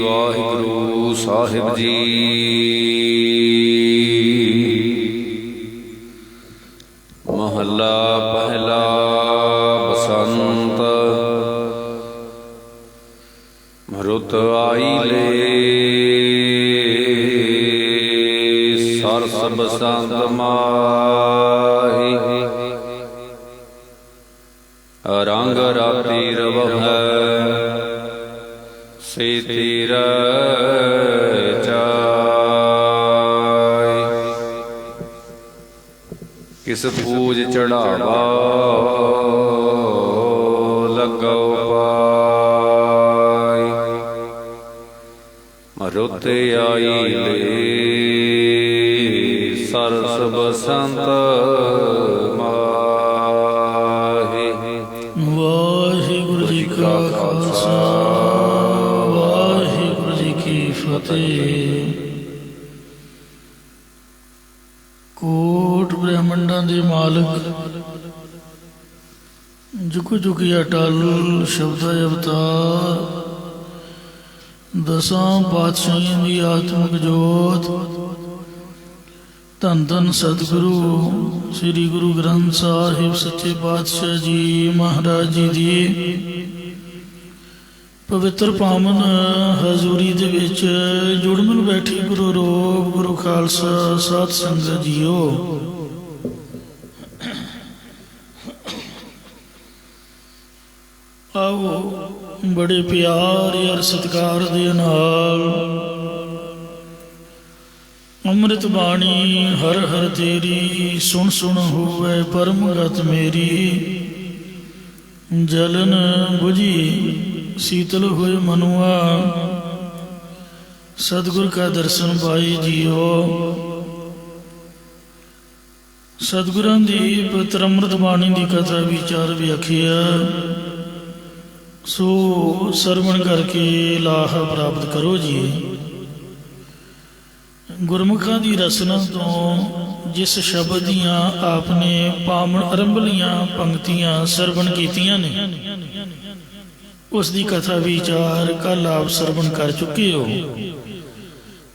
ਵਾਹਿਗੁਰੂ ਸਾਹਿਬ ਜੀ। ਮਹੱਲਾ ਪਹਿਲਾ। ਬਸੰਤ ਰੁੱਤ ਆਈਲੇ, ਸਰਸ ਬਸੰਤ ਮਾਹੀ। ਰੰਗ ਰਾਤੀ ਰਵਹਿ, ਸੇਤੀ ਰਚਾਈ। ਕਿਸ ਪੂਜ ਚੜਾਵਾ, ਲੱਗੋ ਪਾਈ। ਰੁੱਤ ਆਈਲੇ, ਸਰਸ ਬਸੰਤ ਮਾਹੀ। ਵਾਹਿਗੁਰੂ ਜੀ ਕਾ ਖਾਲਸਾ, ਵਾਹਿਗੁਰੂ ਜੀ ਕੀ ਫਤਿਹ। ਕੋਟ ਬ੍ਰਹਮੰਡਾਂ ਦੇ ਮਾਲਕ, ਜੁਗ ਜੁਗੀ ਅਟਲ ਸ਼ਬਦਾ ਅਵਤਾਰ, ਦਸਾਂ ਪਾਤਸ਼ਾਹੀਆਂ ਦੀ ਆਤਮਿਕ ਜੋਤ, ਧੰਨ ਧੰਨ ਸਤਿਗੁਰੂ ਸ੍ਰੀ ਗੁਰੂ ਗ੍ਰੰਥ ਸਾਹਿਬ ਸੱਚੇ ਪਾਤਸ਼ਾਹ ਜੀ ਮਹਾਰਾਜ ਜੀ ਦੀ ਪਵਿੱਤਰ ਪਾਵਨ ਹਜ਼ੂਰੀ ਦੇ ਵਿੱਚ ਜੁੜ ਮਿਲ ਬੈਠੀ ਗੁਰੂ ਰੂਪ ਗੁਰੂ ਖਾਲਸਾ ਸਾਧ ਸੰਗਤ ਜੀਓ। ਆਓ ਬੜੇ ਪਿਆਰ ਔਰ ਸਤਿਕਾਰ ਦੇ ਨਾਲ ਅੰਮ੍ਰਿਤ ਬਾਣੀ ਹਰ ਹਰ ਤੇਰੀ, ਸੁਣ ਸੁਣ ਹੋਵੇ ਪਰਮ ਗਤ ਮੇਰੀ। ਜਲਨ ਬੁਝੀ ਸੀਤਲ ਹੋਏ ਮਨੁਆ, ਸਤਿਗੁਰ ਕਾ ਦਰਸ਼ਨ ਪਾਈ ਜੀਓ। ਸਤਿਗੁਰਾਂ ਦੀ ਪਵਿੱਤਰ ਅੰਮ੍ਰਿਤ ਬਾਣੀ ਦੀ ਕਥਾ ਵਿਚਾਰ ਵਿਆਖਿਆ, ਸੋ ਸਰਵਣ ਕਰਕੇ ਲਾਹ ਪ੍ਰਾਪਤ ਕਰੋ ਜੀ। ਗੁਰਮੁਖਾਂ ਦੀ ਰਸਨਾ ਤੋਂ ਜਿਸ ਸ਼ਬਦ ਦੀਆਂ ਆਪਨੇ ਪਾਵਨ ਅਰੰਭਲੀਆਂ ਪੰਕਤੀਆਂ ਸਰਵਣ ਕੀਤੀਆਂ ਨੇ, ਉਸ ਦੀ ਕਥਾ ਵਿਚਾਰ ਕੱਲ੍ਹ ਆਪ ਸਰਵਣ ਕਰ ਚੁੱਕੇ ਹੋ।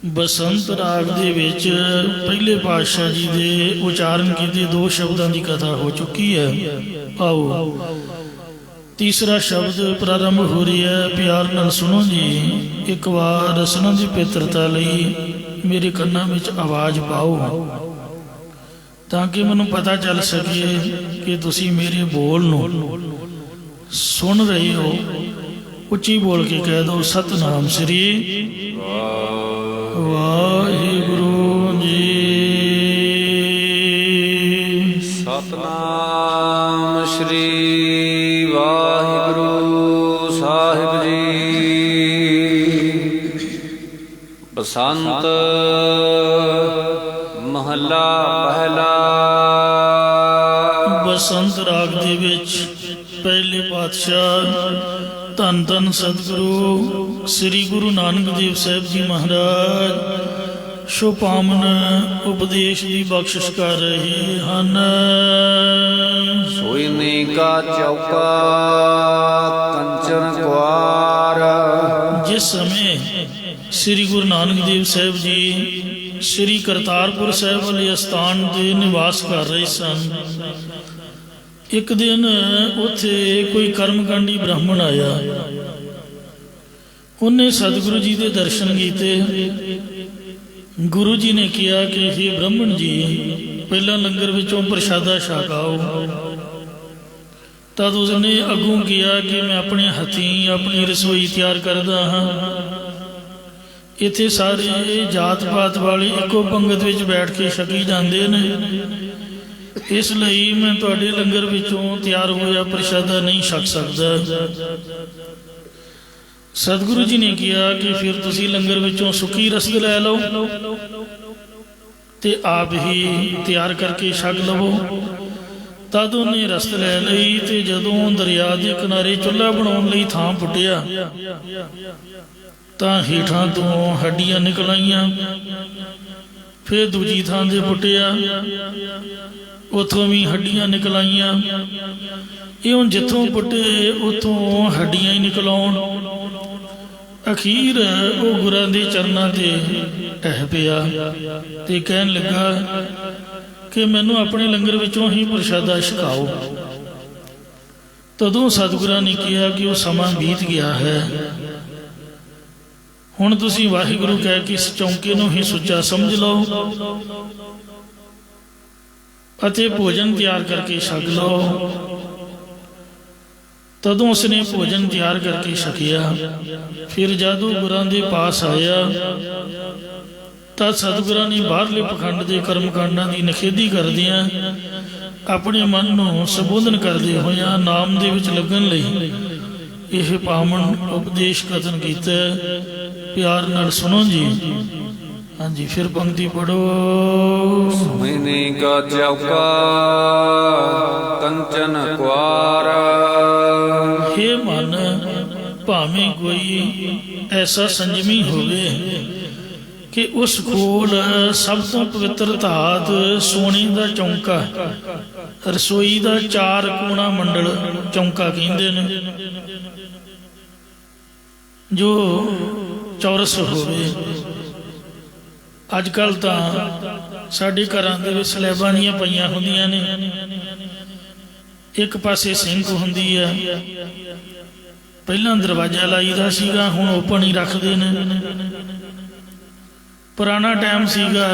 ਬਸੰਤ ਰਾਗ ਦੇ ਵਿੱਚ ਪਹਿਲੇ ਪਾਤਸ਼ਾਹ ਜੀ ਦੇ ਉਚਾਰਨ ਕੀਤੇ ਦੋ ਸ਼ਬਦਾਂ ਦੀ ਕਥਾ ਹੋ ਚੁੱਕੀ ਹੈ। ਆਓ ਤੀਸਰਾ ਸ਼ਬਦ ਪ੍ਰਾਰੰਭ ਹੋ ਰਿਹਾ ਹੈ, ਪਿਆਰ ਨਾਲ ਸੁਣੋ ਜੀ। ਇੱਕ ਵਾਰ ਰਸਨਾ ਦੀ ਪਵਿੱਤਰਤਾ ਲਈ ਮੇਰੇ ਕੰਨਾਂ ਵਿੱਚ ਆਵਾਜ਼ ਪਾਓ, ਤਾਂ ਕਿ ਮੈਨੂੰ ਪਤਾ ਚੱਲ ਸਕੇ ਕਿ ਤੁਸੀਂ ਮੇਰੇ ਬੋਲ ਨੂੰ ਸੁਣ ਰਹੇ ਹੋ। ਉੱਚੀ ਬੋਲ ਕੇ ਕਹਿ ਦਿਓ, ਸਤਿਨਾਮ ਸ੍ਰੀ ਵਾਹਿਗੁਰੂ ਜੀ। ਸਤਿਨਾਮ ਸ੍ਰੀ ਵਾਹਿਗੁਰੂ ਸਾਹਿਬ ਜੀ। ਬਸੰਤ ਮਹੱਲਾ ਪਹਿਲਾ। ਬਸੰਤ ਰਾਗ ਦੇ ਵਿੱਚ ਪਹਿਲੇ ਪਾਤਸ਼ਾਹ ਧੰਨ ਧੰਨ ਸਤਿਗੁਰੂ ਸ੍ਰੀ ਗੁਰੂ ਨਾਨਕ ਦੇਵ ਸਾਹਿਬ ਜੀ ਮਹਾਰਾਜ ਸ਼ੁਭਾਮਨ ਉਪਦੇਸ਼ ਦੀ ਬਖਸ਼ਿਸ਼ ਕਰ ਰਹੇ ਹਨ। ਸੋਇਨੇ ਕਾ ਚੌਕਾ ਕੰਚਨ ਕੁਆਰ। ਜਿਸ ਸਮੇਂ ਸ੍ਰੀ ਗੁਰੂ ਨਾਨਕ ਦੇਵ ਸਾਹਿਬ ਜੀ ਸ੍ਰੀ ਕਰਤਾਰਪੁਰ ਸਾਹਿਬ ਵਾਲੇ ਅਸਥਾਨ ਤੇ ਨਿਵਾਸ ਕਰ ਰਹੇ ਸਨ, ਇੱਕ ਦਿਨ ਉੱਥੇ ਕੋਈ ਕਰਮਕਾਂਡੀ ਬ੍ਰਾਹਮਣ ਆਇਆ। ਉਹਨੇ ਸਤਿਗੁਰੂ ਜੀ ਦੇ ਦਰਸ਼ਨ ਕੀਤੇ। ਗੁਰੂ ਜੀ ਨੇ ਕਿਹਾ ਕਿ हे ਬ੍ਰਾਹਮਣ ਜੀ, ਪਹਿਲਾਂ ਲੰਗਰ ਵਿੱਚੋਂ ਪ੍ਰਸ਼ਾਦਾ ਛਕਾਓ। ਤਦ ਉਸਨੇ ਅੱਗੋਂ ਕਿਹਾ ਕਿ ਮੈਂ ਆਪਣੇ ਹੱਥੀਂ ਆਪਣੀ ਰਸੋਈ ਤਿਆਰ ਕਰਦਾ ਹਾਂ। ਇੱਥੇ ਸਾਰੇ ਜਾਤ ਪਾਤ ਵਾਲੇ ਇੱਕੋ ਪੰਗਤ ਵਿੱਚ ਬੈਠ ਕੇ ਛਕੀ ਜਾਂਦੇ ਨੇ, ਇਸ ਲਈ ਮੈਂ ਤੁਹਾਡੇ ਲੰਗਰ ਵਿੱਚੋਂ ਤਿਆਰ ਹੋਇਆ ਪ੍ਰਸ਼ਾਦਾ ਨਹੀਂ ਛਕ ਸਕਦਾ। ਸਤਿਗੁਰੂ ਜੀ ਨੇ ਕਿਹਾ ਕਿ ਫਿਰ ਤੁਸੀਂ ਲੰਗਰ ਵਿੱਚੋਂ ਸੁੱਕੀ ਰਸਦ ਲੈ ਲਓ ਤੇ ਆਪ ਹੀ ਤਿਆਰ ਕਰਕੇ ਛਕ ਲਵੋ। ਤਦ ਉਹਨੇ ਰਸਦ ਲੈ ਲਈ ਤੇ ਜਦੋਂ ਦਰਿਆ ਦੇ ਕਿਨਾਰੇ ਚੁੱਲ੍ਹਾ ਬਣਾਉਣ ਲਈ ਥਾਂ ਪੁੱਟਿਆ ਤਾਂ ਹੇਠਾਂ ਤੋਂ ਹੱਡੀਆਂ ਨਿਕਲ ਆਈਆਂ। ਫਿਰ ਦੂਜੀ ਥਾਂ ਤੇ ਪੁੱਟਿਆ, ਉੱਥੋਂ ਵੀ ਹੱਡੀਆਂ ਨਿਕਲ ਆਈਆਂ। ਇਹ ਹੁਣ ਜਿੱਥੋਂ ਪੁੱਟੇ ਉੱਥੋਂ ਹੱਡੀਆਂ ਹੀ ਨਿਕਲ ਆਉਣ। ਅਖੀਰ ਉਹ ਗੁਰਾਂ ਦੇ ਚਰਨਾਂ ਤੇ ਢਹਿ ਪਿਆ ਤੇ ਕਹਿਣ ਲੱਗਾ ਕਿ ਮੈਨੂੰ ਆਪਣੇ ਲੰਗਰ ਵਿੱਚੋਂ ਹੀ ਪ੍ਰਸ਼ਾਦਾ ਛਕਾਓ। ਤਦੋਂ ਸਤਿਗੁਰਾਂ ਨੇ ਕਿਹਾ ਕਿ ਉਹ ਸਮਾਂ ਬੀਤ ਗਿਆ ਹੈ, ਹੁਣ ਤੁਸੀਂ ਵਾਹਿਗੁਰੂ ਕਹਿ ਕੇ ਇਸ ਚੌਂਕੇ ਨੂੰ ਹੀ ਸੁੱਚਾ ਸਮਝ ਲਓ ਅਤੇ ਭੋਜਨ ਤਿਆਰ ਕਰਕੇ ਛਕ ਲਓ। ਤਦੋਂ ਉਸਨੇ ਭੋਜਨ ਤਿਆਰ ਕਰਕੇ ਛਕਿਆ। ਫਿਰ ਜਦ ਉਹ ਗੁਰਾਂ ਦੇ ਪਾਸ ਆਇਆ ਤਾਂ ਸਤਿਗੁਰਾਂ ਨੇ ਬਾਹਰਲੇ ਪਖੰਡ ਦੇ ਕਰਮਕਾਂਡਾਂ ਦੀ ਨਿਖੇਧੀ ਕਰਦਿਆਂ ਆਪਣੇ ਮਨ ਨੂੰ ਸੰਬੋਧਨ ਕਰਦੇ ਹੋਇਆਂ ਨਾਮ ਦੇ ਵਿੱਚ ਲੱਗਣ ਲਈ ਇਹ ਪਾਵਨ ਉਪਦੇਸ਼ ਕਥਨ ਕੀਤਾ। ਪਿਆਰ ਨਾਲ ਸੁਣੋ ਜੀ। ਹਾਂਜੀ, ਫਿਰ ਪੰਕਤੀ ਪੜੋ। ਸੁਮਿਨੀ ਕਾ ਚੌਕਾ ਕੰਚਨ ਕੁਆਰ। ਹੇ ਮਨ, ਭਾਵੇਂ ਕੋਈ ਐਸਾ ਸੰਜਮੀ ਹੋਵੇ ਕਿ ਉਸ ਕੋਲ ਸਭ ਤੋਂ ਪਵਿੱਤਰ ਧਾਤ ਸੋਨੇ ਦਾ ਚੌਂਕਾ, ਰਸੋਈ ਦਾ 4 ਕੋਣਾ ਮੰਡਲ ਚੌਂਕਾ ਕਹਿੰਦੇ ਨੇ, ਜੋ ਚੌਰਸ ਹੋਵੇ। ਅੱਜ ਕੱਲ੍ਹ ਤਾਂ ਸਾਡੇ ਘਰਾਂ ਦੇ ਵਿੱਚ ਸਲੈਬਾਂ ਦੀਆਂ ਪਈਆਂ ਹੁੰਦੀਆਂ ਨੇ, ਇੱਕ ਪਾਸੇ ਸਿੰਕ ਹੁੰਦੀ ਹੈ। ਪਹਿਲਾਂ ਦਰਵਾਜ਼ਾ ਲਾਈਦਾ ਸੀਗਾ, ਹੁਣ ਓਪਨ ਹੀ ਰੱਖਦੇ ਨੇ। ਪੁਰਾਣਾ ਟਾਈਮ ਸੀਗਾ,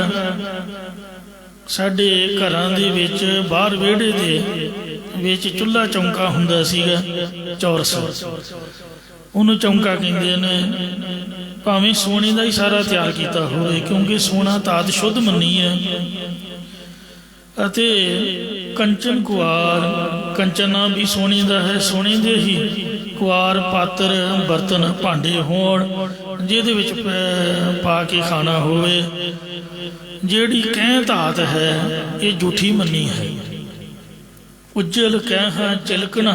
ਸਾਡੇ ਘਰਾਂ ਦੇ ਵਿੱਚ ਬਾਹਰ ਵਿਹੜੇ ਦੇ ਵਿੱਚ ਚੁੱਲ੍ਹਾ ਚੌਂਕਾ ਹੁੰਦਾ ਸੀਗਾ, ਚੌਰਸ, ਉਹਨੂੰ ਚੌਂਕਾ ਕਹਿੰਦੇ ਨੇ। ਭਾਵੇਂ ਸੋਨੇ ਦਾ ਹੀ ਸਾਰਾ ਤਿਆਰ ਕੀਤਾ ਹੋਵੇ, ਕਿਉਂਕਿ ਸੋਨਾ ਧਾਤ ਸ਼ੁੱਧ ਮੰਨੀ ਹੈ। ਅਤੇ ਕੰਚਨ ਕੁਆਰ, ਕੰਚਨਾ ਵੀ ਸੋਨੇ ਦਾ ਹੈ, ਸੋਨੇ ਦੇ ਹੀ ਕੁਆਰ, ਪਾਤਰ, ਬਰਤਨ, ਭਾਂਡੇ ਹੋਣ ਜਿਹਦੇ ਵਿੱਚ ਪਾ ਕੇ ਖਾਣਾ ਹੋਵੇ। ਜਿਹੜੀ ਕਹਿ ਧਾਤ ਹੈ ਇਹ ਝੂਠੀ ਮੰਨੀ ਹੈ। ਉੱਜਲ ਕਹਿ ਚਿਲਕਣਾ,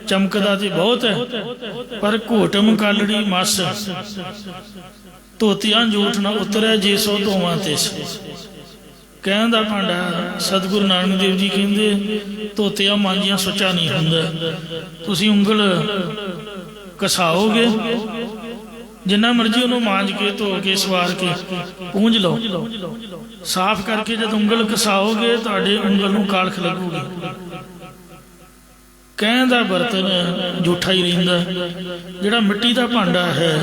ਚਮਕਦਾ ਤੇ ਬਹੁਤ ਹੈ, ਪਰ ਘੋਟਮ ਕਾਲੜੀ ਮਸ, ਧੋਤਿਆਂ ਝੂਠ ਨਾ ਉਤਰੈ ਜੇ ਸੋ ਧੋਵਾਂ ਤਿਸ। ਕਹਿਣ ਦਾ ਭਾਂਡਾ ਸਤਿਗੁਰੂ ਨਾਨਕ ਦੇਵ ਜੀ ਕਹਿੰਦੇ ਧੋਤਿਆਂ ਮਾਂਜਿਆਂ ਸੁੱਚਾ ਨਹੀਂ ਹੁੰਦਾ। ਤੁਸੀਂ ਉਂਗਲ ਘਸਾਓਗੇ, ਜਿੰਨਾ ਮਰਜ਼ੀ ਉਹਨੂੰ ਮਾਂਜ ਕੇ ਧੋ ਕੇ ਸਵਾਰ ਕੇ ਪੂੰਝ ਲਓ, ਸਾਫ਼ ਕਰਕੇ ਜਦ ਉਂਗਲ ਘਸਾਓਗੇ ਤੁਹਾਡੇ ਉਂਗਲ ਨੂੰ ਕਾਲਖ ਲੱਗੂਗੀ। ਕਹਿਣ ਦਾ ਬਰਤਨ ਝੂਠਾ ਹੀ ਰਹਿੰਦਾ। ਜਿਹੜਾ ਮਿੱਟੀ ਦਾ ਭਾਂਡਾ ਹੈ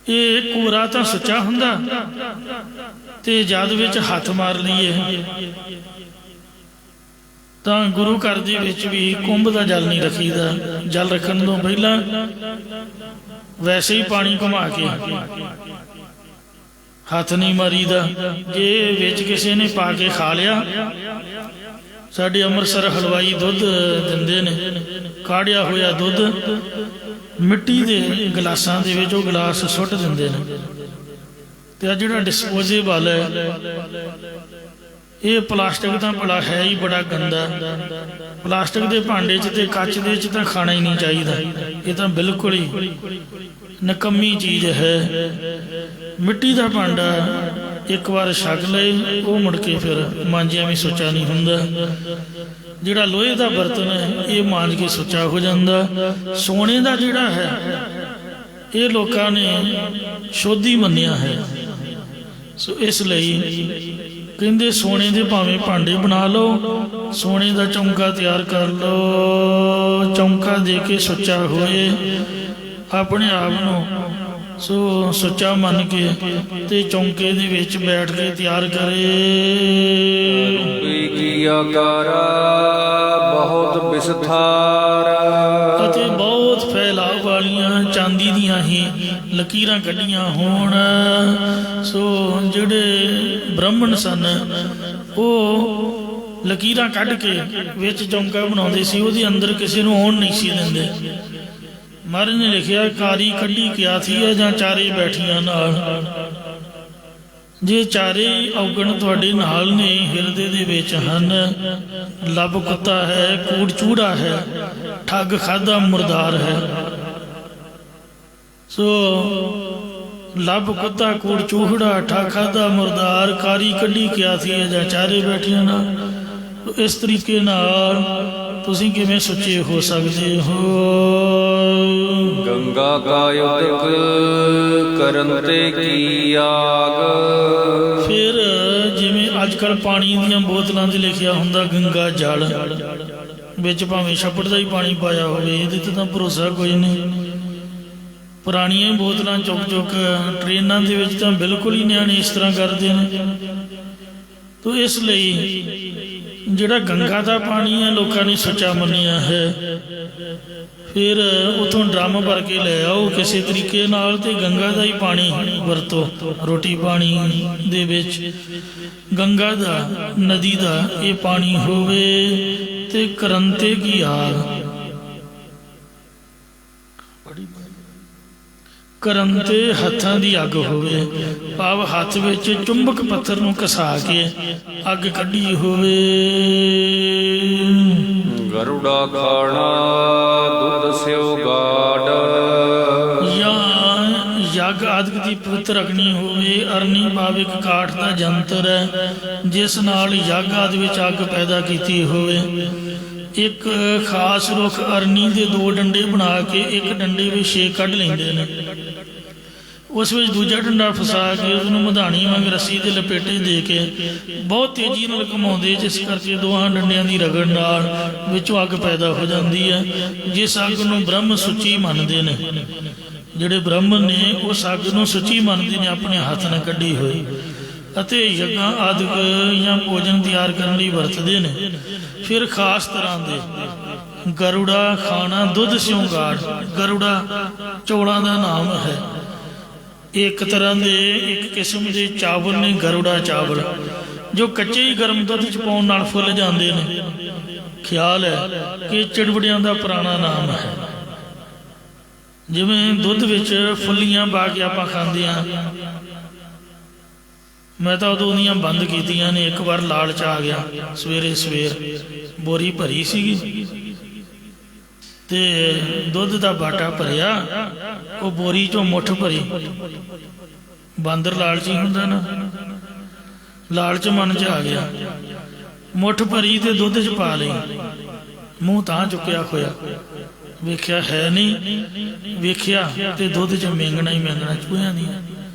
ਇਹ ਕੋਰਾ ਤਾਂ ਸੁੱਚਾ ਹੁੰਦਾ, ਤੇ ਜਦ ਵਿੱਚ ਹੱਥ ਮਾਰ ਲਈਏ ਤਾਂ ਗੁਰੂ ਘਰ ਦੇ ਵਿੱਚ ਵੀ ਕੁੰਭ ਦਾ ਜਲ ਨਹੀਂ ਰੱਖੀਦਾ। ਜਲ ਰੱਖਣ ਤੋਂ ਪਹਿਲਾਂ ਵੈਸੇ ਹੀ ਪਾਣੀ ਘੁਮਾ ਕੇ ਹੱਥ ਨਹੀਂ ਮਾਰੀਦਾ। ਜੇ ਵਿੱਚ ਕਿਸੇ ਨੇ ਪਾ ਕੇ ਖਾ ਲਿਆ, ਸਾਡੇ ਅੰਮ੍ਰਿਤਸਰ ਹਲਵਾਈ ਦੁੱਧ ਦਿੰਦੇ ਨੇ, ਕਾੜਿਆ ਹੋਇਆ ਦੁੱਧ ਮਿੱਟੀ ਦੇ ਗਲਾਸਾਂ ਦੇ ਵਿੱਚ ਉਹ ਗਲਾਸ ਸੁੱਟ ਦਿੰਦੇ ਨੇ। ਤੇ ਆ ਜਿਹੜਾ ਡਿਸਪੋਜ਼ੇਬਲ ਹੈ, ਇਹ ਪਲਾਸਟਿਕ ਤਾਂ ਭਲਾ ਹੈ ਹੀ ਬੜਾ ਗੰਦਾ। ਪਲਾਸਟਿਕ ਦੇ ਭਾਂਡੇ 'ਚ ਤੇ ਕੱਚ ਦੇ 'ਚ ਤਾਂ ਖਾਣਾ ਹੀ ਨਹੀਂ ਚਾਹੀਦਾ। ਇਹ ਤਾਂ ਬਿਲਕੁਲ ਹੀ ਨਕੰਮੀ ਚੀਜ਼ ਹੈ। ਮਿੱਟੀ ਦਾ ਭਾਂਡਾ ਇੱਕ ਵਾਰ ਛਕ ਲਏ, ਉਹ ਮੁੜ ਕੇ ਫਿਰ ਮਾਂਜਿਆ ਵੀ ਸੁੱਚਾ ਨਹੀਂ ਹੁੰਦਾ। ਜਿਹੜਾ ਲੋਹੇ ਦਾ ਬਰਤਨ ਹੈ ਇਹ ਮਾਂਜ ਕੇ ਸੁੱਚਾ ਹੋ ਜਾਂਦਾ। ਸੋਨੇ ਦਾ ਜਿਹੜਾ ਹੈ ਇਹ ਲੋਕਾਂ ਨੇ ਸ਼ੁੱਧ ਹੀ ਮੰਨਿਆ ਹੈ। ਸੋ ਇਸ ਲਈ ਕਹਿੰਦੇ ਸੋਨੇ ਦੇ ਭਾਵੇਂ ਭਾਂਡੇ ਬਣਾ ਲਓ, ਸੋਨੇ ਦਾ ਚੌਂਕਾ ਤਿਆਰ ਕਰ ਲਓ, ਚੌਂਕਾ ਦੇ ਕੇ ਸੁੱਚਾ ਹੋਏ, ਆਪਣੇ ਆਪ ਨੂੰ ਸੋ ਸੁੱਚਾ ਮੰਨ ਕੇ ਤੇ ਚੌਂਕੇ ਦੇ ਵਿੱਚ ਬੈਠ ਕੇ ਤਿਆਰ ਕਰੇ। ਕੀ ਆਕਾਰ ਬਹੁਤ ਵਿਸਥਾਰ, ਅਤੇ ਬਹੁਤ ਫੈਲਾਅ ਵਾਲੀਆਂ ਚਾਂਦੀ ਦੀਆਂ ਹੀ ਲਕੀਰਾਂ ਕੱਢੀਆਂ ਹੋਣ। ਸੋ ਜਿਹੜੇ ਬ੍ਰਾਹਮਣ ਸਨ ਉਹ ਲਕੀਰਾਂ ਕੱਢ ਕੇ ਵਿੱਚ ਚੌਂਕਾ ਬਣਾਉਂਦੇ ਸੀ, ਉਹਦੇ ਅੰਦਰ ਕਿਸੇ ਨੂੰ ਆਉਣ ਨਹੀਂ ਸੀ ਦਿੰਦੇ। ਮਹਾਰਾਜ ਨੇ ਲਿਖਿਆ ਕਾਰੀ ਕੱਢੀ ਕਿਆ ਥੀ ਹੈ ਜਾਂ ਚਾਰੇ ਬੈਠੀਆਂ ਨਾਲ। ਜੇ ਚਾਰੇ ਔਗਣ ਤੁਹਾਡੇ ਨਾਲ ਨੇ, ਹਿਰਦੇ ਦੇ ਵਿੱਚ ਹਨ, ਲੱਭ ਕੁੱਤਾ ਹੈ, ਕੂੜ ਚੂੜਾ ਹੈ, ਠੱਗ ਖਾਦਾ ਮੁਰਦਾਰ ਹੈ। ਸੋ ਲੱਭ ਕੁੱਤਾ ਕੂੜ ਚੂਹੜਾ, ਠੱਗ ਖਾਦਾ ਮੁਰਦਾਰ, ਕਾਰੀ ਕੱਢੀ ਕਿਆ ਥੀ ਹੈ ਜਾਂ ਚਾਰੇ ਬੈਠੀਆਂ ਨਾਲ। ਇਸ ਤਰੀਕੇ ਨਾਲ ਤੁਸੀਂ ਕਿਵੇਂ ਸੁੱਚੇ ਹੋ ਸਕਦੇ ਹੋ? ਗੰਗਾ ਕਾ ਉਦਕ ਕਰਨ ਤੇ ਕੀ ਆਗ। ਫਿਰ ਜਿਵੇਂ ਅੱਜ ਕੱਲ੍ਹ ਪਾਣੀ ਦੀਆਂ ਬੋਤਲਾਂ 'ਤੇ ਲਿਖਿਆ ਹੁੰਦਾ ਗੰਗਾ ਜਲ, ਵਿੱਚ ਭਾਵੇਂ ਛੱਪੜ ਦਾ ਹੀ ਪਾਣੀ ਪਾਇਆ ਹੋਵੇ, ਇਹਦੇ 'ਤੇ ਤਾਂ ਭਰੋਸਾ ਕੋਈ ਨਹੀਂ। ਪੁਰਾਣੀਆਂ ਬੋਤਲਾਂ ਚੁੱਕ ਚੁੱਕ ਟ੍ਰੇਨਾਂ ਦੇ ਵਿੱਚ ਤਾਂ ਬਿਲਕੁਲ ਹੀ ਨਿਆਣੇ ਇਸ ਤਰ੍ਹਾਂ ਕਰਦੇ ਨੇ। ਤੋ ਇਸ ਲਈ ਜਿਹੜਾ ਗੰਗਾ ਦਾ ਪਾਣੀ ਹੈ ਲੋਕਾਂ ਨੇ ਸੁੱਚਾ ਮੰਨਿਆ ਹੈ। ਫਿਰ ਉੱਥੋਂ ਡਰਮ ਭਰ ਕੇ ਲੈ ਆਓ ਕਿਸੇ ਤਰੀਕੇ ਨਾਲ, ਤੇ ਗੰਗਾ ਦਾ ਹੀ ਪਾਣੀ ਵਰਤੋ। ਰੋਟੀ ਪਾਣੀ ਦੇ ਵਿੱਚ ਗੰਗਾ ਦਾ, ਨਦੀ ਦਾ ਇਹ ਪਾਣੀ ਹੋਵੇ। ਤੇ ਕਰੰਤੇ ਕੀ ਆਗ, ਕਰੰਤੇ ਹੱਥਾਂ ਦੀ ਅੱਗ ਹੋਵੇ, ਭਾਵ ਹੱਥ ਵਿੱਚ ਚੁੰਬਕ ਪੱਥਰ ਨੂੰ ਘਸਾ ਕੇ ਅੱਗ ਕੱਢੀ ਹੋਵੇ। ਗਰੁੜਾ ਖਾਣਾ ਦੁੱਧ ਸਿਓ ਗਾਡ। ਜਾਂ ਯੱਗ ਆਦਿਕ ਦੀ ਪਵਿੱਤਰ ਅਗਨੀ ਹੋਵੇ। ਅਰਨੀ ਭਾਵ ਇੱਕ ਕਾਠ ਦਾ ਜੰਤਰ ਹੈ ਜਿਸ ਨਾਲ ਯੱਗ ਆਦਿ ਵਿੱਚ ਅੱਗ ਪੈਦਾ ਕੀਤੀ ਹੋਵੇ। ਇੱਕ ਖਾਸ ਰੁੱਖ ਅਰਨੀ ਦੇ 2 ਡੰਡੇ ਬਣਾ ਕੇ ਇੱਕ ਡੰਡੇ ਵਿੱਚ ਛੇਕ ਕੱਢ ਲੈਂਦੇ ਨੇ, ਉਸ ਵਿੱਚ ਦੂਜਾ ਡੰਡਾ ਫਸਾ ਕੇ ਉਸਨੂੰ ਮਧਾਣੀ ਵਾਂਗ ਰੱਸੀ ਦੇ ਲਪੇਟੇ ਦੇ ਕੇ ਬਹੁਤ ਤੇਜ਼ੀ ਨਾਲ ਘੁਮਾਉਂਦੇ, ਜਿਸ ਕਰਕੇ ਦੋਹਾਂ ਡੰਡਿਆਂ ਦੀ ਰਗੜ ਨਾਲ ਵਿੱਚੋਂ ਅੱਗ ਪੈਦਾ ਹੋ ਜਾਂਦੀ ਹੈ। ਜਿਸ ਅੱਗ ਨੂੰ ਬ੍ਰਹਮ ਸੁੱਚੀ ਮੰਨਦੇ ਨੇ, ਜਿਹੜੇ ਬ੍ਰਹਮ ਨੇ ਉਸ ਅੱਗ ਨੂੰ ਸੁੱਚੀ ਮੰਨਦੇ ਨੇ, ਆਪਣੇ ਹੱਥ ਨਾਲ ਕੱਢੀ ਹੋਈ, ਅਤੇ ਯੱਗਾਂ ਆਦਿਕ ਜਾਂ ਭੋਜਨ ਤਿਆਰ ਕਰਨ ਲਈ ਵਰਤਦੇ ਨੇ। ਫਿਰ ਖਾਸ ਤਰ੍ਹਾਂ ਦੇ ਗਰੁੜਾ ਖਾਣਾ ਦੁੱਧ ਸਿਉਂ ਗਾੜ। ਗਰੁੜਾ ਚੌਲਾਂ ਦਾ ਨਾਮ ਹੈ। ਇੱਕ ਤਰ੍ਹਾਂ ਦੇ, ਇੱਕ ਕਿਸਮ ਦੇ ਚਾਵਲ ਨੇ ਗਰੁੜਾ ਚਾਵਲ, ਜੋ ਕੱਚੇ ਹੀ ਗਰਮ ਦੁੱਧ 'ਚ ਪਾਉਣ ਨਾਲ ਫੁੱਲ ਜਾਂਦੇ ਨੇ। ਖਿਆਲ ਹੈ ਕਿ ਚਿੜਵੜਿਆਂ ਦਾ ਪੁਰਾਣਾ ਨਾਮ ਹੈ। ਜਿਵੇਂ ਦੁੱਧ ਵਿੱਚ ਫੁੱਲੀਆਂ ਪਾ ਕੇ ਆਪਾਂ ਖਾਂਦੇ ਹਾਂ। ਮੈਂ ਤਾਂ ਉਦੋਂ ਦੀਆਂ ਬੰਦ ਕੀਤੀਆਂ ਨੇ। ਇੱਕ ਵਾਰ ਲਾਲਚ ਆ ਗਿਆ, ਸਵੇਰੇ ਸਵੇਰ ਬੋਰੀ ਭਰੀ ਸੀਗੀ ਤੇ ਦੁੱਧ ਦਾ ਬਾਟਾ ਭਰਿਆ, ਉਹ ਬੋਰੀ ਚੋਂ ਮੁੱਠ ਭਰੀ। ਬਾਂਦਰ ਲਾਲਚੀ ਹੁੰਦਾ ਨਾ, ਲਾਲਚ ਮਨ 'ਚ ਆ ਗਿਆ, ਮੁੱਠ ਭਰੀ ਤੇ ਦੁੱਧ 'ਚ ਪਾ ਲਈ। ਮੂੰਹ ਤਾਂ ਚੁੱਕਿਆ ਹੋਇਆ, ਵੇਖਿਆ ਹੈ ਨਹੀਂ, ਵੇਖਿਆ ਤੇ ਦੁੱਧ 'ਚ ਮੇਂਗਣਾ ਹੀ ਮੇਂਗਣਾ, ਚੂਹਿਆਂ ਦੀ।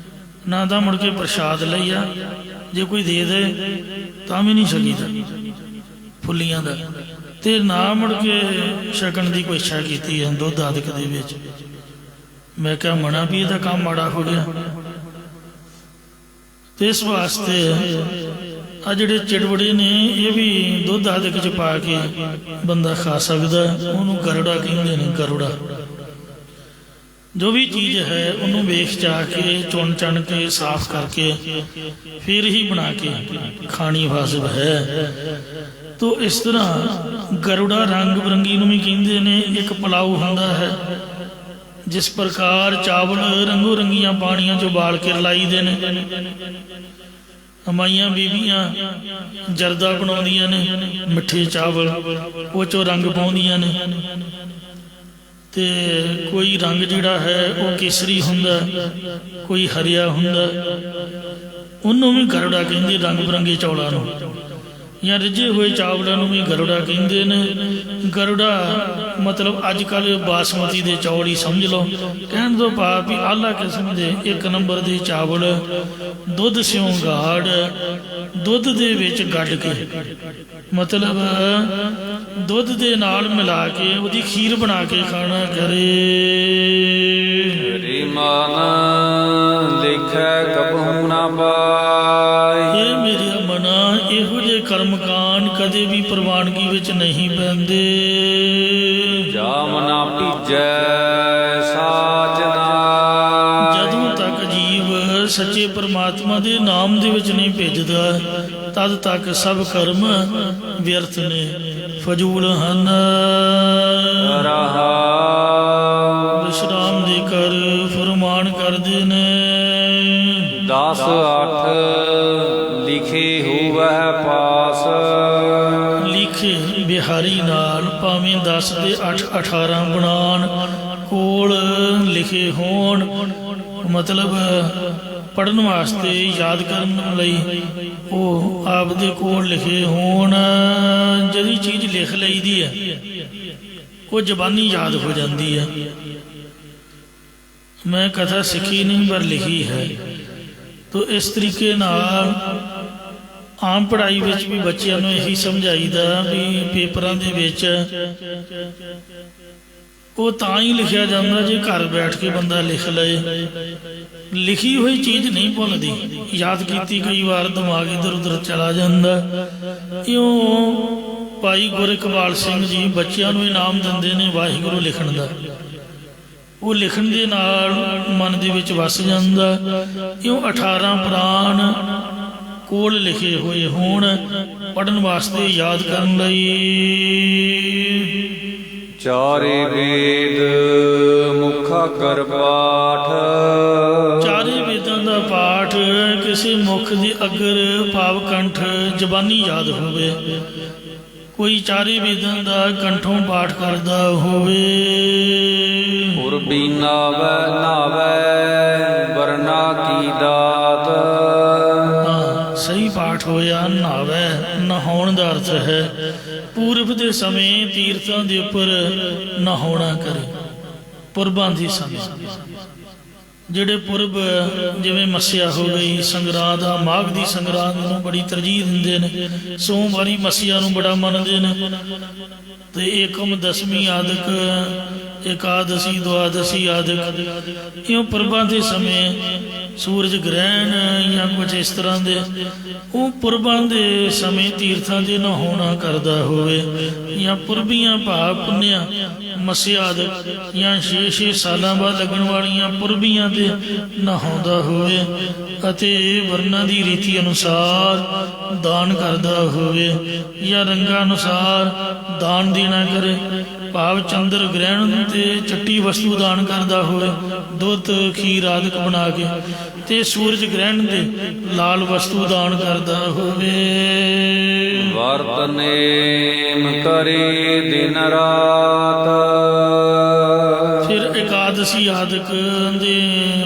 ਨਾ ਤਾਂ ਮੁੜ ਕੇ ਪ੍ਰਸ਼ਾਦ ਲਈਆ, ਜੇ ਕੋਈ ਦੇ ਦੇ ਤਾਂ ਵੀ ਨਹੀਂ ਸਕੀਦਾ ਫੁੱਲੀਆਂ ਦਾ, ਤੇ ਨਾ ਮੁੜ ਕੇ ਛਕਣ ਦੀ ਕੋਈ ਇੱਛਾ ਕੀਤੀ ਹੈ ਦੁੱਧ ਆਦਿਕ ਦੇ ਵਿੱਚ। ਮੈਂ ਕਿਹਾ ਮਣਾ ਵੀ ਇਹਦਾ ਕੰਮ ਮਾੜਾ ਹੋ ਗਿਆ। ਤੇ ਇਸ ਵਾਸਤੇ ਆ ਜਿਹੜੇ ਚਿੜਵੜੇ ਨੇ ਇਹ ਵੀ ਦੁੱਧ ਆਦਿਕ 'ਚ ਪਾ ਕੇ ਬੰਦਾ ਖਾ ਸਕਦਾ। ਉਹਨੂੰ ਗਰੁੜਾ ਕਹਿੰਦੇ ਨੇ, ਗਰੁੜਾ। ਜੋ ਵੀ ਚੀਜ਼ ਹੈ ਉਹਨੂੰ ਵੇਖ ਚਾ ਕੇ, ਚੁਣ ਚਣ ਕੇ, ਸਾਫ਼ ਕਰਕੇ ਫਿਰ ਹੀ ਬਣਾ ਕੇ ਖਾਣੀ ਵਾਜਬ ਹੈ। ਤੋ ਇਸ ਤਰ੍ਹਾਂ ਗਰੁੜਾ ਰੰਗ ਬਰੰਗੀ ਨੂੰ ਵੀ ਕਹਿੰਦੇ ਨੇ। ਇੱਕ ਪਲਾਊ ਹੁੰਦਾ ਹੈ, ਜਿਸ ਪ੍ਰਕਾਰ ਚਾਵਲ ਰੰਗੋ ਰੰਗੀਆਂ ਪਾਣੀਆਂ 'ਚ ਉਬਾਲ ਕੇ ਰਲਾਈਦੇ ਨੇ। ਮਾਈਆਂ ਬੀਬੀਆਂ ਜਰਦਾ ਬਣਾਉਂਦੀਆਂ ਨੇ, ਮਿੱਠੇ ਚਾਵਲ, ਉਹ 'ਚੋਂ ਰੰਗ ਪਾਉਂਦੀਆਂ ਨੇ। ਤੇ ਕੋਈ ਰੰਗ ਜਿਹੜਾ ਹੈ ਉਹ ਕੇਸਰੀ ਹੁੰਦਾ, ਕੋਈ ਹਰਿਆ ਹੁੰਦਾ, ਉਹਨੂੰ ਵੀ ਗਰੁੜਾ ਕਹਿੰਦੇ। ਰੰਗ ਬਰੰਗੇ ਚੌਲਾਂ ਨੂੰ ਜਾਂ ਰਿੱਝੇ ਹੋਏ ਚਾਵਲਾਂ ਨੂੰ ਵੀ ਗਰੁੜਾ ਕਹਿੰਦੇ ਨੇ। ਗਰੁੜਾ ਮਤਲਬ ਅੱਜ ਕੱਲ੍ਹ ਬਾਸਮਤੀ ਦੇ ਚੌਲ ਹੀ ਸਮਝ ਲਓ। ਕਹਿਣ ਤੋਂ ਭਾਵ ਵੀ ਆਲਾ ਕਿਸਮ ਦੇ 1 ਨੰਬਰ ਦੇ ਚਾਵਲ ਦੁੱਧ ਸਿਉਂ ਗਾੜ, ਦੁੱਧ ਦੇ ਵਿੱਚ ਗੱਡ ਕੇ, ਮਤਲਬ ਦੁੱਧ ਦੇ ਨਾਲ ਮਿਲਾ ਕੇ ਉਹਦੀ ਖੀਰ ਬਣਾ ਕੇ ਖਾਣਾ ਕਰੇ। ਮਨ ਲਿਖੈ ਕਬਹੁ ਨਾ ਪਾਈ। ਇਹ ਮੇਰੇ ਮਨਾ, ਇਹੋ ਜਿਹੇ ਕਰਮਕਾਂਡ ਕਦੇ ਵੀ ਪ੍ਰਵਾਨਗੀ ਵਿੱਚ ਨਹੀਂ ਪੈਂਦੇ। ਜਾ ਮਨਾ ਭੀਜੈ ਸਾਚ ਨਾਇ। ਜਦੋਂ ਤੱਕ ਜੀਵ ਸੱਚੇ ਪਰਮਾਤਮਾ ਦੇ ਨਾਮ ਦੇ ਵਿੱਚ ਨਹੀਂ ਭਿੱਜਦਾ, ਤਦ ਤੱਕ ਸਭ ਕਰਮ ਵਿਅਰਥ ਨੇ, ਫਜ਼ੂਲ ਹਨ। ਵਿਸ਼ਰਾਮ ਦੇ ਕਰ ਫਰਮਾਨ ਕਰਦੇ ਨੇ। 10-8 ਲਿਖੇ ਹੋਵੈ ਪਾਸ। ਲਿਖੇ ਬਿਹਾਰੀ ਨਾਲ ਭਾਵੇਂ 10 ਦੇ 8 18 ਬਣਾਉਣ, ਕੋਲ ਲਿਖੇ ਹੋਣ, ਮਤਲਬ ਪੜ੍ਹਨ ਵਾਸਤੇ ਯਾਦ ਕਰਨ ਲਈ ਉਹ ਆਪਦੇ ਕੋਲ ਲਿਖੇ ਹੋਣ। ਜਿਹੜੀ ਚੀਜ਼ ਲਿਖ ਲਈਦੀ ਹੈ ਉਹ ਜ਼ਬਾਨੀ ਯਾਦ ਹੋ ਜਾਂਦੀ ਹੈ। ਮੈਂ ਕਥਾ ਸਿੱਖੀ ਨਹੀਂ ਪਰ ਲਿਖੀ ਹੈ। ਤੋ ਇਸ ਤਰੀਕੇ ਨਾਲ ਆਮ ਪੜ੍ਹਾਈ ਵਿੱਚ ਵੀ ਬੱਚਿਆਂ ਨੂੰ ਇਹੀ ਸਮਝਾਈਦਾ ਵੀ ਪੇਪਰਾਂ ਦੇ ਵਿੱਚ ਉਹ ਤਾਂ ਹੀ ਲਿਖਿਆ ਜਾਂਦਾ ਜੇ ਘਰ ਬੈਠ ਕੇ ਬੰਦਾ ਲਿਖ ਲਏ। ਲਿਖੀ ਹੋਈ ਚੀਜ਼ ਨਹੀਂ ਭੁੱਲਦੀ, ਯਾਦ ਕੀਤੀ ਕਈ ਵਾਰ ਦਿਮਾਗ ਇੱਧਰ ਉੱਧਰ ਚਲਾ ਜਾਂਦਾ। ਇਉਂ ਭਾਈ ਗੁਰਇਕਬਾਲ ਸਿੰਘ ਜੀ ਬੱਚਿਆਂ ਨੂੰ ਇਨਾਮ ਦਿੰਦੇ ਨੇ ਵਾਹਿਗੁਰੂ ਲਿਖਣ ਦਾ। ਉਹ ਲਿਖਣ ਦੇ ਨਾਲ ਮਨ ਦੇ ਵਿੱਚ ਵਸ ਜਾਂਦਾ। ਇਉਂ 18 ਪੁਰਾਣ ਕੋਲ ਲਿਖੇ ਹੋਏ ਹੋਣ ਪੜ੍ਹਨ ਵਾਸਤੇ ਯਾਦ ਕਰਨ ਲਈ। ਚਾਰੇ ਵੇਦ ਮੁਖਾ ਕਰ ਪਾਠ। ਚਾਰੇ ਵੇਦਾਂ ਦਾ ਪਾਠ ਕਿਸੇ ਮੁਖ ਦੀ ਅਗਰ ਭਾਵ ਕੰਠ ਜ਼ਬਾਨੀ ਯਾਦ ਹੋਵੇ। ਕੋਈ ਚਾਰੇ ਵੇਦਾਂ ਦਾ ਕੰਠੋਂ ਪਾਠ ਕਰਦਾ ਹੋਵੇ। ਪੁਰਬੀ ਨਾਵੈ ਨਾਵੈ ਵਰਨਾ ਕੀ ਦਾਤ। ਸਹੀ ਪਾਠ ਹੋਇਆ। ਨਹਾਵੈ ਨਹਾਉਣ ਦਾ ਅਰਥ ਹੈ ਪੂਰਬ ਦੇ ਸਮੇਂ ਤੀਰਥਾਂ ਦੇ ਉੱਪਰ ਨਹਾਉਣਾ ਕਰੇ। ਪੁਰਬਾਂ ਦੇ ਸਮੇਂ ਜਿਹੜੇ ਪੁਰਬ ਜਿਵੇਂ ਮੱਸਿਆ ਹੋ ਗਈ, ਸੰਗਰਾਂਦ ਆ, ਮਾਘ ਦੀ ਸੰਗਰਾਂਦ ਨੂੰ ਬੜੀ ਤਰਜੀਹ ਦਿੰਦੇ ਨੇ। ਸੋਮਵਾਰੀ ਮੱਸਿਆ ਨੂੰ ਬੜਾ ਮੰਨਦੇ ਨੇ। ਤੇ ਏਕਮ ਦਸਵੀਂ ਆਦਿਕ, ਇਕਾਦਸ਼ੀ ਦੁਆਦਸ਼ੀ ਆਦਿਕ ਇਉਂ ਪੁਰਬਾਂ ਦੇ ਸਮੇਂ ਸੂਰਜ ਗ੍ਰਹਿਣ ਜਾਂ ਕੁਝ ਇਸ ਤਰ੍ਹਾਂ ਦੇ ਉਹ ਪੁਰਬਾਂ ਦੇ ਸਮੇਂ ਤੀਰਥਾਂ ਦੇ ਨਹਾਉਣਾ ਕਰਦਾ ਹੋਵੇ। ਜਾਂ ਪੁਰਬੀਆਂ ਭਾਵ ਪੁੰਨਿਆ ਮੱਸਿਆ ਆਦਿਕ ਜਾਂ 6-6 ਸਾਲਾਂ ਬਾਅਦ ਲੱਗਣ ਵਾਲੀਆਂ ਪੁਰਬੀਆਂ ਤੇ ਨਹਾਉਂਦਾ ਹੋਵੇ। ਅਤੇ ਵਰਨਾਂ ਦੀ ਰੀਤੀ ਅਨੁਸਾਰ ਦਾਨ ਕਰਦਾ ਹੋਵੇ ਜਾਂ ਰੰਗਾਂ ਅਨੁਸਾਰ ਦਾਨ ਦੇਣਾ ਕਰੇ। ਭਾਵ ਚੰਦਰ ਗ੍ਰਹਿਣ ਤੇ ਚੱਟੀ ਵਸਤੂ ਦਾਨ ਕਰਦਾ ਹੋਵੇ, ਦੁੱਧ ਖੀਰ ਆਦਿਕ ਬਣਾ ਕੇ। ਤੇ ਸੂਰਜ ਗ੍ਰਹਿਣ ਤੇ ਲਾਲ ਵਸਤੂ ਦਾਨ ਕਰਦਾ ਹੋਵੇ। ਵਰਤ ਨੇਮ ਕਰੇ ਦਿਨ ਰਾਤ। ਫਿਰ ਇਕਾਦਸ਼ੀ ਆਦਿਕ ਦੇ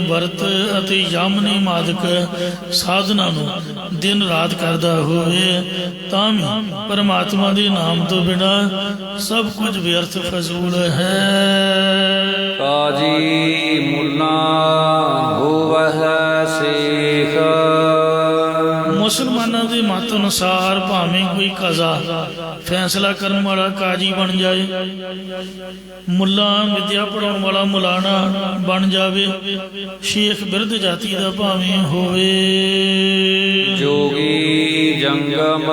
ਵਰਤ ਅਤੇ ਯਮ ਆਦਿਕ ਸਾਧਨਾ ਨੂੰ ਦਿਨ ਰਾਤ ਕਰਦਾ ਹੋਵੇ ਤਾਂ ਵੀ ਪਰਮਾਤਮਾ ਦੇ ਨਾਮ ਤੋਂ ਬਿਨਾਂ ਸਭ ਕੁਝ ਵਿਅਰਥ ਫਜ਼ੂਲ ਹੈ। ਕਾਜੀ ਮੁਲਾ ਹੋਵਹਿ ਸੇਖ। ਮੁਸਲਮਾਨਾਂ ਦੇ ਮਤ ਅਨੁਸਾਰ ਭਾਵੇਂ ਕੋਈ ਕਜ਼ਾ ਫੈਸਲਾ ਕਰਨ ਵਾਲਾ ਕਾਜੀ ਬਣ ਜਾਏ, ਮੁੱਲਾ ਵਿਦਿਆ ਪੜਾਉਣ ਵਾਲਾ ਮੁਲਾਣਾ ਬਣ ਜਾਵੇ, ਸ਼ੇਖ ਬਿਰਧ ਜਾਤੀ ਦਾ ਭਾਵੇਂ ਹੋਵੇ, ਜੋਗੀ ਜੰਗਮ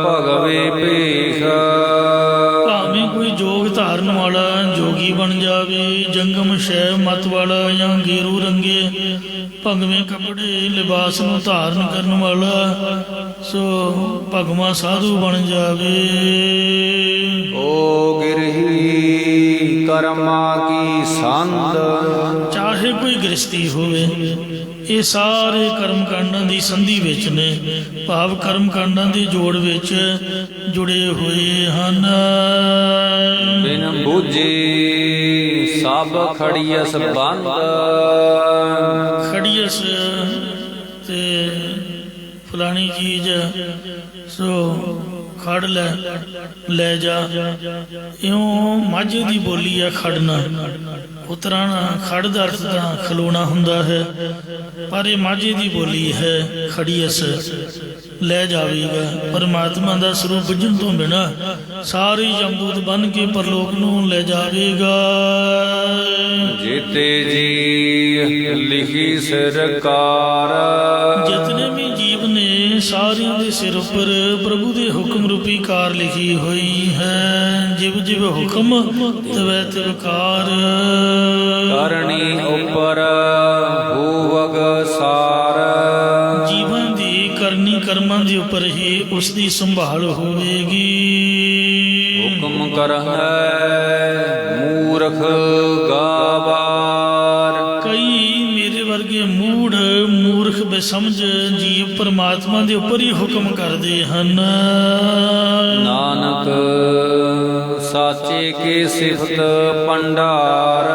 ਭਗਵੇ ਭੇਖ। ਭਾਵੇਂ ਕੋਈ ਜੋਗ ਧਾਰਨ ਵਾਲਾ ਜੋਗੀ ਬਣ ਜਾਵੇ, ਜੰਗਮ ਸ਼ੈ ਮਤ ਵਾਲਾ ਜਾਂ ਗੇਰੂ ਰੰਗੇ ਭਗਵੇਂ ਕੱਪੜੇ ਲਿਬਾਸ ਨੂੰ ਧਾਰਨ ਕਰਨ ਵਾਲਾ ਸੋ ਭਗਵਾਂ ਸਾਧੂ ਬਣ ਜਾਵੇ। ਓ ਗਿਰਹੀ ਕਰਮਾ ਕੀ ਸੰਧ। ਚਾਹੇ ਕੋਈ ਗ੍ਰਸਤੀ ਹੋਵੇ, ਇਹ ਸਾਰੇ ਕਰਮ ਕਾਂਡਾਂ ਦੀ ਸੰਧੀ ਵਿੱਚ ਨੇ, ਭਾਵ ਕਰਮ ਕਾਂਡਾਂ ਦੇ ਜੋੜ ਵਿੱਚ ਜੁੜੇ ਹੋਏ ਹਨ। ਬਿਨ ਬੂਝੇ ਸਭ ਖੜੀਅਸ ਬੰਦ। ਖੜੀਅਸ ਤੇ ਫਲਾਣੀ ਚੀਜ਼ ਸੋ ਖੜ ਲੈ ਜਾ। ਇਉਂ ਮਾਝੇ ਦੀ ਬੋਲੀ ਆ ਖੜਨਾ, ਉਤਰਾਣਾ। ਖੜ ਦਾ ਅਰਥ ਤਾਂ ਖਲੋਣਾ ਹੁੰਦਾ ਹੈ, ਪਰ ਇਹ ਮਾਝੇ ਦੀ ਬੋਲੀ ਹੈ। ਖੜੀਅਸ ਲੈ ਜਾਵੇਗਾ। ਪਰਮਾਤਮਾ ਦਾ ਸਰੂਪ ਬੁੱਝਣ ਤੋਂ ਬਿਨਾਂ ਸਾਰੇ ਜਮਦੂਤ ਬਣ ਕੇ ਪਰਲੋਕ ਨੂੰ ਲੈ ਜਾਵੇਗਾ। ਜੀਤੇ ਜੀ ਲਿਖੀ ਸਰਕਾਰ। ਜਿਤਨੇ ਵੀ ਜੀਵ ਨੇ ਸਾਰਿਆਂ ਦੇ ਸਿਰ ਉੱਪਰ ਪ੍ਰਭੂ ਦੇ ਹੁਕਮ ਰੂਪੀ ਕਾਰ ਲਿਖੀ ਹੋਈ ਹੈ। ਜਿਵ ਜਿਵ ਹੁਕਮ ਤਵੈ ਤਿਵ ਕਾਰ। ਕਰਨੀ ਉਪਰ ਹੋਵਗ ਸਾਰ। ਜੀਵਾਂ ਦੀ ਕਰਨੀ ਕਰਮਾਂ ਦੇ ਉੱਪਰ ਹੀ ਉਸ ਦੀ ਸੰਭਾਲ ਹੋਵੇਗੀ। ਹੁਕਮ ਕਰਹਿ ਮੂਰਖ ਗਾਵਾਰ। ਕਈ ਮੇਰੇ ਵਰਗੇ ਮੂਰਖ ਬੇਸਮਝ ਜੀਵ ਪਰਮਾਤਮਾ ਦੇ ਉੱਪਰ ਹੀ ਹੁਕਮ ਕਰਦੇ ਹਨ। ਨਾਨਕ ਸਾਚੇ ਕੀ ਸਿਫਤ ਭੰਡਾਰ।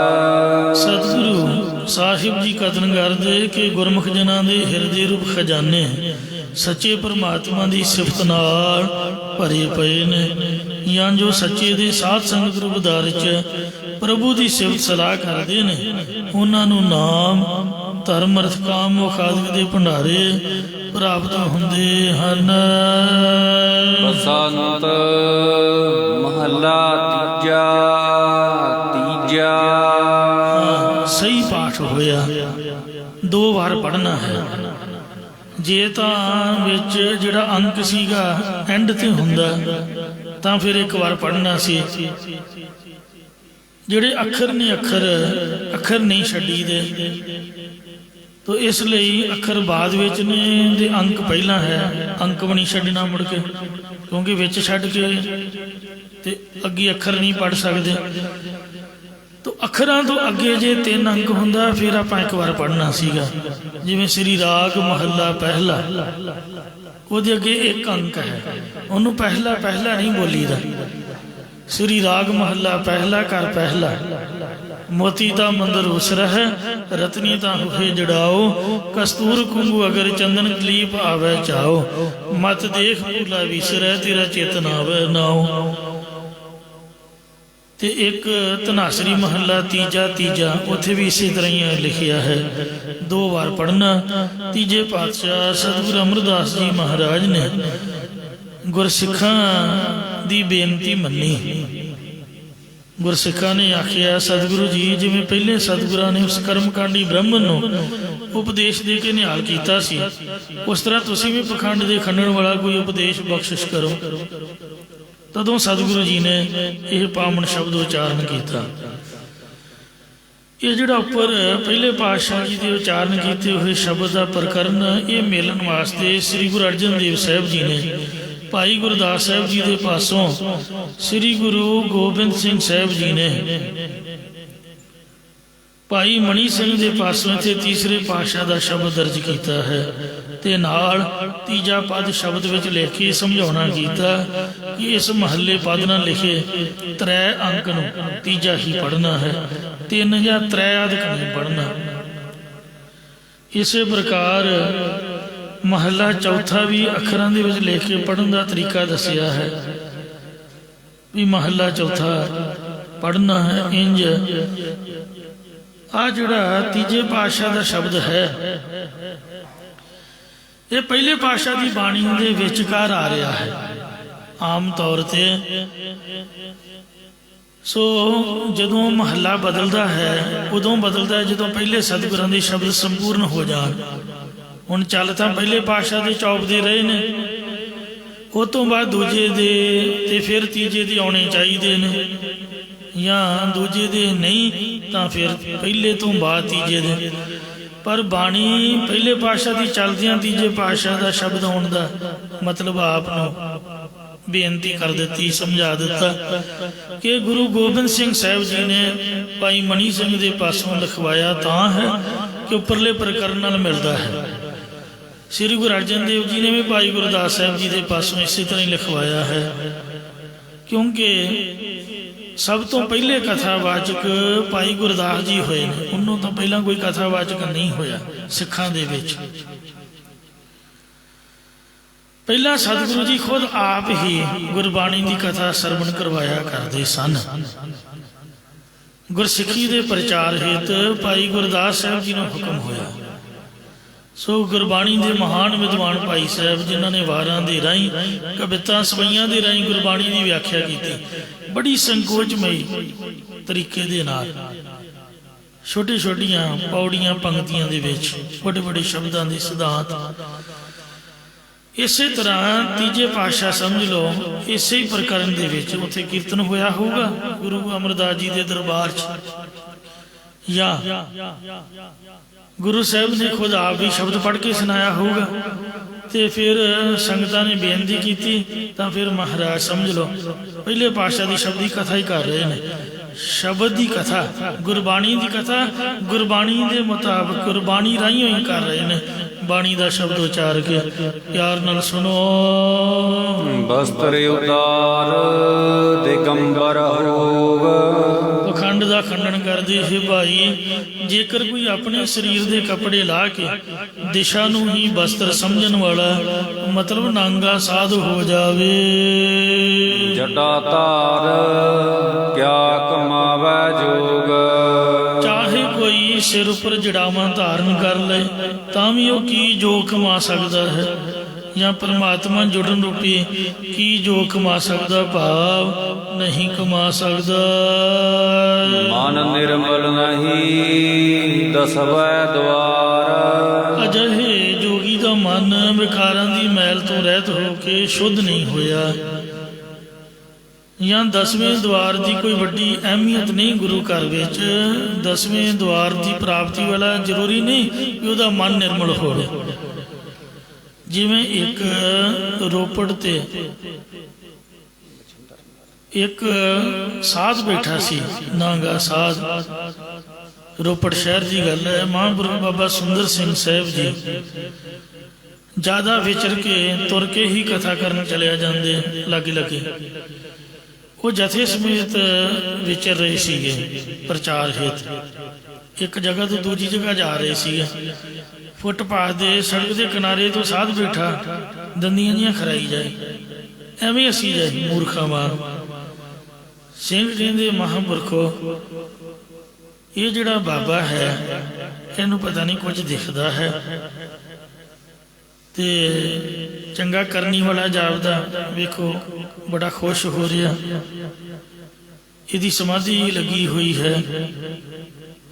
ਸਤਿਗੁਰੂ ਸਾਹਿਬ ਜੀ ਕਥਨ ਕਰਦੇ ਕਿ ਗੁਰਮੁਖ ਜਨਾਂ ਦੇ ਹਿਰਦੇ ਰੂਪ ਖਜ਼ਾਨੇ ਸੱਚੇ ਪਰਮਾਤਮਾ ਦੀ ਸਿਫਤ ਨਾਲ ਭਰੇ ਪਏ ਨੇ, ਜਾਂ ਜੋ ਸੱਚੇ ਦੇ ਸਾਧ ਸੰਗਤ ਰੂਪਦਾਰ ਚ ਪ੍ਰਭੂ ਦੀ ਸਿਫਤ ਸਲਾਹ ਕਰਦੇ ਨੇ, ਉਹਨਾਂ ਨੂੰ ਨਾਮ ਧਰਮ ਅਰਥ ਕਾਮ ਮੋਖ ਆਦਿ ਦੇ ਭੰਡਾਰੇ ਪ੍ਰਾਪਤ ਹੁੰਦੇ ਹਨ। ਬਸੰਤ ਮਹੱਲਾ ਤੀਜਾ। ਸਹੀ ਪਾਠ ਹੋਇਆ, 2 ਵਾਰ ਪੜ੍ਹਨਾ ਹੈ। ਜੇ ਤਾਂ ਵਿੱਚ ਜਿਹੜਾ ਅੰਕ ਸੀਗਾ ਐਂਡ ਤੇ ਹੁੰਦਾ ਤਾਂ ਫਿਰ 1 ਵਾਰ ਪੜ੍ਹਨਾ ਸੀ। ਜਿਹੜੇ ਅੱਖਰ ਨੇ ਅੱਖਰ ਨਹੀਂ ਛੱਡੀ ਦੇ, ਤੋ ਇਸ ਲਈ ਅੱਖਰ ਬਾਅਦ ਵਿੱਚ ਨੇ ਤੇ ਅੰਕ ਪਹਿਲਾਂ ਹੈ। ਅੰਕ ਵੀ ਨਹੀਂ ਛੱਡਣਾ ਮੁੜ ਕੇ, ਕਿਉਂਕਿ ਵਿੱਚ ਛੱਡ ਕੇ ਤੇ ਅੱਗੇ ਅੱਖਰ ਨਹੀਂ ਪੜ੍ਹ ਸਕਦੇ। ਤੋ ਅੱਖਰਾਂ ਤੋਂ ਅੱਗੇ ਜੇ 3 ਅੰਕ ਹੁੰਦਾ ਫਿਰ ਆਪਾਂ 1 ਵਾਰ ਪੜ੍ਹਨਾ ਸੀਗਾ। ਜਿਵੇਂ ਸ੍ਰੀ ਰਾਗ ਮਹੱਲਾ ਪਹਿਲਾ, ਉਹਦੇ ਅੱਗੇ 1 ਅੰਕ ਹੈ, ਉਹਨੂੰ ਪਹਿਲਾ ਨਹੀਂ ਬੋਲੀਦਾ। ਸ੍ਰੀ ਰਾਗ ਮਹੱਲਾ ਪਹਿਲਾ ਕਰ ਪਹਿਲਾ, ਮੋਤੀ ਤਾਂ ਮੰਦਰ ਉਸਰਹਿ ਰਤਨੀ ਤਾਂ ਹੋਏ ਜੜਾਓ, ਕਸਤੂਰ ਕੁੰਗੂ ਅਗਰ ਚੰਦਨ ਕਲੀਪ ਆਵੇ ਚਾਓ, ਮਤ ਦੇਖ ਭੂਲਾ ਵਿਸਰੈ ਤੇਰਾ ਚੇਤਨ ਆਵੇ ਨਾਉ। ਤੇ 1 ਧਨਾਸਰੀ ਮਹੱਲਾ ਤੀਜਾ, ਉੱਥੇ ਵੀ ਇਸੇ ਤਰ੍ਹਾਂ ਹੀ ਲਿਖਿਆ ਹੈ, 2 ਵਾਰ ਪੜ੍ਹਨਾ। ਤੀਜੇ ਪਾਤਸ਼ਾਹ ਸਤਿਗੁਰੂ ਅਮਰਦਾਸ ਜੀ ਮਹਾਰਾਜ ਨੇ ਗੁਰਸਿੱਖਾਂ ਦੀ ਬੇਨਤੀ ਮੰਨੀ। ਗੁਰਸਿੱਖਾਂ ਨੇ ਆਖਿਆ, ਸਤਿਗੁਰੂ ਜੀ ਜਿਵੇਂ ਪਹਿਲੇ ਸਤਿਗੁਰਾਂ ਨੇ ਉਸ ਕਰਮਕਾਂਡੀ ਬ੍ਰਾਹਮਣ ਨੂੰ ਉਪਦੇਸ਼ ਦੇ ਕੇ ਨਿਹਾਲ ਕੀਤਾ ਸੀ, ਉਸ ਤਰ੍ਹਾਂ ਤੁਸੀਂ ਵੀ ਪਖੰਡ ਦੇ ਖੰਡਣ ਵਾਲਾ ਕੋਈ ਉਪਦੇਸ਼ ਬਖਸ਼ਿਸ਼ ਕਰੋ। ਤਦੋਂ ਸਤਿਗੁਰੂ ਜੀ ਨੇ ਇਹ ਪਾਵਨ ਸ਼ਬਦ ਉਚਾਰਨ ਕੀਤਾ। ਇਹ ਜਿਹੜਾ ਉੱਪਰ ਪਹਿਲੇ ਪਾਤਸ਼ਾਹ ਜੀ ਦੇ ਉਚਾਰਨ ਕੀਤੇ ਹੋਏ ਸ਼ਬਦ ਦਾ ਪ੍ਰਕਰਨ, ਇਹ ਮਿਲਣ ਵਾਸਤੇ ਸ੍ਰੀ ਗੁਰੂ ਅਰਜਨ ਦੇਵ ਸਾਹਿਬ ਜੀ ਨੇ ਭਾਈ ਗੁਰਦਾਸ ਸਾਹਿਬ ਜੀ ਦੇ ਪਾਸੋਂ ਸ੍ਰੀ ਗੁਰੂ ਗੋਬਿੰਦ ਸਿੰਘ ਸਾਹਿਬ ਜੀ ਨੇ ਭਾਈ ਮਣੀ ਸਿੰਘ ਦੇ ਪਾਸੋਂ ਇੱਥੇ ਤੀਸਰੇ ਪਾਤਸ਼ਾਹ ਦਾ ਸ਼ਬਦ ਦਰਜ ਕੀਤਾ ਹੈ, ਤੇ ਨਾਲ ਤੀਜਾ ਪਦ ਸ਼ਬਦ ਵਿੱਚ ਲਿਖ ਕੇ ਸਮਝਾਉਣਾ ਕੀਤਾ ਕਿ ਇਸ ਮਹੱਲੇ ਪਦ ਨਾਲ ਲਿਖੇ 3 ਅੰਕ ਨੂੰ ਤੀਜਾ ਹੀ ਪੜ੍ਹਨਾ ਹੈ, 3 ਜਾਂ 3 ਅਧਿਕ ਨਹੀਂ ਪੜ੍ਹਨਾ। ਇਸੇ ਪ੍ਰਕਾਰ ਮਹੱਲਾ ਚੌਥਾ ਵੀ ਅੱਖਰਾਂ ਦੇ ਵਿੱਚ ਲਿਖ ਕੇ ਪੜ੍ਹਨ ਦਾ ਤਰੀਕਾ ਦੱਸਿਆ ਹੈ ਵੀ ਮਹੱਲਾ ਚੌਥਾ ਪੜ੍ਹਨਾ ਹੈ ਇੰਜ। ਆ ਜਿਹੜਾ ਤੀਜੇ ਪਾਤਸ਼ਾਹ ਦਾ ਸ਼ਬਦ ਹੈ, ਇਹ ਪਹਿਲੇ ਪਾਤਸ਼ਾਹ ਦੀ ਬਾਣੀ ਦੇ ਵਿਚਕਾਰ ਆ ਰਿਹਾ ਹੈ ਆਮ ਤੌਰ ਤੇ। ਸੋ ਜਦੋਂ ਮਹੱਲਾ ਬਦਲਦਾ ਹੈ ਉਦੋਂ ਬਦਲਦਾ ਜਦੋਂ ਪਹਿਲੇ ਸਤਿਗੁਰਾਂ ਦੇ ਸ਼ਬਦ ਸੰਪੂਰਨ ਹੋ ਜਾਣ। ਹੁਣ ਚੱਲ ਤਾਂ ਪਹਿਲੇ ਪਾਤਸ਼ਾਹ ਦੇ ਚੌਪਦੇ ਰਹੇ ਨੇ, ਉਹ ਤੋਂ ਬਾਅਦ ਦੂਜੇ ਦੇ ਤੇ ਫਿਰ ਤੀਜੇ ਦੇ ਆਉਣੇ ਚਾਹੀਦੇ ਨੇ, ਜਾਂ ਦੂਜੇ ਦੇ ਨਹੀਂ ਤਾਂ ਫਿਰ ਪਹਿਲੇ ਤੋਂ ਬਾਅਦ ਤੀਜੇ ਦੇ। ਪਰ ਬਾਣੀ ਪਹਿਲੇ ਪਾਤਸ਼ਾਹ ਦੀ ਚੱਲਦਿਆਂ ਤੀਜੇ ਪਾਤਸ਼ਾਹ ਦਾ ਸ਼ਬਦ ਆਉਣ ਦਾ ਮਤਲਬ ਆਪ ਨੂੰ ਬੇਨਤੀ ਕਰ ਦਿੱਤੀ, ਸਮਝਾ ਦਿੱਤਾ ਕਿ ਗੁਰੂ ਗੋਬਿੰਦ ਸਿੰਘ ਸਾਹਿਬ ਜੀ ਨੇ ਭਾਈ ਮਣੀ ਸਿੰਘ ਦੇ ਪਾਸੋਂ ਲਿਖਵਾਇਆ ਤਾਂ ਹੈ ਕਿ ਉੱਪਰਲੇ ਪ੍ਰਕਰਨ ਨਾਲ ਮਿਲਦਾ ਹੈ। ਸ੍ਰੀ ਗੁਰੂ ਅਰਜਨ ਦੇਵ ਜੀ ਨੇ ਵੀ ਭਾਈ ਗੁਰਦਾਸ ਸਾਹਿਬ ਜੀ ਦੇ ਪਾਸੋਂ ਇਸੇ ਤਰ੍ਹਾਂ ਹੀ ਲਿਖਵਾਇਆ ਹੈ, ਕਿਉਂਕਿ ਸਭ ਤੋਂ ਪਹਿਲੇ ਕਥਾਵਾਚਕ ਭਾਈ ਗੁਰਦਾਸ ਜੀ ਹੋਏ ਨੇ, ਉਹਨਾਂ ਤੋਂ ਪਹਿਲਾਂ ਕੋਈ ਕਥਾਵਾਚਕ ਨਹੀਂ ਹੋਇਆ ਸਿੱਖਾਂ ਦੇ ਵਿੱਚ। ਪਹਿਲਾਂ ਸਤਿਗੁਰੂ ਜੀ ਖੁਦ ਆਪ ਹੀ ਗੁਰਬਾਣੀ ਦੀ ਕਥਾ ਸਰਵਣ ਕਰਵਾਇਆ ਕਰਦੇ ਸਨ। ਗੁਰਸਿੱਖੀ ਦੇ ਪ੍ਰਚਾਰ ਹਿਤ ਭਾਈ ਗੁਰਦਾਸ ਸਾਹਿਬ ਜੀ ਨੂੰ ਹੁਕਮ ਹੋਇਆ। ਸੋ ਗੁਰਬਾਣੀ ਦੇ ਮਹਾਨ ਵਿਦਵਾਨ ਭਾਈ ਸਾਹਿਬ ਜਿਨ੍ਹਾਂ ਨੇ ਵਾਰਾਂ ਦੇ ਰਾਹੀਂ ਕਵਿਤਾ ਸਵਈਆਂ ਦੇ ਰਾਹੀਂ ਗੁਰਬਾਣੀ ਦੀ ਵਿਆਖਿਆ ਕੀਤੀ, ਬੜੀ ਸੰਕੋਚਮਈ ਤਰੀਕੇ ਦੇ ਨਾਲ ਛੋਟੇ ਛੋਟੀਆਂ ਪੌੜੀਆਂ ਪੰਕਤੀਆਂ ਦੇ ਵਿੱਚ ਵੱਡੇ ਵੱਡੇ ਸ਼ਬਦਾਂ ਦੇ ਸਿਧਾਂਤ। ਇਸੇ ਤਰ੍ਹਾਂ ਤੀਜੇ ਪਾਤਸ਼ਾਹ ਸਮਝ ਲਓ, ਇਸੇ ਹੀ ਪ੍ਰਕਰਨ ਦੇ ਵਿੱਚ ਉੱਥੇ ਕੀਰਤਨ ਹੋਇਆ ਹੋਊਗਾ ਗੁਰੂ ਅਮਰਦਾਸ ਜੀ ਦੇ ਦਰਬਾਰ 'ਚ, ਜਾਂ ਗੁਰੂ ਸਾਹਿਬ ਨੇ ਖੁਦ ਆਪ ਵੀ ਸ਼ਬਦ ਪੜ੍ਹ ਕੇ ਸੁਣਾਇਆ ਹੋਊਗਾ, ਤੇ ਫਿਰ ਸੰਗਤਾਂ ਨੇ ਬੇਨਤੀ ਕੀਤੀ ਤਾਂ ਫਿਰ ਮਹਾਰਾਜ ਸਮਝ ਲਓ ਪਹਿਲੇ ਪਾਤਸ਼ਾਹ ਦੀ ਸ਼ਬਦ ਦੀ ਕਥਾ ਹੀ ਕਰ ਰਹੇ ਨੇ। ਸ਼ਬਦ ਦੀ ਕਥਾ, ਗੁਰਬਾਣੀ ਦੀ ਕਥਾ ਗੁਰਬਾਣੀ ਦੇ ਮੁਤਾਬਕ ਗੁਰਬਾਣੀ ਰਾਹੀਂ ਹੀ ਕਰ ਰਹੇ ਨੇ। ਬਾਣੀ ਦਾ ਸ਼ਬਦ ਉਚਾਰ ਕੇ ਪਿਆਰ ਨਾਲ ਸੁਣੋ। ਬਸਤਰ ਉਤਾਰ ਦਿਗੰਬਰ ਹੋਵ, ਪਖੰਡ ਦਾ ਖੰਡਨ ਕਰਦੇ ਹੈ ਭਾਈ। ਜੇਕਰ ਕੋਈ ਆਪਣੇ ਸਰੀਰ ਦੇ ਕੱਪੜੇ ਲਾ ਕੇ ਦਿਸ਼ਾ ਨੂੰ ਹੀ ਬਸਤਰ ਸਮਝਣ ਵਾਲਾ, ਮਤਲਬ ਨਾਂਗਾ ਸਾਧ ਹੋ ਜਾਵੇ। ਜਟਾ ਧਾਰ ਕਿਆ ਕਮਾਵੈ ਜੋਗ। ਚਾਹੇ ਕੋਈ ਸਿਰ ਉੱਪਰ ਜੜਾਵਾਂ ਧਾਰਨ ਕਰ ਲੈ ਤਾਂ ਵੀ ਉਹ ਕੀ ਜੋ ਕਮਾ ਸਕਦਾ ਹੈ, ਜਾਂ ਪਰਮਾਤਮਾ ਜੁੜਨ ਰੂਪੀ ਕੀ ਜੋ ਕਮਾ ਸਕਦਾ, ਭਾਵ ਨਹੀਂ ਕਮਾ ਸਕਦਾ। ਮਨ ਨਿਰਮਲ ਨਹੀਂ ਦਸਵੈ ਦਵਾਰ। ਅਜਿਹੇ ਜੋਗੀ ਦਾ ਮਨ ਵਿਕਾਰਾਂ ਦੀ ਮੈਲ ਤੋਂ ਰਹਿਤ ਹੋ ਕੇ ਸ਼ੁੱਧ ਨਹੀਂ ਹੋਇਆ, ਜਾਂ 10ਵੇਂ ਦੁਆਰ ਦੀ ਕੋਈ ਵੱਡੀ ਅਹਿਮੀਅਤ ਨਹੀਂ ਗੁਰੂ ਘਰ ਵਿੱਚ। 10ਵੇਂ ਦੁਆਰ ਦੀ ਪ੍ਰਾਪਤੀ ਵਾਲਾ ਜ਼ਰੂਰੀ ਨਹੀਂ ਕਿ ਉਹਦਾ ਮਨ ਨਿਰਮਲ ਹੋਵੇ। ਜਿਵੇਂ ਇੱਕ ਰੋਪੜ ਤੇ ਇੱਕ ਸਾਧ ਬੈਠਾ ਸੀ, ਨਾਂਗਾ ਸਾਧ, ਰੋਪੜ ਸ਼ਹਿਰ ਦੀ ਗੱਲ ਹੈ। ਮਹਾਂਪੁਰਖ ਬਾਬਾ ਸੁੰਦਰ ਸਿੰਘ ਸਾਹਿਬ ਜੀ ਜ਼ਿਆਦਾ ਵਿਚਰ ਕੇ ਤੁਰ ਕੇ ਹੀ ਕਥਾ ਕਰਨ ਚਲਿਆ ਜਾਂਦੇ ਲਾਗੇ ਲਾਗੇ। ਉਹ ਜਥੇ ਸਮੇਤ ਵਿਚਰ ਰਹੇ ਸੀਗੇ ਪ੍ਰਚਾਰ ਹਿੱਤ। ਇੱਕ ਜਗ੍ਹਾ ਤੋਂ ਦੂਜੀ ਜਗ੍ਹਾ ਜਾ ਰਹੇ ਸੀਗੇ। ਫੁੱਟਪਾਥ ਦੇ ਸੜਕ ਦੇ ਕਿਨਾਰੇ ਤੋਂ ਸਾਧ ਬੈਠਾ ਦੰਦੀਆਂ ਜੀਆਂ ਖਰਾਈ ਜਾਏ, ਐਵੇਂ ਅਸੀਂ ਜਾਏ ਮੂਰਖਾਂ ਵਾਂਗ। ਸਿੰਘ ਕਹਿੰਦੇ ਮਹਾਂਪੁਰਖੋ, ਇਹ ਜਿਹੜਾ ਬਾਬਾ ਹੈ ਇਹਨੂੰ ਪਤਾ ਨਹੀਂ ਕੁਝ ਦਿਖਦਾ ਹੈ, ਤੇ ਚੰਗਾ ਕਰਨੀ ਵਾਲਾ ਜਾਪਦਾ, ਵੇਖੋ ਬੜਾ ਖੁਸ਼ ਹੋ ਰਿਹਾ, ਇਹਦੀ ਸਮਾਧੀ ਲੱਗੀ ਹੋਈ ਹੈ,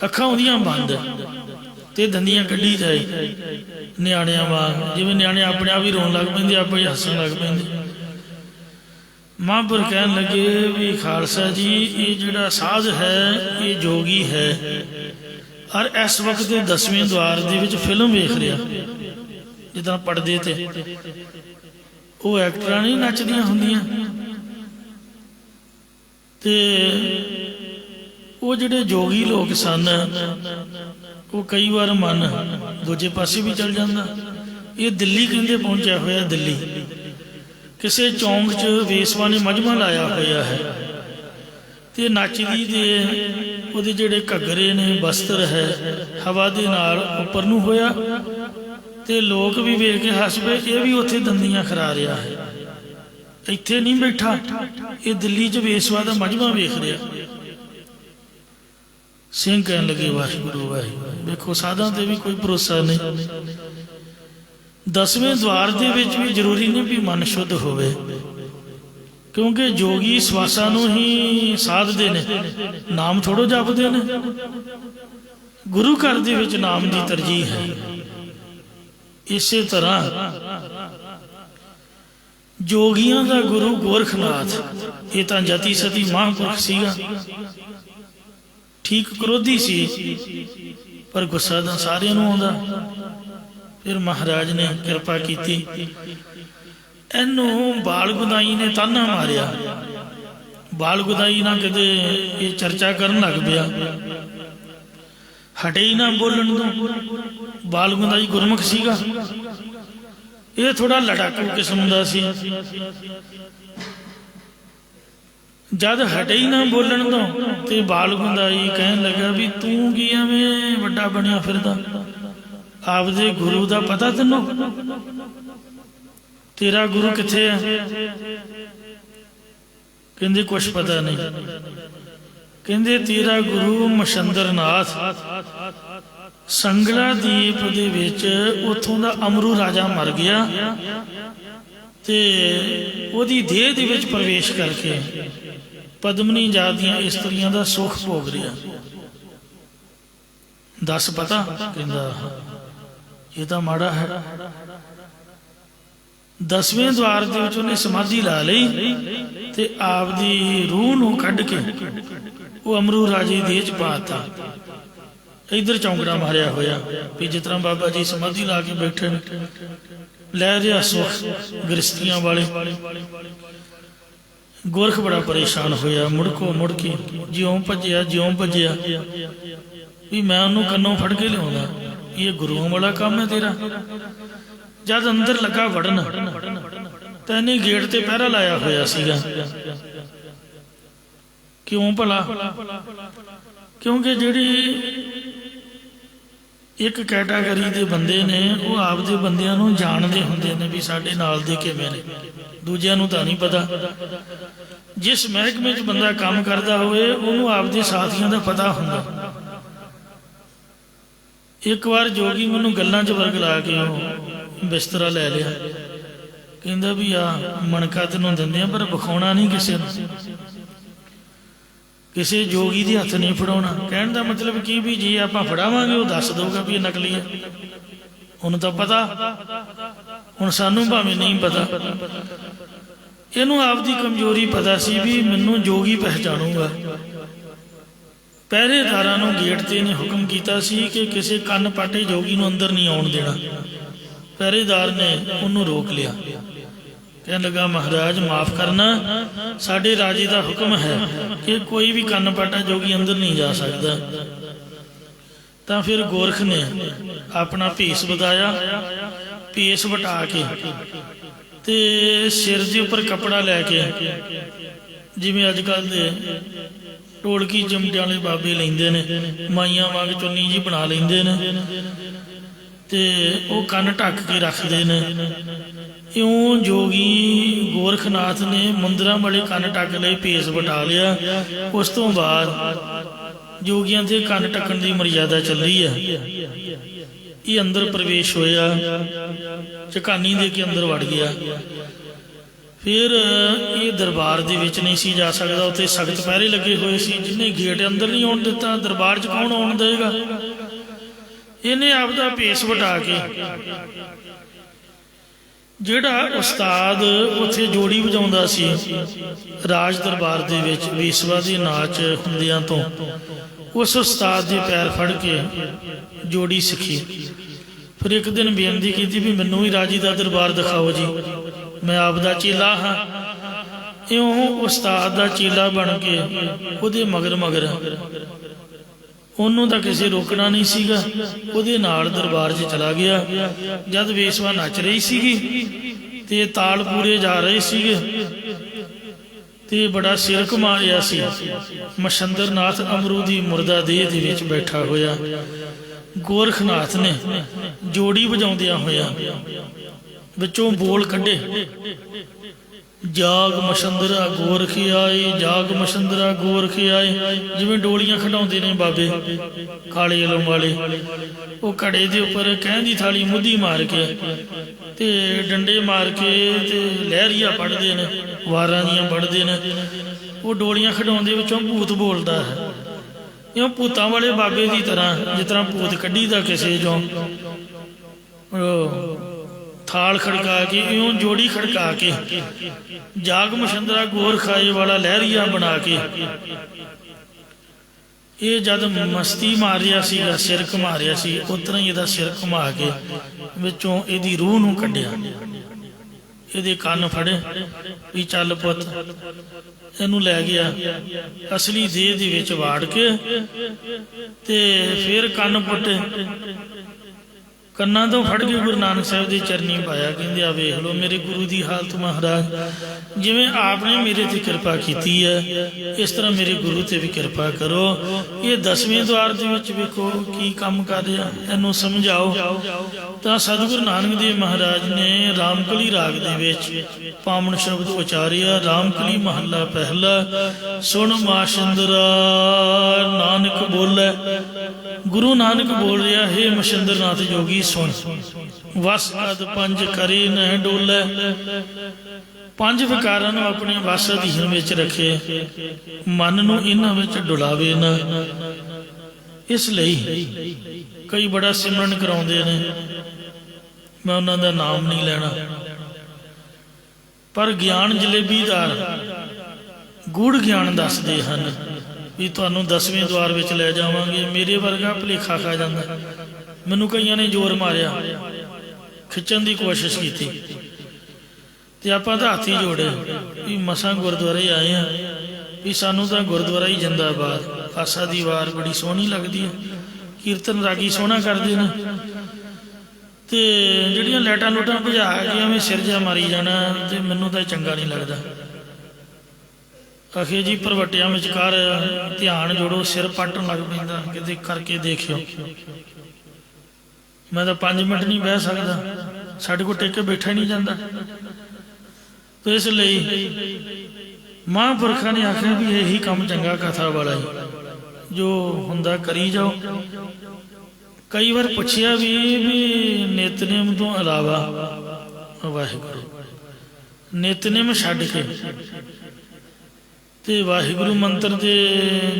ਅੱਖਾਂ ਉਹਦੀਆਂ ਬੰਦ ਤੇ ਦੰਦੀਆਂ ਕੱਢੀ ਜਾਏ ਨਿਆਣਿਆਂ ਵਾਂਗ। ਜਿਵੇਂ ਨਿਆਣੇ ਆਪਣੇ ਆਪ ਹੀ ਰੋਣ ਲੱਗ ਪੈਂਦੇ, ਆਪੇ ਹੀ ਹੱਸਣ ਲੱਗ ਪੈਂਦੇ। ਮਹਾਂਪੁਰਖ ਕਹਿਣ ਲੱਗੇ ਵੀ ਖਾਲਸਾ ਜੀ, ਇਹ ਜਿਹੜਾ ਸਾਧ ਹੈ ਇਹ ਜੋਗੀ ਹੈ, ਔਰ ਇਸ ਵਕਤ 10ਵੇਂ ਦੁਆਰ ਦੇ ਵਿੱਚ ਫਿਲਮ ਵੇਖ ਰਿਹਾ। ਜਿੱਦਾਂ ਪੜਦੇ ਤੇ ਉਹ ਐਕਟਰਾਂ ਨਹੀਂ ਨੱਚਦੀਆਂ ਹੁੰਦੀਆਂ, ਤੇ ਉਹ ਜਿਹੜੇ ਜੋਗੀ ਲੋਕ ਸਨ ਉਹ ਕਈ ਵਾਰ ਮਨ ਦੂਜੇ ਪਾਸੇ ਵੀ ਚੱਲ ਜਾਂਦਾ। ਇਹ ਦਿੱਲੀ ਕਹਿੰਦੇ ਪਹੁੰਚਿਆ ਹੋਇਆ, ਦਿੱਲੀ ਕਿਸੇ ਚੌਂਕ 'ਚ ਵੇਸਵਾ ਨੇ ਮਜਮਾ ਲਾਇਆ ਹੋਇਆ ਹੈ, ਤੇ ਨੱਚਦੀ ਦੇ ਉਹਦੇ ਜਿਹੜੇ ਘੱਗਰੇ ਨੇ, ਬਸਤਰ ਹੈ, ਹਵਾ ਦੇ ਨਾਲ ਉੱਪਰ ਨੂੰ ਹੋਇਆ, ਤੇ ਲੋਕ ਵੀ ਵੇਖ ਕੇ ਹੱਸ ਪਏ। ਇਹ ਵੀ ਉੱਥੇ ਦੰਦੀਆਂ ਖਰਾ ਰਿਹਾ ਹੈ, ਇੱਥੇ ਨਹੀਂ ਬੈਠਾ, ਇਹ ਦਿੱਲੀ 'ਚ ਵੇਸਵਾ ਦਾ ਮਜਮਾ ਵੇਖ ਰਿਹਾ। ਸਿੰਘ ਕਹਿਣ ਲੱਗੇ ਵਾਹਿਗੁਰੂ ਵਾਹਿਗੁਰੂ। ਵੇਖੋ ਸਾਧਾਂ ਤੇ ਵੀ ਕੋਈ ਭਰੋਸਾ ਨਹੀਂ। 10ਵੇਂ ਦੁਆਰ ਦੇ ਵਿੱਚ ਵੀ ਜ਼ਰੂਰੀ ਨਹੀਂ ਵੀ ਮਨ ਸ਼ੁੱਧ ਹੋਵੇ, ਕਿਉਂਕਿ ਜੋਗੀ ਸਵਾਸਾਂ ਨੂੰ ਹੀ ਸਾਧਦੇ ਨੇ, ਨਾਮ ਥੋੜੋ ਜਪਦੇ ਨੇ। ਗੁਰੂ ਘਰ ਦੇ ਵਿੱਚ ਨਾਮ ਦੀ ਤਰਜੀਹ ਹੈ। ਇਸੇ ਤਰ੍ਹਾਂ ਜੋਗੀਆਂ ਦਾ ਗੁਰੂ ਗੋਰਖਨਾਥ, ਇਹ ਤਾਂ ਜਤੀ ਸਤੀ ਮਹਾਂਪੁਰਖ ਸੀਗਾ, ਠੀਕ ਕ੍ਰੋਧੀ ਸੀ, ਪਰ ਗੁੱਸਾ ਤਾਂ ਸਾਰਿਆਂ ਨੂੰ ਆਉਂਦਾ। ਫਿਰ ਮਹਾਰਾਜ ਨੇ ਕਿਰਪਾ ਕੀਤੀ, ਇਹਨੂੰ ਬਾਲ ਗੁਦਾਈ ਨੇ ਤਾਨਾ ਮਾਰਿਆ। ਬਾਲ ਗੁਦਾਈ ਨਾਲ ਕਿਤੇ ਇਹ ਚਰਚਾ ਕਰਨ ਲੱਗ ਪਿਆ, ਹਟੇ ਹੀ ਨਾ ਬੋਲਣ ਤੋਂ। ਬਾਲ ਗੁਦਾਈ ਗੁਰਮੁਖ ਸੀਗਾ, ਇਹ ਥੋੜਾ ਲੜਾਕੂ ਕਿਸਮ ਦਾ ਸੀ। ਜਦ ਹਟੇ ਹੀ ਨਾ ਬੋਲਣ ਤੋਂ, ਤੇ ਬਾਲ ਗੁਦਾਈ ਕਹਿਣ ਲੱਗਾ ਵੀ ਤੂੰ ਕੀ ਐਵੇਂ ਵੱਡਾ ਬਣਿਆ ਫਿਰਦਾ, ਆਪਦੇ ਗੁਰੂ ਦਾ ਪਤਾ ਤੈਨੂੰ? ਤੇਰਾ ਗੁਰੂ ਕਿੱਥੇ ਹੈ? ਕਹਿੰਦੇ ਕੁਛ ਪਤਾ ਨਹੀਂ। ਕਹਿੰਦੇ ਤੇਰਾ ਗੁਰੂ ਮਛੰਦਰਨਾਥ ਸੰਗਲਾ ਦੀਪ ਦੇ ਵਿੱਚ, ਉੱਥੋਂ ਦਾ ਅਮਰੂ ਰਾਜਾ ਮਰ ਗਿਆ, ਤੇ ਉਹਦੀ ਦੇਹ ਦੇ ਵਿੱਚ ਪ੍ਰਵੇਸ਼ ਕਰਕੇ ਪਦਮਨੀ ਜਾਤ ਦੀਆਂ ਇਸਤਰੀਆਂ ਦਾ ਸੁੱਖ ਭੋਗ ਰਿਹਾ। ਦੱਸ ਪਤਾ? ਕਹਿੰਦਾ ਇਹ ਤਾਂ ਮਾੜਾ ਹੈ। 10ਵੇਂ ਦੁਆਰ ਦੇ ਵਿੱਚ ਉਹਨੇ ਸਮਾਧੀ ਲਾ ਲਈ, ਤੇ ਆਪਦੀ ਰੂਹ ਨੂੰ ਕੱਢ ਕੇ ਉਹ ਅਮਰੂ ਰਾਜੇ ਦੀ ਦੇਹ 'ਚ ਪਾਤਾ। ਇਧਰ ਚੌਂਕੜਾ ਮਾਰਿਆ ਹੋਇਆ ਵੀ ਜਿਸ ਤਰ੍ਹਾਂ ਬਾਬਾ ਜੀ ਸਮਾਧੀ ਲਾ ਕੇ ਬੈਠੇ ਨੇ, ਲੈ ਰਿਹਾ ਸੁੱਖ ਗ੍ਰਸਤੀਆਂ ਵਾਲੇ। ਗੋਰਖ ਬੜਾ ਪਰੇਸ਼ਾਨ ਹੋਇਆ, ਮੁੜਕੋ ਮੁੜ ਕੇ ਜਿਉਂ ਭੱਜਿਆ ਵੀ ਮੈਂ ਉਹਨੂੰ ਕੰਨੋਂ ਫੜ ਕੇ ਲਿਆਉਂਦਾ, ਇਹ ਗੁਰੂਆਂ ਵਾਲਾ ਕੰਮ ਹੈ ਤੇਰਾ। ਜਦ ਅੰਦਰ ਲੱਗਾ ਵੜਨ, ਤਾਂ ਇਹਨੇ ਗੇਟ ਤੇ ਪਹਿਰਾ ਲਾਇਆ ਹੋਇਆ ਸੀਗਾ। ਕਿਉਂ ਭਲਾ? क्योंकि जिहड़ी एक कैटागरी के बंदे ने वो आपदे बंदियां नूं जानते हुंदे ने भी साडे नाल दे किवें ने, दूजियां नूं तां नहीं पता। जिस महकमे च बंदा काम करता होए उन्होंने आपदे साथियों का पता हुंदा। एक बार जोगी मैनूं गल्लां च वरगला के बिस्तरा लै लिया, कहंदा भी आ मणका तैनूं दिंदे आ पर विखाउणा नहीं किसी नूं, किसी जोगी दे हत्थ नहीं फड़ाउणा। कहण दा मतलब की भी जे आपां फड़ावांगे वो दस दूगा भी ये नकली है, उन्होंने तो पता, हुण सानूं भावें नहीं पता। इहनूं आपदी कमजोरी पता सी भी मैनूं जोगी पहचानूगा। पहरेदारां नूं गेट ते ने हुक्म कीता सी कि किसी कन्न पाटे जोगी नूं अंदर नहीं आउण देना। पहरेदार ने उन्होंने रोक लिया, कहने लगा महाराज माफ़ करना, साडे राजे का हुक्म है कि कोई भी कन्न पाटा जोगी अंदर नहीं जा सकता। तो फिर गोरख ने अपना भेस बताया, भेस वटा के ते सिर के उपर कपड़ा लैके जिमें अजकल दे ढोलकी चिमटे वाले बाबे लेंदे ने, माइयां वांग चुन्नी जी बना लेंदे ने ते वो कन्न ढक के रखते ने। इउं जोगी गोरखनाथ ने मुंदरां वाले कन्न ढक लए, भेस वटा लिया। उस तो बाद जोगियां दे कन्न ढकण की मर्यादा चली है। ये अंदर प्रवेश होया, झकानी दे के अंदर वड़ गया। फिर ये दरबार दे विच नहीं सी जा सकता, उत्थे सख्त पहरे लगे हुए सी। जिन्हें गेट अंदर नहीं आउण दिता, दरबार च कौन आउण देगा। इन्हें आपदा भेस वटा के जिहड़ा उस्ताद उत्थे जोड़ी वजाउंदा सी राज दरबार दे विच वेसवा दे नाच हुंदियां तो, उस उस्ताद दे पैर फड़ के जोड़ी सीखी। फिर एक दिन बेनती की भी मैनूं भी राजी का दरबार दिखाओ जी, मैं आपदा चेला हाँ। इउं उस्ताद का चेला बन के उहदे मगर मगर ਉਹਨੂੰ ਤਾਂ ਕਿਸੇ रोकना नहीं ਸੀਗਾ, ਉਹਦੇ ਨਾਲ दरबार 'ਚ चला गया। जब वेसवा नच रही ਸੀਗੀ ਤੇ ਤਾਲ ਪੂਰੇ ਜਾ ਰਹੇ ਸੀਗੇ ਤੇ बड़ा सिर घुमा ਰਿਹਾ ਸੀ। ਮਛੰਦਰ ਨਾਥ ਅਮਰੂਦੀ ਮੁਰਦਾ ਦੇਹ ਦੇ ਵਿੱਚ ਬੈਠਾ ਹੋਇਆ। ਗੋਰਖਨਾਥ ਨੇ ਜੋੜੀ ਵਜਾਉਂਦਿਆਂ ਹੋਇਆ ਵਿੱਚੋਂ ਬੋਲ ਕੱਢੇ, जाग मछंदरा गोरख आए, जाग मछंदरा गोरख आए। जिवें डोलियां खिडाउंदे ने बाबे काले इलम वाले, वो घड़े दे उपर कहण दी थाली मुद्दी मार के ते डंडे मार के ते लहरिया पढ़दे ने, वारां दियां पढ़दे ने। वो डोलियां खिडाउंदे विचों भूत बोलदा है, इउं भूतां वाले बाबे की तरह, जिस तरह भूत कड्ढी दा किसे चों थाल खड़का के, इउं जोड़ी खड़का के जाग मछंदरा गोरखाए वाला लहरिया बना के ये जद मस्ती मार रहा सीगा, सिर घुमा रहा सी, उतना ही इहदा सिर घुमा के विचों इहदी रूह नूं कढिया, इहदे कन्न फड़े भी चल पुत, इहनूं लै गया असली देह दे विच वाड़ के ते फिर कन्न पुट्टे। कन्ना तो फड़ के गुरु नानक साहब की चरनी पाया, कहते आ वेख लो मेरे गुरु की हालत महाराज, जिवें आपने मेरे ते कृपा की है इस तरह मेरे गुरु ते भी कृपा करो। ये 10वें द्वार दे विच वेखो की काम कर रहा, इनू समझाओ। तो सतगुरु नानक देव महाराज ने रामकली राग दे विच पावन शब्द उचारिया। रामकली महला पहला, सुन माशंदरा नानक बोले। गुरु नानक बोल रहा है मछंदर नाथ जोगी सुन, वस अद पंज करे न डोले। पंज विकारां नूं अपने वस अधीन विच रखे, मन नूं इन्हां विच डुलावे ना। इसलिए कई बड़ा सिमरन कराउंदे ने, मैं उन्हां दा नाम नहीं लेना, पर ज्ञान जलेबीदार गूढ़ ज्ञान दसदे हन भी तुहानूं 10वें द्वार विच लै जावांगे। मेरे वर्गा भुलेखा खा जांदा, मैनूं कईयां ने जोर मारिया, खिच्चण की कोशिश की ते आपां तां हत्थ ही जोड़े भी मसां गुरुद्वारे आए हैं भी सानूं तां गुरुद्वारा ही जिंदाबाद। आसा दी वार बड़ी सोहनी लगदी है, कीर्तन रागी सोहना करदे ने ते जिहड़ियां लाइटां लूटां बुझा के एवें सिर जा मारी जाना ते मैनूं तां चंगा नहीं लगदा। ਅਖੇ ਜੀ ਭਰਵੱਟਿਆਂ ਵਿਚਕਾਰ ਧਿਆਨ ਜੋੜੋ, ਸਿਰ ਪੱਟਣ ਲੱਗ ਪੈਂਦਾ, ਕਿਤੇ ਕਰਕੇ ਦੇਖਿਓ। ਮੈਂ ਤਾਂ 5 ਮਿੰਟ ਨਹੀਂ ਬਹਿ ਸਕਦਾ, ਸਾਡੇ ਕੋਲ ਟਿਕ ਕੇ ਬੈਠਾ ਨਹੀਂ ਜਾਂਦਾ। ਤੇ ਇਸ ਲਈ ਮਹਾਂਪੁਰਖਾਂ ਨੇ ਆਖਿਆ ਵੀ ਇਹੀ ਕੰਮ ਚੰਗਾ ਕਥਾ ਵਾਲਾ ਹੀ, ਜੋ ਹੁੰਦਾ ਕਰੀ ਜਾਓ। ਕਈ ਵਾਰ ਪੁੱਛਿਆ ਵੀ ਨਿਤਨੇਮ ਤੋਂ ਇਲਾਵਾ ਵਾਹਿਗੁਰੂ ਨਿਤਨੇਮ ਛੱਡ ਕੇ ਤੇ ਵਾਹਿਗੁਰੂ ਮੰਤਰ ਦੇ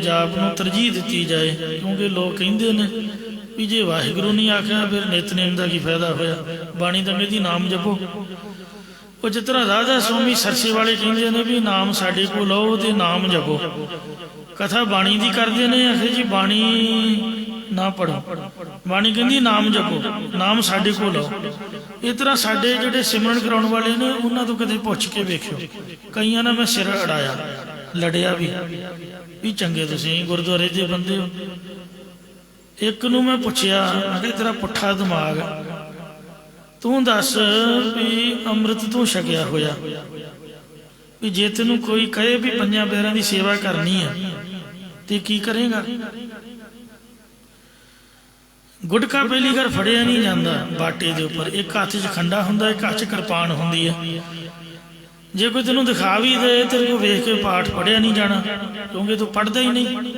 ਜਾਪ ਨੂੰ ਤਰਜੀਹ ਦਿੱਤੀ ਜਾਏ, ਕਿਉਂਕਿ ਲੋਕ ਕਹਿੰਦੇ ਨੇ ਵੀ ਜੇ ਵਾਹਿਗੁਰੂ ਨਹੀਂ ਆਖਿਆ ਫਿਰ ਨਿਤਨੇਮ ਦਾ ਕੀ ਫਾਇਦਾ ਹੋਇਆ, ਬਾਣੀ ਤਾਂ ਕਹਿੰਦੀ ਨਾਮ ਜਪੋ। ਉਹ ਜਿਸ ਤਰ੍ਹਾਂ ਰਾਧਾ ਸਵਾਮੀ ਸਰਸੇ ਵਾਲੇ ਕਹਿੰਦੇ ਨੇ ਵੀ ਨਾਮ ਸਾਡੇ ਕੋਲ ਲਓ ਤੇ ਨਾਮ ਜਪੋ, ਕਥਾ ਬਾਣੀ ਦੀ ਕਰਦੇ ਨੇ। ਆਖੇ ਜੀ ਬਾਣੀ ਨਾ ਪੜੋ, ਬਾਣੀ ਕਹਿੰਦੀ ਨਾਮ ਜਪੋ, ਨਾਮ ਸਾਡੇ ਕੋਲ ਲਓ। ਇਸ ਤਰ੍ਹਾਂ ਸਾਡੇ ਜਿਹੜੇ ਸਿਮਰਨ ਕਰਾਉਣ ਵਾਲੇ ਨੇ ਉਹਨਾਂ ਤੋਂ ਕਦੇ ਪੁੱਛ ਕੇ ਵੇਖਿਓ। ਕਈਆਂ ਨਾਲ ਮੈਂ ਸਿਰ ਅੜਾਇਆ, ਲੜਿਆ ਵੀ ਚੰਗੇ ਤੁਸੀਂ ਗੁਰਦੁਆਰੇ ਦੇ ਬੰਦੇ ਹੋ। ਇੱਕ ਨੂੰ ਮੈਂ ਪੁੱਛਿਆ, ਮੈਂ ਕਿਹਾ ਤੇਰਾ ਪੁੱਠਾ ਦਿਮਾਗ, ਤੂੰ ਦੱਸ ਵੀ ਅੰਮ੍ਰਿਤ ਤੋਂ ਛਕਿਆ ਹੋਇਆ ਵੀ ਜੇ ਤੈਨੂੰ ਕੋਈ ਕਹੇ ਵੀ 5 ਪਿਆਰਿਆਂ ਦੀ ਸੇਵਾ ਕਰਨੀ ਹੈ ਤੇ ਕੀ ਕਰੇਗਾ? ਗੁਟਕਾ ਪਹਿਲੀ ਵਾਰ ਫੜਿਆ ਨਹੀਂ ਜਾਂਦਾ ਬਾਟੇ ਦੇ ਉੱਪਰ, ਇੱਕ ਹੱਥ 'ਚ ਖੰਡਾ ਹੁੰਦਾ, ਇੱਕ ਹੱਥ 'ਚ ਕਿਰਪਾਨ ਹੁੰਦੀ ਹੈ। ਜੇ ਕੋਈ ਤੈਨੂੰ ਦਿਖਾ ਵੀ ਦੇ, ਤੇਰੇ ਕੋਲ ਵੇਖ ਕੇ ਪਾਠ ਪੜ੍ਹਿਆ ਨਹੀਂ ਜਾਣਾ, ਕਿਉਂਕਿ ਤੂੰ ਪੜ੍ਹਦਾ ਹੀ ਨਹੀਂ।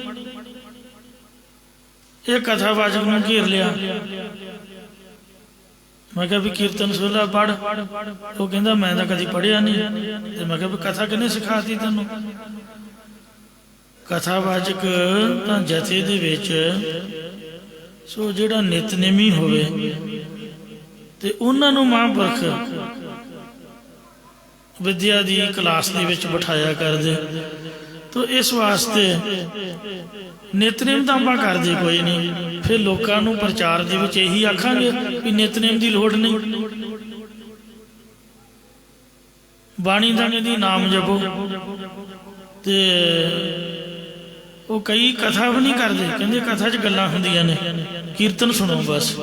ਇਹ ਕਥਾਵਾਚਕ ਨੂੰ ਘੇਰ ਲਿਆ। ਮੈਂ ਕਿਹਾ ਵੀ ਕੀਰਤਨ ਸੋਲਾ ਪੜ੍ਹ, ਉਹ ਕਹਿੰਦਾ ਮੈਂ ਤਾਂ ਕਦੀ ਪੜ੍ਹਿਆ ਨਹੀਂ। ਤੇ ਮੈਂ ਕਿਹਾ ਵੀ ਕਥਾ ਕਿਹਨੇ ਸਿਖਾਤੀ ਤੈਨੂੰ? ਕਥਾਵਾਚਕ ਤਾਂ ਜਥੇ ਦੇ ਵਿੱਚ ਸੋ ਜਿਹੜਾ ਨਿਤਨੇਮੀ ਹੋਵੇ ਤੇ ਉਹਨਾਂ ਨੂੰ ਮਹਾਂਪੁਰਖ ਵਿਦਿਆ ਦੀ ਕਲਾਸ ਦੇ ਵਿੱਚ ਬਿਠਾਇਆ ਕਰਦੇ। ਤੋ ਇਸ ਵਾਸਤੇ ਨਿਤਨੇਮ ਤਾਂ ਆਪਾਂ ਕਰਦੇ ਕੋਈ ਨਹੀਂ, ਫਿਰ ਲੋਕਾਂ ਨੂੰ ਪ੍ਰਚਾਰ ਦੇ ਵਿੱਚ ਇਹੀ ਆਖਾਂਗੇ ਵੀ ਨਿਤਨੇਮ ਦੀ ਲੋੜ ਨਹੀਂ, ਬਾਣੀ ਦਾ ਕਹਿੰਦੀ ਨਾਮ ਜਪੋ। ਤੇ ਉਹ ਕਈ ਕਥਾ ਵੀ ਨਹੀਂ ਕਰਦੇ, ਕਹਿੰਦੇ ਕਥਾ 'ਚ ਗੱਲਾਂ ਹੁੰਦੀਆਂ ਨੇ, ਕੀਰਤਨ ਸੁਣੋ ਬਸ।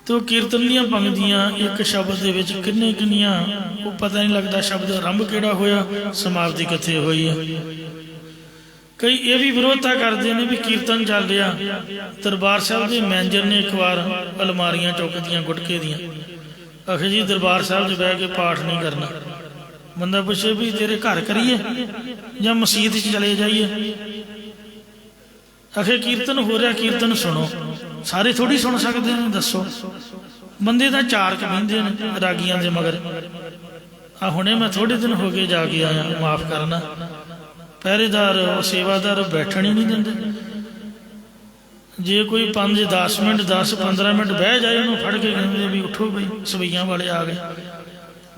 ਤੇ ਉਹ ਕੀਰਤਨ ਦੀਆਂ ਪੰਕਤੀਆਂ ਇੱਕ ਸ਼ਬਦ ਦੇ ਵਿੱਚ ਕਿੰਨੀਆਂ ਉਹ ਪਤਾ ਨਹੀਂ ਲੱਗਦਾ ਸ਼ਬਦ ਆਰੰਭ ਕਿਹੜਾ ਹੋਇਆ, ਸਮਾਪਤੀ ਕਿੱਥੇ ਹੋਈ ਹੈ। ਕਈ ਇਹ ਵੀ ਵਿਰੋਧਤਾ ਕਰਦੇ ਨੇ ਵੀ ਕੀਰਤਨ ਚੱਲ ਰਿਹਾ, ਦਰਬਾਰ ਸਾਹਿਬ ਦੇ ਮੈਨੇਜਰ ਨੇ ਇੱਕ ਵਾਰ ਅਲਮਾਰੀਆਂ ਚੁੱਕਦੀਆਂ ਗੁਟਕੇ ਦੀਆਂ। ਆਖੇ ਜੀ ਦਰਬਾਰ ਸਾਹਿਬ 'ਚ ਬਹਿ ਕੇ ਪਾਠ ਨਹੀਂ ਕਰਨਾ। ਬੰਦਾ ਪੁੱਛੇ ਵੀ ਤੇਰੇ ਘਰ ਕਰੀਏ ਜਾਂ ਮਸੀਤ 'ਚ ਚਲੇ ਜਾਈਏ? ਆਖੇ ਕੀਰਤਨ ਹੋ ਰਿਹਾ, ਕੀਰਤਨ ਸੁਣੋ। ਸਾਰੇ ਥੋੜੀ ਸੁਣ ਸਕਦੇ ਨੇ, ਦੱਸੋ। ਬੰਦੇ ਤਾਂ 4 ਬਹਿੰਦੇ ਨੇ ਰਾਗੀਆਂ ਦੇ ਮਗਰ। ਆ ਹੁਣੇ ਮੈਂ ਥੋੜੇ ਦਿਨ ਹੋ ਗਏ ਜਾ ਕੇ ਆਇਆ, ਮਾਫ ਕਰਨਾ, ਪਹਿਰੇਦਾਰ ਸੇਵਾਦਾਰ ਬੈਠਣ ਹੀ ਨਹੀਂ ਦਿੰਦੇ। ਜੇ ਕੋਈ 5-10 ਮਿੰਟ 10-15 ਮਿੰਟ ਬਹਿ ਜਾਏ, ਉਹਨੂੰ ਫੜ ਕੇ ਕਹਿੰਦੇ ਵੀ ਉੱਠੋ ਬਈ ਸਵਈਆਂ ਵਾਲੇ ਆ ਗਏ।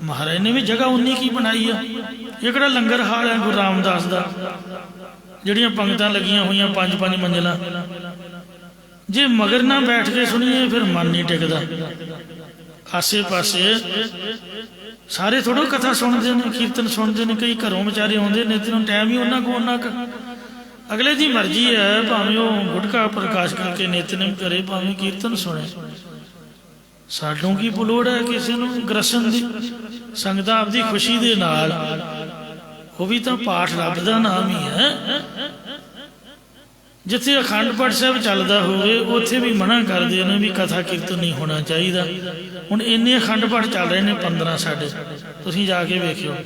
ਮਹਾਰਾਜ ਨੇ ਵੀ ਜਗ੍ਹਾ ਉਨੀ ਕੀ ਬਣਾਈ ਆ। ਇਹ ਕਿਹੜਾ ਲੰਗਰ ਹਾਲ ਹੈ ਗੁਰੂ ਰਾਮਦਾਸ ਦਾ, ਜਿਹੜੀਆਂ ਪੰਗਤਾਂ ਲੱਗੀਆਂ ਹੋਈਆਂ 5-5 ਮੰਜ਼ਿਲਾਂ। ਜੇ ਮਗਰ ਨਾ ਬੈਠ ਕੇ ਸੁਣੀਏ ਫਿਰ ਮਨ ਨਹੀਂ ਟਿਕਦਾ। ਆਸੇ ਪਾਸੇ ਸਾਰੇ ਥੋੜ੍ਹਾ ਕਥਾ ਸੁਣਦੇ ਨੇ, ਕੀਰਤਨ ਸੁਣਦੇ ਨੇ। ਕਈ ਘਰੋਂ ਵਿਚਾਰੇ ਆਉਂਦੇ ਨੇ, ਤੈਨੂੰ ਟਾਈਮ ਹੀ ਉਹਨਾਂ ਕੋਲ ਉਹਨਾਂ ਅਗਲੇ ਦੀ ਮਰਜ਼ੀ ਹੈ, ਭਾਵੇਂ ਉਹ ਗੁਟਕਾ ਪ੍ਰਕਾਸ਼ ਕਰਕੇ ਨਿਤਨੇਮ ਕਰੇ, ਭਾਵੇਂ ਕੀਰਤਨ ਸੁਣੇ। ਸਾਨੂੰ ਕੀ ਲੋੜ ਹੈ ਕਿਸੇ ਨੂੰ ਗ੍ਰਸਣ ਦੀ? ਸੰਗਤਾਂ ਆਪਦੀ ਖੁਸ਼ੀ ਦੇ ਨਾਲ, ਉਹ ਵੀ ਤਾਂ ਪਾਠ ਰੱਬ ਦਾ ਨਾਮ ਹੀ ਹੈ। ਜਿੱਥੇ ਅਖੰਡ ਪਾਠ ਸਾਹਿਬ ਚੱਲਦਾ ਹੋਵੇ ਉੱਥੇ ਵੀ ਮਨਾ ਕਰਦੇ ਨੇ ਵੀ ਕਥਾ ਕੀਰਤਨ ਨਹੀਂ ਹੋਣਾ ਚਾਹੀਦਾ। ਹੁਣ ਇੰਨੇ ਅਖੰਡ ਪਾਠ ਚੱਲ ਰਹੇ ਨੇ 15 ਸਾਡੇ, ਤੁਸੀਂ ਜਾ ਕੇ ਵੇਖਿਓ,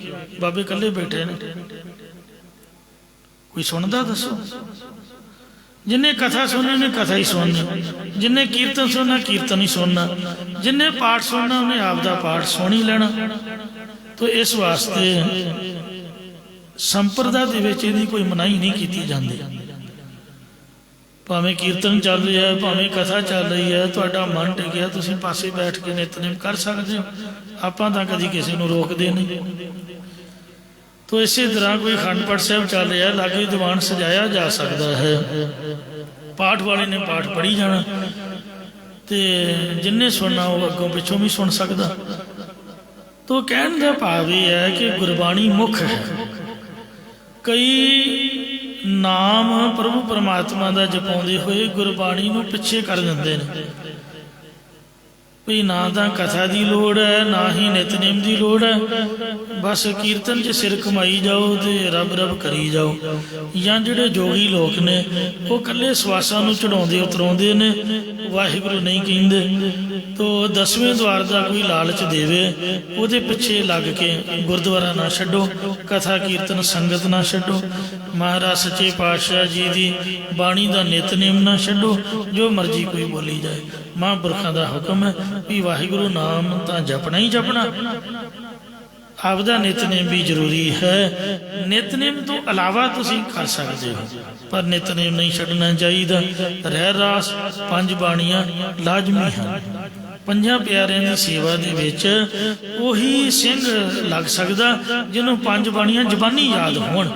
ਬਾਬੇ ਇਕੱਲੇ ਬੈਠੇ ਨੇ। ਕੋਈ ਸੁਣਦਾ ਦੱਸੋ? ਜਿੰਨੇ ਕਥਾ ਸੁਣਨੀ ਉਹਨੇ ਕਥਾ ਹੀ ਸੁਣਨੀ, ਜਿੰਨੇ ਕੀਰਤਨ ਸੁਣਨਾ ਕੀਰਤਨ ਹੀ ਸੁਣਨਾ, ਜਿੰਨੇ ਪਾਠ ਸੁਣਨਾ ਉਹਨੇ ਆਪ ਦਾ ਪਾਠ ਸੁਣ ਹੀ ਲੈਣਾ। ਤੋ ਇਸ ਵਾਸਤੇ ਸੰਪਰਦਾ ਦੇ ਵਿੱਚ ਇਹਦੀ ਕੋਈ ਮਨਾਹੀ ਨਹੀਂ ਕੀਤੀ ਜਾਂਦੀ। ਭਾਵੇਂ ਕੀਰਤਨ ਚੱਲ ਰਿਹਾ ਹੈ, ਭਾਵੇਂ ਕਥਾ ਚੱਲ ਰਹੀ ਹੈ, ਤੁਹਾਡਾ ਮਨ ਟਿਕਿਆ, ਤੁਸੀਂ ਪਾਸੇ ਬੈਠ ਕੇ ਨਿਤਨੇਮ ਕਰ ਸਕਦੇ ਹੋ। ਆਪਾਂ ਤਾਂ ਕਦੀ ਕਿਸੇ ਨੂੰ ਰੋਕਦੇ ਨਹੀਂ। ਤੋ ਇਸੇ ਤਰ੍ਹਾਂ ਕੋਈ ਅਖੰਡ ਪਾਠ ਸਾਹਿਬ ਚੱਲ ਰਿਹਾ, ਲਾਗੇ ਦੀਵਾਨ ਸਜਾਇਆ ਜਾ ਸਕਦਾ ਹੈ, ਪਾਠ ਵਾਲੇ ਨੇ ਪਾਠ ਪੜ੍ਹੀ ਜਾਣਾ, ਤੇ ਜਿੰਨੇ ਸੁਣਨਾ ਉਹ ਅੱਗੋਂ ਪਿੱਛੋਂ ਵੀ ਸੁਣ ਸਕਦਾ। ਤੋ ਕਹਿਣ ਦਾ ਭਾਵ ਇਹ ਹੈ ਕਿ ਗੁਰਬਾਣੀ ਮੁੱਖ ਹੈ। ਕਈ ਨਾਮ ਪ੍ਰਭੂ ਪਰਮਾਤਮਾ ਦਾ ਜਪਾਉਂਦੇ ਹੋਏ ਗੁਰਬਾਣੀ ਨੂੰ ਪਿੱਛੇ ਕਰ ਦਿੰਦੇ ਨੇ ਵੀ ਨਾ ਤਾਂ ਕਥਾ ਦੀ ਲੋੜ ਹੈ, ਨਾ ਹੀ ਨਿਤਨੇਮ ਦੀ ਲੋੜ ਹੈ। ਬਸ ਕੀਰਤਨ 'ਚ ਸਿਰ ਕਮਾਈ ਜਾਓ ਤੇ ਰੱਬ ਰੱਬ ਕਰੀ ਜਾਓ। ਜਾਂ ਜਿਹੜੇ ਜੋਗੀ ਲੋਕ ਨੇ ਉਹ ਇਕੱਲੇ ਸਵਾਸਾਂ ਨੂੰ ਚੜਾਉਂਦੇ ਉਤਰਾਉਂਦੇ ਨੇ, ਵਾਹਿਗੁਰੂ ਨਹੀਂ ਕਹਿੰਦੇ। ਤੋ 10ਵੇਂ ਦੁਆਰ ਦਾ ਕੋਈ ਲਾਲਚ ਦੇਵੇ, ਉਹਦੇ ਪਿੱਛੇ ਲੱਗ ਕੇ ਗੁਰਦੁਆਰਾ ਨਾ ਛੱਡੋ, ਕਥਾ ਕੀਰਤਨ ਸੰਗਤ ਨਾ ਛੱਡੋ, ਮਹਾਰਾਜ ਸੱਚੇ ਪਾਤਸ਼ਾਹ ਜੀ ਦੀ ਬਾਣੀ ਦਾ ਨਿਤਨੇਮ ਨਾ ਛੱਡੋ। ਜੋ ਮਰਜ਼ੀ ਕੋਈ ਬੋਲੀ ਜਾਏ, ਮਹਾਂਪੁਰਖਾਂ ਦਾ ਹੁਕਮ ਹੈ ਵੀ ਵਾਹਿਗੁਰੂ ਨਾਮ ਤਾਂ ਜਪਣਾ ਹੀ ਜਪਣਾ। ਆਪਦਾ ਨਿਤਨੇਮ ਵੀ ਜ਼ਰੂਰੀ ਹੈ। ਨਿਤਨੇਮ ਤੋਂ ਇਲਾਵਾ ਤੁਸੀਂ ਕਰ ਸਕਦੇ ਹੋ, ਪਰ ਨਿਤਨੇਮ ਨਹੀਂ ਛੱਡਣਾ ਚਾਹੀਦਾ। ਰਹਿ ਰਾਸ 5 ਬਾਣੀਆਂ ਲਾਜ਼ਮੀ ਹਨ। 5 ਪਿਆਰਿਆਂ ਦੀ ਸੇਵਾ ਦੇ ਵਿੱਚ ਉਹੀ ਸਿੰਘ ਲੱਗ ਸਕਦਾ ਜਿਹਨੂੰ 5 ਬਾਣੀਆਂ ਜ਼ਬਾਨੀ ਯਾਦ ਹੋਣ।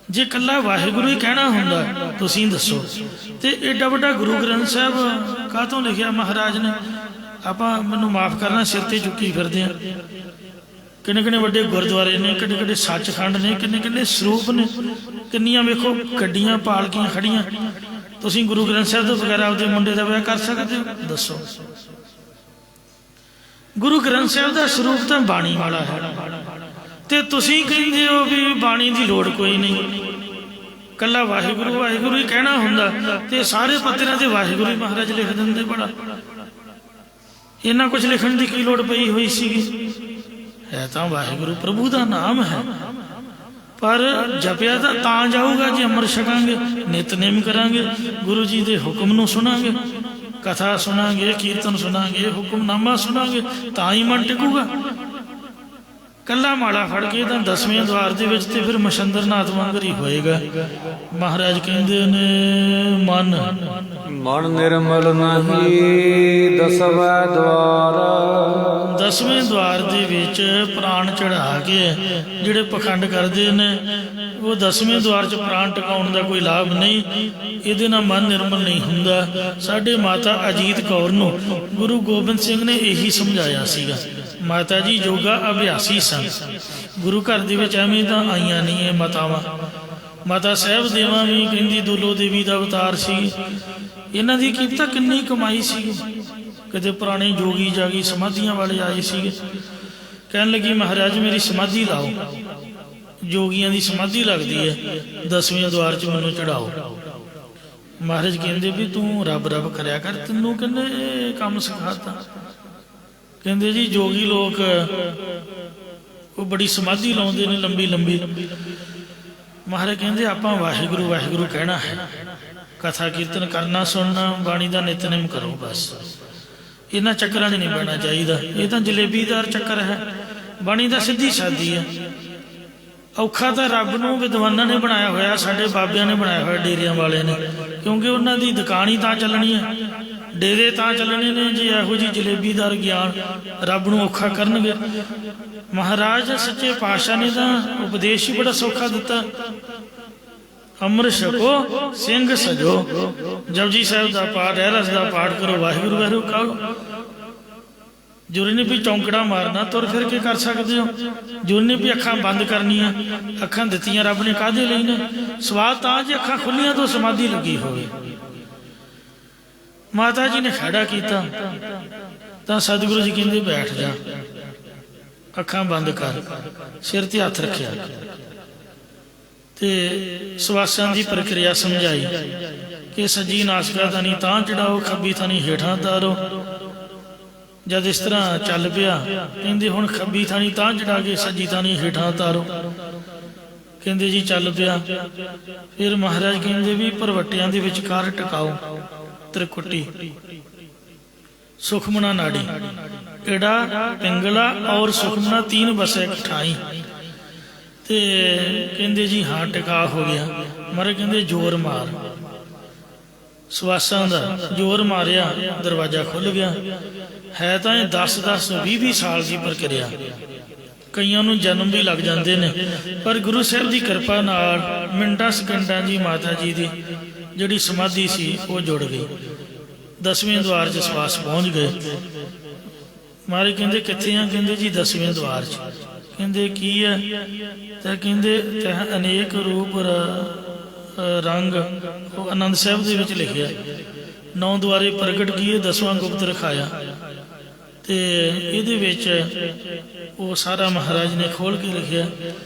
ਜੇ ਇਕੱਲਾ ਵਾਹਿਗੁਰੂ ਹੀ ਕਹਿਣਾ ਹੁੰਦਾ, ਤੁਸੀਂ ਦੱਸੋ, ਤੇ ਏਡਾ ਵੱਡਾ ਗੁਰੂ ਗ੍ਰੰਥ ਸਾਹਿਬ ਕਾਹਤੋਂ ਲਿਖਿਆ ਮਹਾਰਾਜ ਨੇ? ਆਪਾਂ ਮੈਨੂੰ ਮਾਫ ਕਰਨਾ, ਸਿਰ ਤੇ ਚੁੱਕੀ ਫਿਰਦੇ ਆ। ਕਿੰਨੇ ਕਿੰਨੇ ਵੱਡੇ ਗੁਰਦੁਆਰੇ ਨੇ, ਕਿੰਨੇ ਕਿੰਨੇ ਸੱਚਖੰਡ ਨੇ, ਕਿੰਨੇ ਕਿੰਨੇ ਸਰੂਪ ਨੇ, ਕਿੰਨੀਆਂ ਵੇਖੋ ਗੱਡੀਆਂ ਪਾਲਕੀਆਂ ਖੜੀਆਂ। ਤੁਸੀਂ ਗੁਰੂ ਗ੍ਰੰਥ ਸਾਹਿਬ ਤੋਂ ਬਗੈਰ ਆਪਦੇ ਮੁੰਡੇ ਦਾ ਵਿਆਹ ਕਰ ਸਕਦੇ ਹੋ? ਦੱਸੋ। ਗੁਰੂ ਗ੍ਰੰਥ ਸਾਹਿਬ ਦਾ ਸਰੂਪ ਤਾਂ ਬਾਣੀ ਵਾਲਾ ਹੈ, ਤੇ ਤੁਸੀਂ ਕਹਿੰਦੇ ਹੋ ਵੀ ਬਾਣੀ ਦੀ ਲੋੜ ਕੋਈ ਨਹੀਂ, ਕੱਲਾ ਵਾਹਿਗੁਰੂ ਵਾਹਿਗੁਰੂ ਹੀ ਕਹਿਣਾ ਹੁੰਦਾ ਤੇ ਸਾਰੇ ਪੱਤਰਾਂ ਤੇ ਵਾਹਿਗੁਰੂ ਹੀ ਮਹਾਰਾਜ ਲਿਖ ਦਿੰਦੇ। ਬੜਾ ਇਹਨਾਂ ਕੁਝ ਲਿਖਣ ਦੀ ਕੀ ਲੋੜ ਪਈ ਹੋਈ ਸੀਗੀ? ਹੈ ਤਾਂ ਵਾਹਿਗੁਰੂ ਪ੍ਰਭੂ ਦਾ ਨਾਮ ਹੈ, ਪਰ ਜਪਿਆ ਤਾਂ ਜਾਊਗਾ ਜੇ ਅੰਮ੍ਰਿਤ ਛਕਾਂਗੇ, ਨਿਤਨੇਮ ਕਰਾਂਗੇ, ਗੁਰੂ ਜੀ ਦੇ ਹੁਕਮ ਨੂੰ ਸੁਣਾਂਗੇ, ਕਥਾ ਸੁਣਾਂਗੇ, ਕੀਰਤਨ ਸੁਣਾਂਗੇ, ਹੁਕਮਨਾਮਾ ਸੁਣਾਂਗੇ, ਤਾਂ ਹੀ ਮਨ ਟਿਕੂਗਾ। ਕੱਲਾ ਮਾਲਾ ਫੜ ਕੇ ਤਾਂ 10ਵੇਂ ਦੁਆਰ ਦੇ ਵਿੱਚ ਤੇ ਫਿਰ ਮਛੰਦਰਨਾਥ ਵਾਂਗਰ ਹੀ ਹੋਏਗਾ। ਮਹਾਰਾਜ ਕਹਿੰਦੇ ਨੇ ਮਨ ਨਿਰਮਲ ਨਹੀਂ 10ਵੇਂ ਦੁਆਰ। 10ਵੇਂ ਦੁਆਰ ਦੇ ਵਿੱਚ ਪ੍ਰਾਣ ਚੜਾ ਕੇ ਜਿਹੜੇ ਪਖੰਡ ਕਰਦੇ ਨੇ, ਉਹ 10ਵੇਂ ਦੁਆਰ 'ਚ ਪ੍ਰਾਣ ਟਿਕਾਉਣ ਦਾ ਕੋਈ ਲਾਭ ਨਹੀਂ। ਇਹਦੇ ਨਾਲ ਮਨ ਨਿਰਮਲ ਨਹੀਂ ਹੁੰਦਾ। ਸਾਡੇ ਮਾਤਾ ਅਜੀਤ ਕੌਰ ਨੂੰ ਗੁਰੂ ਗੋਬਿੰਦ ਸਿੰਘ ਨੇ ਇਹੀ ਸਮਝਾਇਆ ਸੀਗਾ। ਮਾਤਾ ਜੀ ਯੋਗਾ ਅਭਿਆਸੀ ਸਨ, ਗੁਰੂ ਘਰ ਦੇ ਵਿੱਚ ਐਵੇਂ ਤਾਂ ਆਈਆਂ ਨਹੀਂ ਇਹ ਮਾਤਾਵਾਂ। ਮਾਤਾ ਸਾਹਿਬ ਦੇਵਾਂ ਵੀ ਕਹਿੰਦੀ ਦੁੱਲੋ ਦੇਵੀ ਦਾ ਅਵਤਾਰ ਸੀ। ਇਹਨਾਂ ਦੀ ਕੀ ਪਤਾ ਕਿੰਨੀ ਕਮਾਈ ਸੀ। ਕਦੇ ਪੁਰਾਣੇ ਜੋਗੀ ਜਾਗੀ ਸਮਾਧੀਆਂ ਵਾਲੇ ਆਏ ਸੀਗੇ, ਕਹਿਣ ਲੱਗੀ ਮਹਾਰਾਜ ਮੇਰੀ ਸਮਾਧੀ ਲਾਓ। ਜੋਗੀਆਂ ਦੀ ਸਮਾਧੀ ਲੱਗਦੀ ਹੈ, 10ਵੇਂ ਦੁਆਰ 'ਚ ਮੈਨੂੰ ਚੜਾਓ। ਮਹਾਰਾਜ ਕਹਿੰਦੇ ਵੀ ਤੂੰ ਰੱਬ ਰੱਬ ਕਰਿਆ ਕਰ, ਤੈਨੂੰ ਕਿੰਨੇ ਕੰਮ ਸਿਖਾਤਾ। ਕਹਿੰਦੇ ਜੀ ਜੋਗੀ ਲੋਕ ਉਹ ਬੜੀ ਸਮਾਧੀ ਲਾਉਂਦੇ ਨੇ, ਲੰਬੀ ਲੰਬੀ। ਮਹਾਰਾਜ ਕਹਿੰਦੇ ਆਪਾਂ ਵਾਹਿਗੁਰੂ ਵਾਹਿਗੁਰੂ ਕਹਿਣਾ ਹੈ, ਕਥਾ ਕੀਰਤਨ ਕਰਨਾ, ਸੁਣਨਾ, ਬਾਣੀ ਦਾ ਨਿਤਨੇਮ ਕਰੋ। ਬਸ ਇਹਨਾਂ ਚੱਕਰਾਂ 'ਚ ਨਹੀਂ ਪੈਣਾ ਚਾਹੀਦਾ। ਇਹ ਤਾਂ ਜਲੇਬੀਦਾਰ ਚੱਕਰ ਹੈ। ਬਾਣੀ ਤਾਂ ਸਿੱਧੀ ਸਾਦੀ ਹੈ। ਔਖਾ ਤਾਂ ਰੱਬ ਨੂੰ ਵਿਦਵਾਨਾਂ ਨੇ ਬਣਾਇਆ ਹੋਇਆ, ਸਾਡੇ ਬਾਬਿਆਂ ਨੇ ਬਣਾਇਆ ਹੋਇਆ, ਡੇਰਿਆਂ ਵਾਲੇ ਨੇ, ਕਿਉਂਕਿ ਉਹਨਾਂ ਦੀ ਦੁਕਾਨ ਹੀ ਤਾਂ ਚੱਲਣੀ ਹੈ, ਡੇਰੇ ਤਾਂ ਚੱਲਣੇ ਨੇ। ਜੇ ਇਹੋ ਜਿਹੀ ਜਲੇਬੀਦਾਰ ਗਿਆਨ ਰੱਬ ਨੂੰ ਔਖਾ ਕਰਨਗੇ। ਮਹਾਰਾਜ ਸੱਚੇ ਪਾਤਸ਼ਾਹ ਨੇ ਤਾਂ ਉਪਦੇਸ਼ ਹੀ ਬੜਾ ਸੌਖਾ ਦਿੱਤਾ। ਅੰਮ੍ਰਿਤ ਛਕੋ ਸਿੰਘ ਸਜੋ, ਜਪਜੀ ਸਾਹਿਬ ਦਾ ਪਾਠ, ਰਹਿਰਾਸ ਦਾ ਪਾਠ ਕਰੋ, ਵਾਹਿਗੁਰੂ ਵਾਹਿਗੁਰੂ ਕਹੋ। ਜ਼ਰੂਰੀ ਨਹੀਂ ਵੀ ਚੌਂਕੜਾ ਮਾਰਨਾ, ਤੁਰ ਫਿਰ ਕੇ ਕਰ ਸਕਦੇ ਹੋ। ਜ਼ਰੂਰੀ ਨਹੀਂ ਵੀ ਅੱਖਾਂ ਬੰਦ ਕਰਨੀਆਂ। ਅੱਖਾਂ ਦਿੱਤੀਆਂ ਰੱਬ ਨੇ ਕਾਹਦੇ ਲਈ ਨੇ? ਸਵਾਲ ਤਾਂ ਜੇ ਅੱਖਾਂ ਖੁੱਲੀਆਂ ਤੋਂ ਸਮਾਧੀ ਲੱਗੀ ਹੋਵੇ। ਮਾਤਾ ਜੀ ਨੇ ਖੜਾ ਕੀਤਾ ਤਾਂ ਸਤਿਗੁਰੂ ਜੀ ਕਹਿੰਦੇ ਬੈਠ ਜਾ, ਅੱਖਾਂ ਬੰਦ ਕਰ, ਸਿਰ ਤੇ ਹੱਥ ਰੱਖਿਆ ਤੇ ਸਵਾਸਾਂ ਦੀ ਪ੍ਰਕਿਰਿਆ ਸਮਝਾਈ ਕਿ ਸੱਜੀ ਨਾਸਿਕਾ ਥਾਨੀ ਤਾਂ ਚੜਾਓ, ਖੱਬੀ ਥਾਨੀ ਹੇਠਾਂ ਤਾਰੋ। ਜਦ ਇਸ ਤਰ੍ਹਾਂ ਚੱਲ ਪਿਆ, ਕਹਿੰਦੇ ਹੁਣ ਖੱਬੀ ਥਾਨੀ ਤਾਂ ਚੜਾ ਕੇ ਸੱਜੀ ਥਾਨੀ ਹੇਠਾਂ ਤਾਰੋ। ਕਹਿੰਦੇ ਜੀ ਚੱਲ ਪਿਆ। ਫਿਰ ਮਹਾਰਾਜ ਕਹਿੰਦੇ ਵੀ ਭਰਵੱਟਿਆਂ ਦੇ ਵਿਚਕਾਰ ਟਿਕਾਓ त्रिकुटी सुखमना नाड़ी एड़ा पिंगला और सुखमना तीन बस एक ठाई ते कहंदे जी हाँ टिका हो गया। मारे कहंदे जोर मार, सवासां दा जोर मारिया, दरवाजा खुल गया। है तो 10-10 20-20 साल की प्रक्रिया, कईयां नूं जन्म भी लग जाते हैं, पर गुरु साहब की कृपा नाल मिनटां सेकंडां जी माता जी की जिहड़ी समाधि सी वो जुड़ गई। 10वें द्वार च सवास पहुँच गए। मारे कहंदे कित्थे आ? कहंदे जी 10वें द्वार च। कहंदे की है? तो कहंदे तह अनेक रूप रंग आनंद साहब दे विच लिखिया 9 ਦੁਆਰੇ ਪ੍ਰਗਟ ਕੀਏ, 10ਵਾਂ ਗੁਪਤ ਰਖਾਇਆ। ਤੇ ਇਹਦੇ ਵਿੱਚ ਉਹ ਸਾਰਾ ਮਹਾਰਾਜ ਨੇ ਖੋਲ ਕੇ ਲਿਖਿਆ।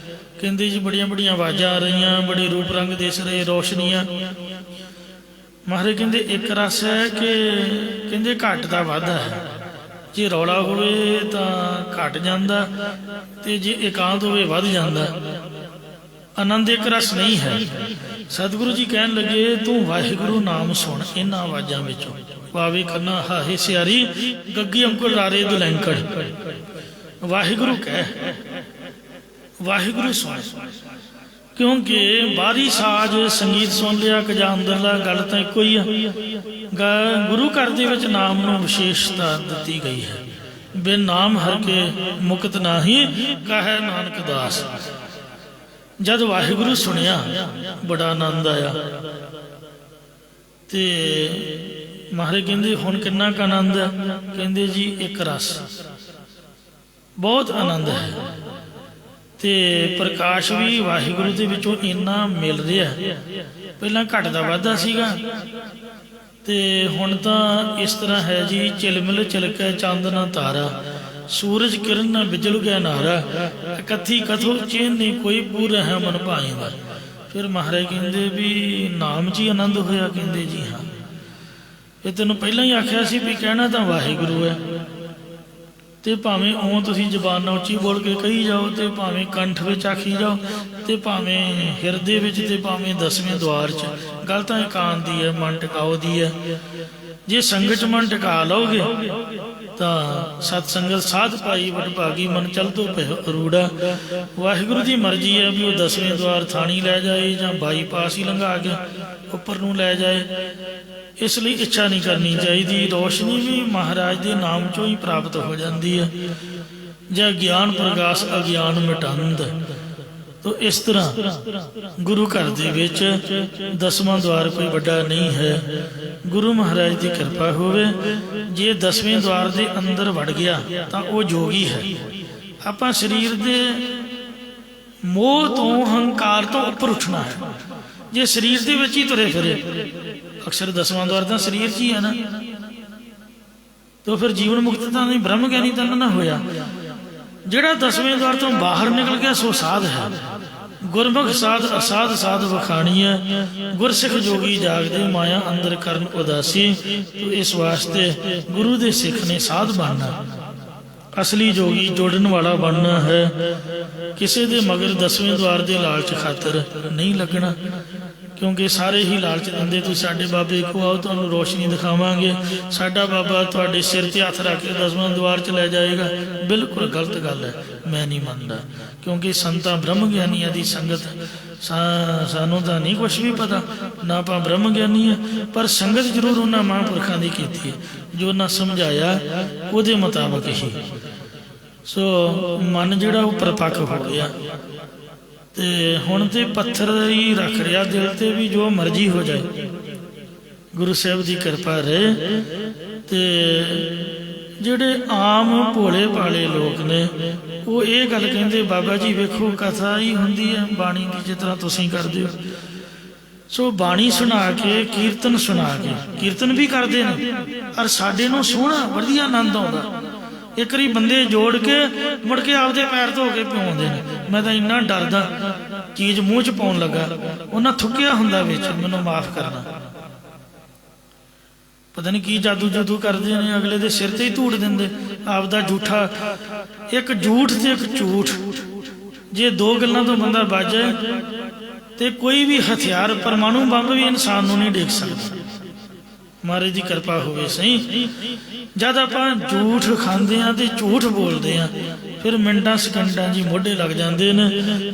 ਕਹਿੰਦੇ ਜੀ ਬੜੀਆਂ ਬੜੀਆਂ ਆਵਾਜ਼ਾਂ ਆ ਰਹੀਆਂ, ਬੜੇ ਰੂਪ ਰੰਗ ਦਿਸ ਰਹੇ, ਰੋਸ਼ਨੀਆਂ। ਮਹਾਰਾਜ ਕਹਿੰਦੇ ਇੱਕ ਰਸ ਹੈ ਕਿ ਕਹਿੰਦੇ ਘੱਟ ਦਾ ਵਾਧਾ ਹੈ। ਜੇ ਰੌਲਾ ਹੋਵੇ ਤਾਂ ਘਟ ਜਾਂਦਾ, ਤੇ ਜੇ ਇਕਾਂਤ ਹੋਵੇ ਵੱਧ ਜਾਂਦਾ। ਆਨੰਦ ਇੱਕ ਰਸ ਨਹੀਂ ਹੈ। ਸਤਿਗੁਰੂ ਜੀ ਕਹਿਣ ਲੱਗੇ ਤੂੰ ਵਾਹਿਗੁਰੂ ਨਾਮ ਸੁਣ ਇਹਨਾਂ ਆਵਾਜ਼ਾਂ ਵਿੱਚੋਂ। ਵਾਵੇ ਖੰਨਾ ਹਾਹੇ ਸਿਆਰੀ, ਗੱਗੀ ਅੰਕੁਰ ਰਾਰੇ ਦੁਲੈਂਕੜ। ਵਾਹਿਗੁਰੂ ਕਹਿ, ਵਾਹਿਗੁਰੂ ਸੁਣ। ਕਿਉਂਕਿ ਬਾਹਰੀ ਸਾਜ਼ ਸੰਗੀਤ ਸੁਣ ਲਿਆ ਕਿ ਜਾਂ ਅੰਦਰਲਾ ਗੱਲ ਤਾਂ ਇੱਕੋ ਹੀ ਆ। ਗੁਰੂ ਘਰ ਦੇ ਵਿੱਚ ਨਾਮ ਨੂੰ ਵਿਸ਼ੇਸ਼ਤਾ ਦਿੱਤੀ ਗਈ ਹੈ। ਬਿਨ ਨਾਮ ਹਰ ਕੇ ਮੁਕਤ ਨਾਹੀ, ਕਹੈ ਨਾਨਕ ਦਾਸ। ਜਦ ਵਾਹਿਗੁਰੂ ਸੁਣਿਆ ਬੜਾ ਆਨੰਦ ਆਇਆ। ਤੇ ਮਹਾਰਾਜ ਕਹਿੰਦੇ ਹੁਣ ਕਿੰਨਾ ਕੁ ਆਨੰਦ ਹੈ? ਕਹਿੰਦੇ ਜੀ ਇੱਕ ਰਸ, ਬਹੁਤ ਆਨੰਦ ਹੈ। ਤੇ ਪ੍ਰਕਾਸ਼ ਵੀ ਵਾਹਿਗੁਰੂ ਦੇ ਵਿੱਚੋਂ ਇੰਨਾ ਮਿਲ ਰਿਹਾ। ਪਹਿਲਾਂ ਘਟਦਾ ਵੱਧਦਾ ਸੀਗਾ, ਤੇ ਹੁਣ ਤਾਂ ਇਸ ਤਰ੍ਹਾਂ ਹੈ ਜੀ, ਚਿਲਮਿਲ ਚਿਲਕੈ ਚੰਦ ਨਾ ਤਾਰਾ, ਸੂਰਜ ਕਿਰਨ ਨਾ ਬਿਜਲ ਗਿਆ ਨਾਰਾ, ਕਥੀ ਕਥੋ ਚੇਨ ਨਹੀਂ ਕੋਈ ਪੂਰਾ ਹੈ ਮਨ ਭਾਈਂਦਾ। ਫਿਰ ਮਹਾਰਾਜ ਕਹਿੰਦੇ ਵੀ ਨਾਮ 'ਚ ਹੀ ਆਨੰਦ ਹੋਇਆ? ਕਹਿੰਦੇ ਜੀ ਹਾਂ। ਇਹ ਤੈਨੂੰ ਪਹਿਲਾਂ ਹੀ ਆਖਿਆ ਸੀ ਵੀ ਕਹਿਣਾ ਤਾਂ ਵਾਹਿਗੁਰੂ ਹੈ, ਤੇ ਭਾਵੇਂ ਉਹ ਤੁਸੀਂ ਜ਼ਬਾਨ ਨਾਲ ਉੱਚੀ ਬੋਲ ਕੇ ਕਹੀ ਜਾਓ, ਤੇ ਭਾਵੇਂ ਕੰਠ ਵਿੱਚ ਆਖੀ ਜਾਓ, ਤੇ ਭਾਵੇਂ ਹਿਰਦੇ ਵਿੱਚ, ਤੇ ਭਾਵੇਂ 10ਵੇਂ ਦੁਆਰ 'ਚ। ਗੱਲ ਤਾਂ ਇਕਾਂਤ ਦੀ ਹੈ, ਮਨ ਟਿਕਾਓ ਦੀ ਹੈ। ਜੇ ਸੰਗਤ 'ਚ ਮਨ ਟਿਕਾ ਲਓਗੇ ਤਾਂ ਸਤ ਸੰਗਤ ਸਾਧ ਪਾਈ ਵਡਭਾਗੀ, ਮਨ ਚਲ ਤੋਂ ਅਰੂੜਾ। ਵਾਹਿਗੁਰੂ ਦੀ ਮਰਜ਼ੀ ਹੈ ਵੀ ਉਹ 10ਵੇਂ ਦੁਆਰ ਥਾਣੀ ਲੈ ਜਾਏ ਜਾਂ ਬਾਈਪਾਸ ਹੀ ਲੰਘਾ ਕੇ ਉੱਪਰ ਨੂੰ ਲੈ ਜਾਏ। ਇਸ ਲਈ ਇੱਛਾ ਨਹੀਂ ਕਰਨੀ ਚਾਹੀਦੀ। ਰੋਸ਼ਨੀ ਵੀ ਮਹਾਰਾਜ ਦੇ ਨਾਮ 'ਚੋਂ ਹੀ ਪ੍ਰਾਪਤ ਹੋ ਜਾਂਦੀ ਹੈ। ਜਾਂ ਗਿਆਨ ਪ੍ਰਕਾਸ਼ ਅਗਿਆਨ ਮਿਟਾਂਦ। ਤੋ ਇਸ ਤਰ੍ਹਾਂ ਗੁਰੂ ਘਰ ਦੇ ਵਿੱਚ 10ਵਾਂ ਦੁਆਰ ਕੋਈ ਵੱਡਾ ਨਹੀਂ ਹੈ। ਗੁਰੂ ਮਹਾਰਾਜ ਦੀ ਕਿਰਪਾ ਹੋਵੇ। ਜੇ 10ਵੇਂ ਦੁਆਰ ਦੇ ਅੰਦਰ ਵੜ ਗਿਆ ਤਾਂ ਉਹ ਜੋਗੀ ਹੈ। ਆਪਾਂ ਸਰੀਰ ਦੇ ਮੋਹ ਤੋਂ, ਹੰਕਾਰ ਤੋਂ ਉੱਪਰ ਉੱਠਣਾ ਹੈ। ਜੇ ਸਰੀਰ ਦੇ ਵਿੱਚ ਹੀ ਤੁਰੇ ਫਿਰੇ, ਅਕਸਰ 10ਵਾਂ ਦੁਆਰ ਤਾਂ ਸਰੀਰ 'ਚ ਹੀ ਹੈ ਨਾ, ਤਾਂ ਫਿਰ ਜੀਵਨ ਮੁਕਤ ਤਾਂ ਨਹੀਂ, ਬ੍ਰਹਮ ਗਿਆਨੀ ਤਾਂ ਨਾ ਹੋਇਆ। ਜਿਹੜਾ 10ਵੇਂ ਦੁਆਰ ਤੋਂ ਬਾਹਰ ਨਿਕਲ ਗਿਆ ਸੋ ਸਾਧ ਹੈ। ਗੁਰਮੁਖ ਸਾਧ ਅਸਾਧ ਸਾਧ ਵਖਾਣੀਐ, ਗੁਰਸਿੱਖ ਜੋਗੀ ਜਾਗਦੇ ਮਾਇਆ ਅੰਦਰ ਕਰਨ ਉਦਾਸੀ। ਤੋ ਇਸ ਵਾਸਤੇ ਗੁਰੂ ਦੇ ਸਿੱਖ ਨੇ ਸਾਧ ਬਣਨਾ, ਅਸਲੀ ਜੋਗੀ ਜੋੜਨ ਵਾਲਾ ਬਣਨਾ ਹੈ। ਕਿਸੇ ਦੇ ਮਗਰ 10ਵੇਂ ਦੁਆਰ ਦੇ ਲਾਲਚ ਖਾਤਰ ਨਹੀਂ ਲੱਗਣਾ, ਕਿਉਂਕਿ ਸਾਰੇ ਹੀ ਲਾਲਚ ਦਿੰਦੇ ਤੁਸੀਂ ਸਾਡੇ ਬਾਬੇ ਕੋਲ ਆਓ, ਤੁਹਾਨੂੰ ਰੋਸ਼ਨੀ ਦਿਖਾਵਾਂਗੇ, ਸਾਡਾ ਬਾਬਾ ਤੁਹਾਡੇ ਸਿਰ 'ਤੇ ਹੱਥ ਰੱਖ ਕੇ 10ਵਾਂ ਦੁਆਰ 'ਚ ਲੈ ਜਾਏਗਾ। ਬਿਲਕੁਲ ਗਲਤ ਗੱਲ ਹੈ, ਮੈਂ ਨਹੀਂ ਮੰਨਦਾ। ਕਿਉਂਕਿ ਸੰਤਾਂ ਬ੍ਰਹਮ ਗਿਆਨੀਆਂ ਦੀ ਸੰਗਤ, ਸਾਨੂੰ ਤਾਂ ਨਹੀਂ ਕੁਛ ਵੀ ਪਤਾ, ਨਾ ਆਪਾਂ ਬ੍ਰਹਮ ਗਿਆਨੀ ਹਾਂ, ਪਰ ਸੰਗਤ ਜ਼ਰੂਰ ਉਹਨਾਂ ਮਹਾਂਪੁਰਖਾਂ ਦੀ ਕੀਤੀ ਹੈ। ਜੋ ਉਹਨਾਂ ਸਮਝਾਇਆ ਉਹਦੇ ਮੁਤਾਬਕ ਹੀ। ਸੋ ਮਨ ਜਿਹੜਾ ਉਹ ਪਰਪੱਕ ਹੋ ਗਿਆ। ਤੇ ਹੁਣ ਤੇ ਪੱਥਰ ਹੀ ਰੱਖ ਰਿਹਾ ਦਿਲ ਤੇ ਵੀ ਜੋ ਮਰਜ਼ੀ ਹੋ ਜਾਏ। ਗੁਰੂ ਸਾਹਿਬ ਦੀ ਕਿਰਪਾ ਰਹੇ। ਤੇ ਜਿਹੜੇ ਆਮ ਭੋਲੇ ਭਾਲੇ ਲੋਕ ਨੇ ਉਹ ਇਹ ਗੱਲ ਕਹਿੰਦੇ, ਬਾਬਾ ਜੀ ਵੇਖੋ ਕਥਾ ਹੀ ਹੁੰਦੀ ਹੈ ਬਾਣੀ ਦੀ ਜਿਸ ਤਰ੍ਹਾਂ ਤੁਸੀਂ ਕਰਦੇ ਹੋ। ਸੋ ਬਾਣੀ ਸੁਣਾ ਕੇ, ਕੀਰਤਨ ਸੁਣਾ ਕੇ, ਕੀਰਤਨ ਵੀ ਕਰਦੇ ਨੇ, ਔਰ ਸਾਡੇ ਨੂੰ ਸੋਹਣਾ ਵਧੀਆ ਆਨੰਦ ਆਉਂਦਾ। ਇੱਕ ਵਾਰੀ ਬੰਦੇ ਜੋੜ ਕੇ ਮੁੜ ਕੇ ਆਪਦੇ ਪੈਰ ਧੋ ਕੇ ਪਿਆਉਂਦੇ ਨੇ। ਮੈਂ ਤਾਂ ਇੰਨਾ ਡਰਦਾ, ਚੀਜ਼ ਮੂੰਹ 'ਚ ਪਾਉਣ ਲੱਗਾ, ਉਹਨਾਂ ਥੁੱਕਿਆ ਹੁੰਦਾ ਵਿੱਚ, ਮੈਨੂੰ ਮਾਫ ਕਰਨਾ। ਪਤਾ ਨਹੀਂ ਕੀ ਜਾਦੂ ਜਾਦੂ ਕਰਦੇ ਨੇ, ਅਗਲੇ ਦੇ ਸਿਰ ਤੇ ਹੀ ਧੂੜ ਦਿੰਦੇ ਆਪਦਾ ਝੂਠਾ। ਇੱਕ ਝੂਠ ਤੇ ਇੱਕ ਝੂਠ, ਜੇ ਦੋ ਗੱਲਾਂ ਤੋਂ ਬੰਦਾ ਬਚ ਜਾਏ ਤੇ ਕੋਈ ਵੀ ਹਥਿਆਰ, ਪਰਮਾਣੂ ਬੰਬ ਵੀ ਇਨਸਾਨ ਨੂੰ ਨਹੀਂ ਡੇਗ ਸਕਦਾ। ਮਹਾਰਾਜ ਦੀ ਕਿਰਪਾ ਹੋਵੇ ਸਹੀ। ਜਦ ਆਪਾਂ ਝੂਠ ਖਾਂਦੇ ਹਾਂ ਤੇ ਝੂਠ ਬੋਲਦੇ ਹਾਂ, ਫਿਰ ਮਿੰਟਾਂ ਸਕਿੰਟਾਂ ਜੀ ਮੋਢੇ ਲੱਗ ਜਾਂਦੇ ਨੇ।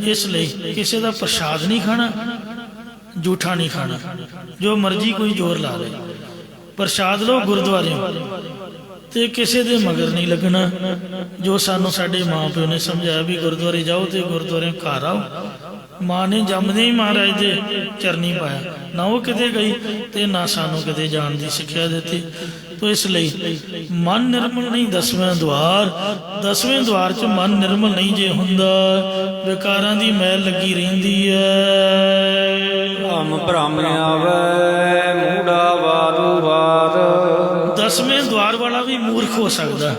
ਇਸ ਲਈ ਕਿਸੇ ਦਾ ਪ੍ਰਸ਼ਾਦ ਨਹੀਂ ਖਾਣਾ, ਝੂਠਾ ਨਹੀਂ ਖਾਣਾ। ਜੋ ਮਰਜ਼ੀ ਕੋਈ ਜ਼ੋਰ ਲਾ ਲੇ, ਪ੍ਰਸ਼ਾਦ ਲਓ ਗੁਰਦੁਆਰਿਓਂ, ਤੇ ਕਿਸੇ ਦੇ ਮਗਰ ਨਹੀਂ ਲੱਗਣਾ। ਜੋ ਸਾਨੂੰ ਸਾਡੇ ਮਾਂ ਪਿਓ ਨੇ ਸਮਝਾਇਆ ਵੀ ਗੁਰਦੁਆਰੇ ਜਾਓ ਤੇ ਗੁਰਦੁਆਰੇ ਘਰ ਆਓ। ਮਾਂ ਨੇ ਜੰਮਦੇ ਹੀ ਮਹਾਰਾਜ ਦੇ ਚਰਨੀ ਪਾਇਆ, ਨਾ ਉਹ ਕਿਤੇ ਗਈ ਤੇ ਨਾ ਸਾਨੂੰ ਕਿਤੇ ਜਾਣ ਦੀ ਸਿੱਖਿਆ ਦਿੱਤੀ। ਤੋ ਇਸ ਲਈ ਮਨ ਨਿਰਮਲ ਨਹੀਂ 10ਵੇਂ ਦੁਆਰ, 10ਵੇਂ ਦੁਆਰ 'ਚ ਮਨ ਨਿਰਮਲ ਨਹੀਂ ਜੇ ਹੁੰਦਾ, ਵਿਕਾਰਾਂ ਦੀ ਮੈਲ ਲੱਗੀ ਰਹਿੰਦੀ ਹੈ। ਭ੍ਰਮ ਭ੍ਰਮ ਆਵੇ ਮੂੜਾ ਵਾਰੂ ਵਾਰ, ਮੂਰਖ ਹੋ ਸਕਦਾ।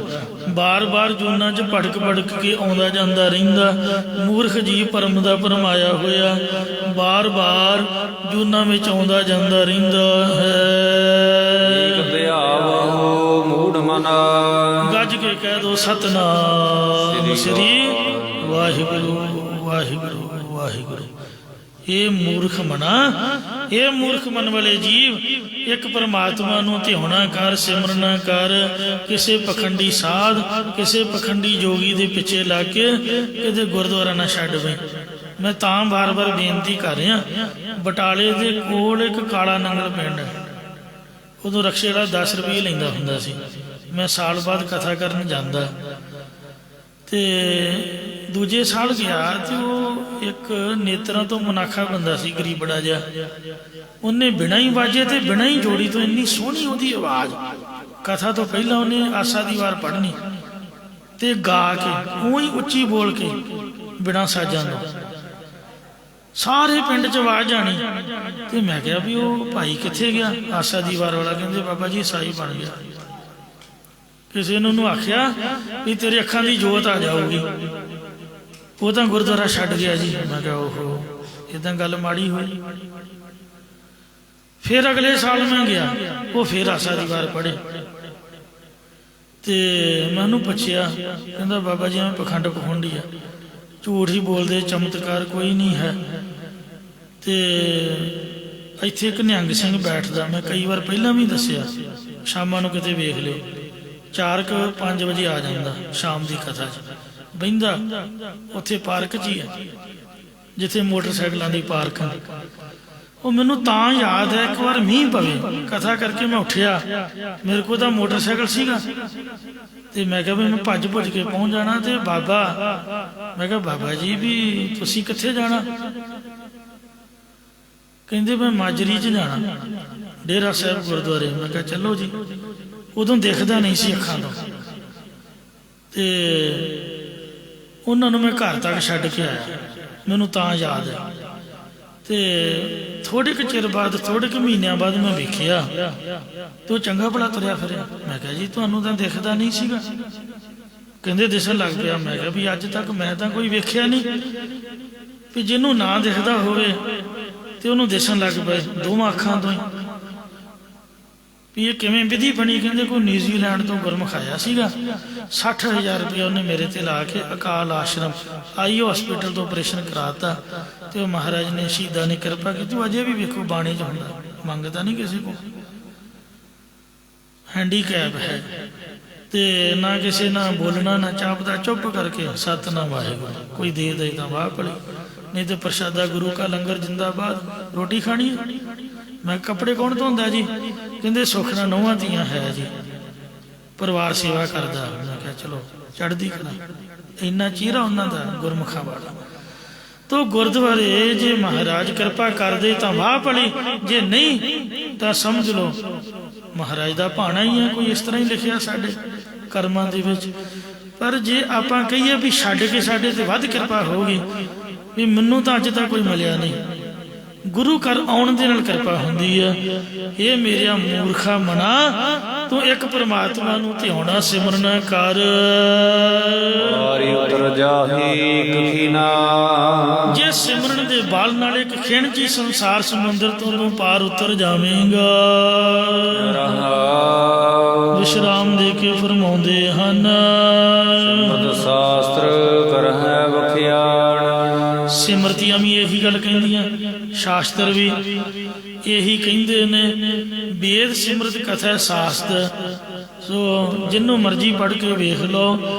ਬਾਰ-ਬਾਰ ਜੂਨਾਂ 'ਚ ਭੜਕ ਕੇ ਆਉਂਦਾ ਜਾਂਦਾ ਰਹਿੰਦਾ। ਮੂਰਖ ਜੀਵ ਭਰਮ ਦਾ ਭਰਮਾਇਆ ਹੋਇਆ ਬਾਰ-ਬਾਰ ਜੂਨਾਂ ਵਿੱਚ ਆਉਂਦਾ ਜਾਂਦਾ ਰਹਿੰਦਾ ਹੈ। ਧਿਆਵਹੁ ਮੂੜ ਮਨਾ, ਗੱਜ ਕੇ ਕਹਿ ਦੋ ਸਤਨਾਮ ਸ੍ਰੀ ਵਾਹਿਗੁਰੂ ਵਾਹਿਗੁਰੂ ਵਾਹਿਗੁਰੂ। ਇਹ ਮੂਰਖ ਮਨਾ, ਇਹ ਮੂਰਖ ਮਨ ਵਾਲੇ ਜੀਵ ਇੱਕ ਪਰਮਾਤਮਾ ਨੂੰ ਧਿਆਉਣਾ ਕਰ, ਸਿਮਰਨਾ ਕਰ। ਕਿਸੇ ਪਖੰਡੀ ਸਾਧ, ਕਿਸੇ ਪਖੰਡੀ ਜੋਗੀ ਦੇ ਪਿੱਛੇ ਲੱਗ ਕੇ ਕਿਤੇ ਗੁਰਦੁਆਰਾ ਨਾ ਛੱਡਵੇਂ। ਮੈਂ ਤਾਂ ਵਾਰ-ਵਾਰ ਬੇਨਤੀ ਕਰ ਰਿਹਾ, ਬਟਾਲੇ ਦੇ ਕੋਲ ਇੱਕ ਕਾਲਾ ਨੰਗਲ ਪਿੰਡ ਹੈ। ਉਦੋਂ ਰਕਸ਼ੇ ਵਾਲਾ 10 ਰੁਪਏ ਲੈਂਦਾ ਹੁੰਦਾ ਸੀ। ਮੈਂ ਸਾਲ ਬਾਅਦ ਕਥਾ ਕਰਨ ਜਾਂਦਾ ਤੇ ਦੂਜੇ ਸਾਲ ਗਿਆ ਤੇ ਉਹ ਇੱਕ ਨੇਤਰਾਂ ਤੋਂ ਮੁਨਾਖਾ ਬੰਦਾ ਸੀ, ਗਰੀਬੜਾ ਜਿਹਾ। ਉਹਨੇ ਬਿਨਾਂ ਹੀ ਵਾਜੇ ਤੇ ਬਿਨਾਂ ਹੀ ਜੋੜੀ ਤੋਂ ਇੰਨੀ ਸੋਹਣੀ ਉਹਦੀ ਆਵਾਜ਼, ਕਥਾ ਤੋਂ ਪਹਿਲਾਂ ਉਹਨੇ ਆਸਾ ਦੀ ਵਾਰ ਪੜ੍ਹਨੀ ਤੇ ਗਾ ਕੇ ਉਹੀ ਉੱਚੀ ਬੋਲ ਕੇ ਬਿਨਾਂ ਸਾਜਾਂ ਤੋਂ ਸਾਰੇ ਪਿੰਡ 'ਚ ਆਵਾਜ਼ ਜਾਣੀ। ਤੇ ਮੈਂ ਕਿਹਾ ਵੀ ਉਹ ਭਾਈ ਕਿੱਥੇ ਗਿਆ ਆਸਾ ਦੀ ਵਾਰ ਵਾਲਾ? ਕਹਿੰਦੇ ਬਾਬਾ ਜੀ ਸਾਈ ਬਣ ਗਿਆ। ਕਿਸੇ ਨੇ ਉਹਨੂੰ ਆਖਿਆ ਵੀ ਤੇਰੀ ਅੱਖਾਂ ਦੀ ਜੋਤ ਆ ਜਾਊਗੀ, ਉਹ ਤਾਂ ਗੁਰਦੁਆਰਾ ਛੱਡ ਗਿਆ ਜੀ। ਮੈਂ ਕਿਹਾ ਓਹੋ, ਏਦਾਂ ਗੱਲ ਮਾੜੀ ਹੋਈ। ਫਿਰ ਅਗਲੇ ਸਾਲ ਮੈਂ ਗਿਆ, ਉਹ ਫਿਰ ਆਸਾ ਦੀ ਵਾਰ ਪੜ੍ਹੇ ਤੇ ਮੈਂ ਉਹਨੂੰ ਪੁੱਛਿਆ, ਕਹਿੰਦਾ ਬਾਬਾ ਜੀ ਮੈਂ ਪਖੰਡ ਪਖੰਡੀ ਆ, ਝੂਠ ਹੀ ਬੋਲਦੇ, ਚਮਤਕਾਰ ਕੋਈ ਨਹੀਂ ਹੈ। ਤੇ ਇੱਥੇ ਇੱਕ ਨਿਹੰਗ ਸਿੰਘ ਬੈਠਦਾ, ਮੈਂ ਕਈ ਵਾਰ ਪਹਿਲਾਂ ਵੀ ਦੱਸਿਆ, ਸ਼ਾਮਾਂ ਨੂੰ ਕਿਤੇ ਵੇਖ ਲਿਓ, 4-5 ਵਜੇ ਆ ਜਾਂਦਾ ਸ਼ਾਮ ਦੀ ਕਥਾ 'ਚ ਬਹਿੰਦਾ। ਉੱਥੇ ਪਾਰਕ 'ਚ ਹੀ ਹੈ ਜਿੱਥੇ ਮੋਟਰਸਾਈਕਲਾਂ ਦੀ ਪਾਰਕ ਹੈ। ਉਹ ਮੈਨੂੰ ਤਾਂ ਯਾਦ ਹੈ, ਇੱਕ ਵਾਰ ਮੀਂਹ ਪਵੇ, ਕਥਾ ਕਰਕੇ ਮੈਂ ਉੱਠਿਆ, ਮੇਰੇ ਕੋਲ ਤਾਂ ਮੋਟਰਸਾਈਕਲ ਸੀਗਾ ਤੇ ਮੈਂ ਕਿਹਾ ਵੀ ਮੈਂ ਭੱਜ ਕੇ ਪਹੁੰਚ ਜਾਣਾ। ਤੇ ਬਾਬਾ, ਮੈਂ ਕਿਹਾ ਬਾਬਾ ਜੀ ਵੀ ਤੁਸੀਂ ਕਿੱਥੇ ਜਾਣਾ? ਕਹਿੰਦੇ ਮੈਂ ਮਾਜਰੀ 'ਚ ਜਾਣਾ, ਡੇਰਾ ਸਾਹਿਬ ਗੁਰਦੁਆਰੇ। ਮੈਂ ਕਿਹਾ ਚਲੋ ਜੀ। ਉਦੋਂ ਦਿਖਦਾ ਨਹੀਂ ਸੀ ਅੱਖਾਂ ਤੋਂ ਤੇ ਉਹਨਾਂ ਨੂੰ ਮੈਂ ਘਰ ਤੱਕ ਛੱਡ ਕੇ ਆਇਆ, ਮੈਨੂੰ ਤਾਂ ਯਾਦ ਹੈ। ਤੇ ਥੋੜੇ ਕੁ ਚਿਰ ਬਾਅਦ, ਥੋੜੇ ਕੁ ਮਹੀਨਿਆਂ ਬਾਅਦ ਮੈਂ ਵੇਖਿਆ ਤੇ ਉਹ ਚੰਗਾ ਭਲਾ ਤੁਰਿਆ ਫਿਰਿਆ। ਮੈਂ ਕਿਹਾ ਜੀ ਤੁਹਾਨੂੰ ਤਾਂ ਦਿਖਦਾ ਨਹੀਂ ਸੀਗਾ। ਕਹਿੰਦੇ ਦਿਸਣ ਲੱਗ ਪਿਆ। ਮੈਂ ਕਿਹਾ ਵੀ ਅੱਜ ਤੱਕ ਮੈਂ ਤਾਂ ਕੋਈ ਵੇਖਿਆ ਨਹੀਂ ਵੀ ਜਿਹਨੂੰ ਨਾ ਦਿਖਦਾ ਹੋਵੇ ਤੇ ਉਹਨੂੰ ਦਿਸਣ ਲੱਗ ਪਏ ਦੋਵਾਂ ਅੱਖਾਂ ਤੋਂ ਹੀ। ਵੀ ਇਹ ਕਿਵੇਂ ਵਿਧੀ ਬਣੀ? ਕਹਿੰਦੇ ਕੋਈ ਨਿਊਜ਼ੀਲੈਂਡ ਤੋਂ ਗੁਰਮੁਖ ਆਇਆ ਸੀਗਾ, 60,000 ਰੁਪਇਆ ਉਹਨੇ ਮੇਰੇ ਤੇ ਲਾ ਕੇ ਅਕਾਲ ਆਸ਼ਰਮ ਆਈਓ ਹਸਪੀਟਲ ਤੋਂ ਆਪਰੇਸ਼ਨ ਕਰਾਤਾ। ਤੇ ਉਹ ਮਹਾਰਾਜ ਨੇ, ਸ਼ਹੀਦਾਂ ਨੇ ਕਿਰਪਾ ਕੀਤੀ। ਉਹ ਅਜੇ ਵੀ ਵੇਖੋ ਬਾਣੀ 'ਚ ਹੁੰਦਾ, ਮੰਗਦਾ ਨਹੀਂ ਕਿਸੇ ਕੋਲ, ਹੈਂਡੀਕੈਪ ਹੈ ਤੇ ਨਾ ਕਿਸੇ ਨਾਲ ਬੋਲਣਾ ਨਾ ਚਾਪਦਾ, ਚੁੱਪ ਕਰਕੇ ਸਤਨਾਮ ਵਾਹਿਗੁਰੂ। ਕੋਈ ਦੇ ਦੇ ਤਾਂ ਵਾਹ ਭਲੀ, ਨਹੀਂ ਤੇ ਪ੍ਰਸ਼ਾਦਾ ਗੁਰੂ ਕਾ ਲੰਗਰ ਜਿੰਦਾਬਾਦ, ਰੋਟੀ ਖਾਣੀ ਹੈ। ਮੈਂ ਕੱਪੜੇ ਕੌਣ ਧੋਂਦਾ ਜੀ? ਕਹਿੰਦੇ ਸੁੱਖ ਨਾਲ ਨੌਵਾਂ ਧੀਆਂ ਹੈ ਜੀ, ਪਰਿਵਾਰ ਸੇਵਾ ਕਰਦਾ। ਮੈਂ ਕਿਹਾ ਚਲੋ ਚੜ੍ਹਦੀ ਕਲਾ। ਇੰਨਾ ਚਿਹਰਾ ਉਹਨਾਂ ਦਾ ਗੁਰਮੁਖਾਂ ਵਾਲਾ। ਤੋ ਗੁਰਦੁਆਰੇ ਜੇ ਮਹਾਰਾਜ ਕਿਰਪਾ ਕਰਦੇ ਤਾਂ ਵਾਹ ਭਲੀ, ਜੇ ਨਹੀਂ ਤਾਂ ਸਮਝ ਲਓ ਮਹਾਰਾਜ ਦਾ ਭਾਣਾ ਹੀ ਹੈ। ਕੋਈ ਇਸ ਤਰ੍ਹਾਂ ਹੀ ਲਿਖਿਆ ਸਾਡੇ ਕਰਮਾਂ ਦੇ ਵਿੱਚ। ਪਰ ਜੇ ਆਪਾਂ ਕਹੀਏ ਵੀ ਛੱਡ ਕੇ ਸਾਡੇ ਤੇ ਵੱਧ ਕਿਰਪਾ ਹੋਊਗੀ, ਵੀ ਮੈਨੂੰ ਤਾਂ ਅੱਜ ਤੱਕ ਕੋਈ ਮਿਲਿਆ ਨਹੀਂ, ਗੁਰੂ ਘਰ ਆਉਣ ਦੇ ਨਾਲ ਕਿਰਪਾ ਹੁੰਦੀ ਹੈ। ਇਹ ਮੇਰਿਆ ਮੂਰਖਾ ਮਨਾ, ਤੂੰ ਇੱਕ ਪਰਮਾਤਮਾ ਨੂੰ ਧਿਆਉਣਾ, ਸਿਮਰਨਾ ਕਰ। ਜੇ ਸਿਮਰਨ ਦੇ ਬਲ ਨਾਲ ਇੱਕ ਖਿਣ 'ਚ ਸੰਸਾਰ ਸਮੁੰਦਰ ਤੋਂ ਤੂੰ ਪਾਰ ਉਤਰ ਜਾਵੇਂਗਾ। ਵਿਸ਼ਰਾਮ ਦੇ ਕੇ ਫਰਮਾਉਂਦੇ ਹਨ, ਸ਼ਾਸਤਰ ਕਰਹਿ ਵਖਿਆਣ। ਸਿਮਰਤੀਆਂ ਵੀ ਇਹੀ ਗੱਲ ਕਹਿੰਦੀਆਂ, ਸ਼ਾਸਤਰ ਵੀ ਇਹੀ ਕਹਿੰਦੇ ਨੇ। ਵੇਦ ਸਿਮਰਤ ਕਥਾ ਸ਼ਾਸਤਰ, ਸੋ ਜਿਹਨੂੰ ਮਰਜ਼ੀ ਪੜ੍ਹ ਕੇ ਵੇਖ ਲਓ,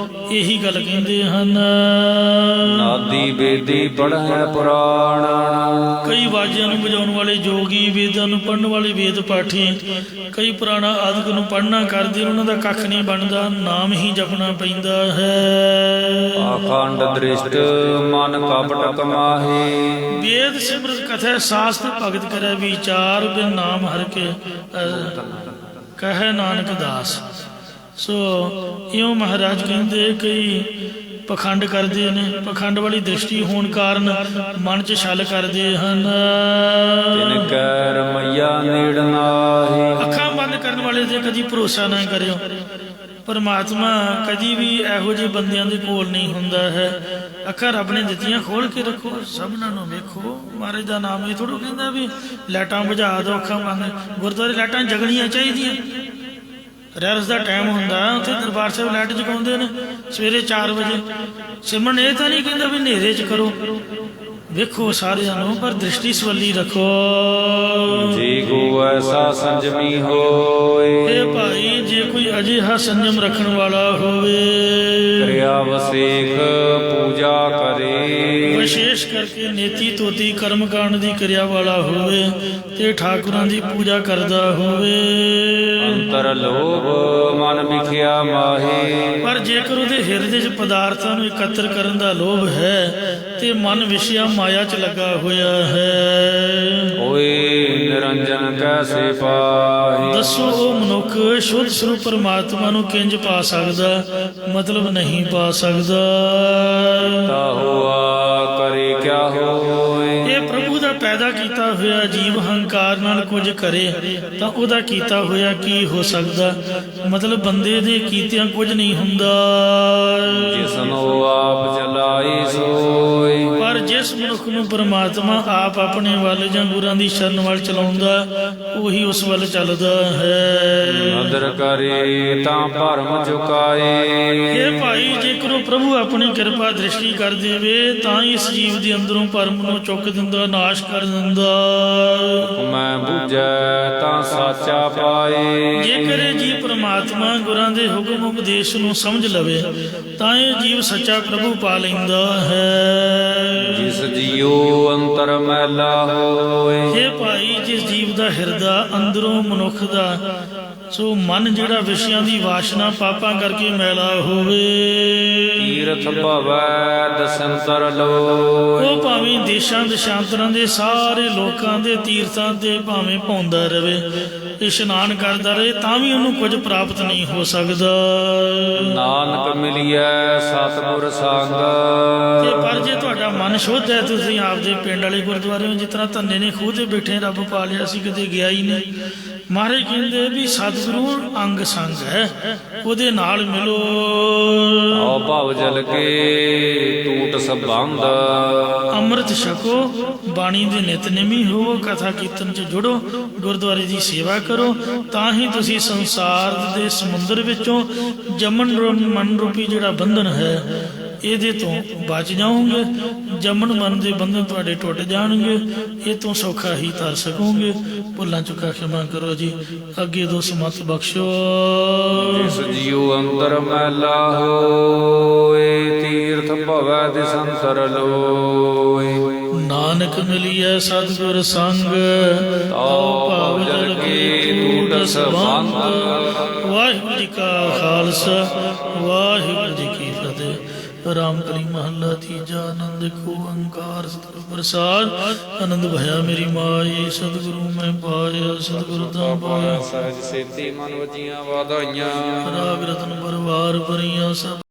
ਇਹੀ ਗੱਲ ਕਹਿੰਦੇ ਹਨ। ਨਾਦੀ ਬੇਦੀ ਪੜ੍ਹੈ ਪੁਰਾਣ। ਕਈ ਵਾਜਿਆਂ ਨੂੰ ਵਜਾਉਣ ਵਾਲੇ ਜੋਗੀ, ਵੇਦਾਂ ਨੂੰ ਪੜ੍ਹਨ ਵਾਲੇ ਵੇਦ ਪਾਠੀ, ਕਈ ਪੁਰਾਣਾ ਆਦਿਕ ਨੂੰ ਪੜ੍ਹਨਾ ਕਰਦੇ, ਉਹਨਾਂ ਦਾ ਕੱਖ ਨਹੀਂ ਬਣਦਾ, ਨਾਮ ਹੀ ਜਪਣਾ ਪੈਂਦਾ ਹੈ। ਅਖੰਡ ਦ੍ਰਿਸ਼ਟ ਮਨ ਕਪਟ ਕਮਾਹੀ। ਵੇਦ ਸਿਮਰਤ ਕਥਾ ਸ਼ਾਸਤਰ ਭਗਤ ਕਰੇ ਵਿਚਾਰ, ਬਿਨ ਨਾਮ ਹਰਿ ਕੇ ਕਹੈ ਨਾਨਕ ਦਾਸ। ਸੋ ਇਉਂ ਮਹਾਰਾਜ ਕਹਿੰਦੇ ਕਈ ਪਖੰਡ ਕਰਦੇ ਨੇ, ਪਖੰਡ ਵਾਲੀ ਦ੍ਰਿਸ਼ਟੀ ਹੋਣ ਕਾਰਨ ਮਨ 'ਚ ਛਲ ਕਰਦੇ ਹਨ। ਤਿਨ ਕੈ ਰਮਈਆ ਨੇੜ ਨਾਹੀ। ਅੱਖਾਂ ਬੰਦ ਕਰਨ ਵਾਲੇ ਤੇ ਕਦੀ ਭਰੋਸਾ ਨਾ ਕਰਿਓ। ਪਰਮਾਤਮਾ ਕਦੀ ਵੀ ਇਹੋ ਜਿਹੇ ਬੰਦਿਆਂ ਦੇ ਕੋਲ ਨਹੀਂ ਹੁੰਦਾ ਹੈ। ਅੱਖਾਂ ਰੱਬ ਨੇ ਦਿੱਤੀਆਂ ਖੋਲ ਕੇ ਰੱਖੋ, ਸਭਨਾਂ ਨੂੰ ਵੇਖੋ। ਮਹਾਰਾਜ ਦਾ ਨਾਮ ਇਹ ਥੋੜ੍ਹਾ ਕਹਿੰਦਾ ਵੀ ਲਾਈਟਾਂ ਬੁਝਾ ਦਿਓ, ਅੱਖਾਂ ਬੰਦ। ਗੁਰਦੁਆਰੇ ਲਾਈਟਾਂ ਜਗਣੀਆਂ ਚਾਹੀਦੀਆਂ। ਰਹਿਰਸ ਦਾ ਟਾਈਮ ਹੁੰਦਾ, ਉੱਥੇ ਦਰਬਾਰ ਸਾਹਿਬ ਲਾਈਟ ਜਗਾਉਂਦੇ ਨੇ ਸਵੇਰੇ 4 ਵਜੇ। ਸਿਮਰਨ ਇਹ ਤਾਂ ਨਹੀਂ ਕਹਿੰਦਾ ਵੀ ਹਨੇਰੇ 'ਚ ਕਰੋ। ਵੇਖੋ ਸਾਰਿਆਂ ਨੂੰ, ਪਰ ਦ੍ਰਿਸ਼ਟੀ ਸਵੱਲੀ ਰੱਖੋ। ਜੀ ਕੋ ਐਸਾ ਸੰਜਮੀ ਹੋਏ, ਇਹ ਭਾਈ ਜੇ ਕੋਈ ਅਜਿਹਾ ਸੰਜਮ ਰੱਖਣ ਵਾਲਾ ਹੋਵੇ, ਕਿਰਿਆ ਵਸੇਖ ਪੂਜਾ ਕਰੇ, ਵਿਸ਼ੇਸ਼ ਕਰਕੇ ਨੇਤੀ ਤੋਤੀ ਕਰਮ ਕਾਂਡ ਦੀ ਕਿਰਿਆ ਵਾਲਾ ਹੋਵੇ ਤੇ ਠਾਕੁਰਾਂ ਦੀ ਪੂਜਾ ਕਰਦਾ ਹੋਵੇ। ਅੰਤਰ ਲੋਭ ਮਨ ਵਿਖਿਆ ਮਾਹੀ, ਪਰ ਜੇਕਰ ਉਹਦੇ ਹਿਰਦੇ 'ਚ ਪਦਾਰਥਾਂ ਨੂੰ ਇਕੱਤਰ ਕਰਨ ਦਾ ਲੋਭ ਹੈ ਤੇ ਮਨ ਵਿਸ਼ਿਆ ਮਾਇਆ 'ਚ ਲੱਗਾ ਹੋਇਆ ਹੈ, ਹੋਏ ਨਿਰੰਜਨ ਕੈਸੇ ਪਾਹੀ। ਦੱਸੋ ਉਹ ਮਨੁੱਖ ਸ਼ੁੱਧ ਸਰੂਪ ਪਰਮਾਤਮਾ ਨੂੰ ਕਿੰਜ ਪਾ ਸਕਦਾ? ਮਤਲਬ ਨਹੀਂ ਪਾ ਸਕਦਾ। ਤਾ ਹੋਆ ਕਰੇ ਕਿਆ ਹੋਏ, ਇਹ ਪ੍ਰਭੂ ਦਾ ਪੈਦਾ ਕੀਤਾ ਹੋਇਆ ਜੀਵ ਹੰਕਾਰ ਨਾਲ ਕੁਝ ਕਰੇ ਤਾਂ ਉਹਦਾ ਕੀਤਾ ਹੋਇਆ ਕੀ ਹੋ ਸਕਦਾ? ਮਤਲਬ ਬੰਦੇ ਦੇ ਕੀਤਿਆਂ ਕੁਝ ਨਹੀਂ ਹੁੰਦਾ। ਜਿਸਨੂੰ ਆਪ ਚਲਾਈ ਸੋਈ, ਪਰ ਜਿਸ ਮਨੁੱਖ ਨੂੰ ਪਰਮਾਤਮਾ ਆਪ ਆਪਣੇ ਵੱਲ ਜਾਂ ਗੁਰਾਂ ਦੀ ਸ਼ਰਨ ਵੱਲ ਚਲਾਉਂਦਾ, ਉਹੀ ਉਸ ਵੱਲ ਚੱਲਦਾ ਹੈ। ਨਦਰ ਕਰੇ ਤਾਂ ਭਰਮ ਚੁਕਾਏ, ਇਹ ਭਾਈ ਜੇਕਰ ਉਹ ਪ੍ਰਭੂ ਆਪਣੀ ਕਿਰਪਾ ਦ੍ਰਿਸ਼ਟੀ ਕਰ ਦੇਵੇ ਤਾਂ ਇਸ ਜੀਵ ਦੇ ਅੰਦਰੋਂ ਭਰਮ ਨੂੰ ਚੁੱਕ ਦਿੰਦਾ, ਨਾਸ਼ ਕਰ ਦਿੰਦਾ। ਮੈਂ ਬੁਝੈ ਤਾਂ ਸਾਚਾ ਪਾਏ, ਜੇਕਰ ਇਹ ਜੀਵ ਪਰਮਾਤਮਾ ਗੁਰਾਂ ਦੇ ਹੁਕਮ ਉਪਦੇਸ਼ ਨੂੰ ਸਮਝ ਲਵੇ ਤਾਂ ਇਹ ਜੀਵ ਸੱਚਾ ਪ੍ਰਭੂ ਪਾ ਲੈਂਦਾ ਹੈ। ਜਿਸ ਜੀਉ ਅੰਤਰ ਮੈਲਾ ਹੋਏ, ਇਹ ਭਾਈ ਜਿਸ ਜੀਵ ਦਾ ਹਿਰਦਾ ਅੰਦਰੋਂ ਮਨੁੱਖ ਦਾ ਸੋ ਮਨ ਜਿਹੜਾ ਵਿਸ਼ਿਆਂ ਦੀ ਵਾਸ਼ਨਾ ਪਾਪਾਂ ਕਰਕੇ ਮੈਲਾ ਹੋਵੇ, ਤੀਰਥ ਭਵੈ ਦਸੰਤਰ ਲੋਏ, ਉਹ ਭਾਵੇਂ ਦੇਸ਼ਾਂ ਦੇਸ਼ਾਂਤਰਾਂ ਦੇ ਸਾਰੇ ਲੋਕਾਂ ਦੇ ਤੀਰਥਾਂ ਤੇ ਭਾਵੇਂ ਭੌਂਦਾ ਰਵੇ, ਇਸ਼ਨਾਨ ਕਰਦਾ ਰਹੇ, ਤਾਂ ਵੀ ਉਹਨੂੰ ਕੁਝ ਪ੍ਰਾਪਤ ਨਹੀਂ ਹੋ ਸਕਦਾ। ਨਾਨਕ ਮਿਲਿਐ ਸਤਿਗੁਰ ਸੰਗ, ਤੇ ਪਰ ਜੇ ਤੁਹਾਡਾ ਮਨ ਸ਼ੁੱਧ ਹੈ, ਤੁਸੀਂ ਆਪਦੇ ਪਿੰਡ ਵਾਲੇ ਗੁਰਦੁਆਰੇ ਹੋ, ਜਿਸ ਤਰ੍ਹਾਂ ਧੰਨੇ ਨੇ ਖੂਹ ਤੇ ਬੈਠੇ ਰੱਬ ਪਾ ਲਿਆ ਸੀ, ਕਿਤੇ ਗਿਆ ਹੀ ਨਹੀਂ। ਮਹਾਰਾਜ ਕਹਿੰਦੇ ਵੀ ਸਤਿਗੁਰੂ ਅੰਗ ਸੰਗ ਹੈ, ਉਹਦੇ ਨਾਲ ਮਿਲੋ। ਆਓ ਭਵ ਜਲ ਕੇ ਟੂਟ ਸੰਬੰਧ, ਅੰਮ੍ਰਿਤ ਛਕੋ, ਬਾਣੀ ਦੇ ਨਿਤਨੇਮੀ ਹੋਵੋ, ਕਥਾ ਕੀਰਤਨ 'ਚ ਜੁੜੋ, ਗੁਰਦੁਆਰੇ ਦੀ ਸੇਵਾ ਕਰੋ, ਤਾਂ ਹੀ ਤੁਸੀਂ ਸੰਸਾਰ ਦੇ ਸਮੁੰਦਰ ਵਿੱਚੋਂ ਜਮਨ ਮਨ ਰੂਪੀ ਜਿਹੜਾ ਬੰਧਨ ਹੈ ਇਹਦੇ ਤੋਂ ਬਚ ਜਾਓਗੇ। ਜਮਨ ਮਨ ਦੇ ਬੰਧਨ ਤੁਹਾਡੇ ਟੁੱਟ ਜਾਣਗੇ, ਇਹ ਤੋਂ ਸੌਖਾ ਹੀ ਤਰ ਸਕੋਗੇ। ਭੁੱਲਾਂ ਚੁੱਕਾ ਖਿਮਾ ਕਰੋ ਜੀ, ਅੱਗੇ ਦੋ ਸਮਤ ਬਖਸ਼ੋ। ਜਿਸ ਜੀਉ ਅੰਤਰ ਮੈਲਾ ਹੋਏ, ਤੀਰਥ ਭਵੈ ਦਿਸੰਤਰ ਲੋਏ, ਨਾਨਕ ਮਿਲਿਐ ਸਤਿਗੁਰ ਸੰਗ, ਤਉ ਭਾਵ ਜਲ ਕੇ ਟੂਟ ਸੰਬੰਧ। ਵਾਹਿਗੁਰੂ ਜੀ ਕਾ ਖਾਲਸਾ, ਵਾਹਿਗੁਰੂ ਜੀ ਕੀ ਫਤਿਹ। ਰਾਮ ਕਲੀ ਮਹੱਲਾ ਤੀਜਾ। ਆਨੰਦ ਕੋ ਓੰਕਾਰ ਸਤਿਗੁਰ ਪ੍ਰਸਾਦ। ਆਨੰਦ ਭਇਆ ਮੇਰੀ ਮਾਈ, ਸਤਿਗੁਰੂ ਮੈਂ ਪਾਇਆ, ਸਤਿਗੁਰੂ ਤਾਂ ਪਾਇਆ। ਸਹਿਜ ਸੇਤੀ ਮਨ ਵਜੀਆਂ ਵਾਧਾਈਆਂ, ਰਾਗ ਰਤਨ ਪਰਵਾਰ ਭਰੀਆਂ ਸਭ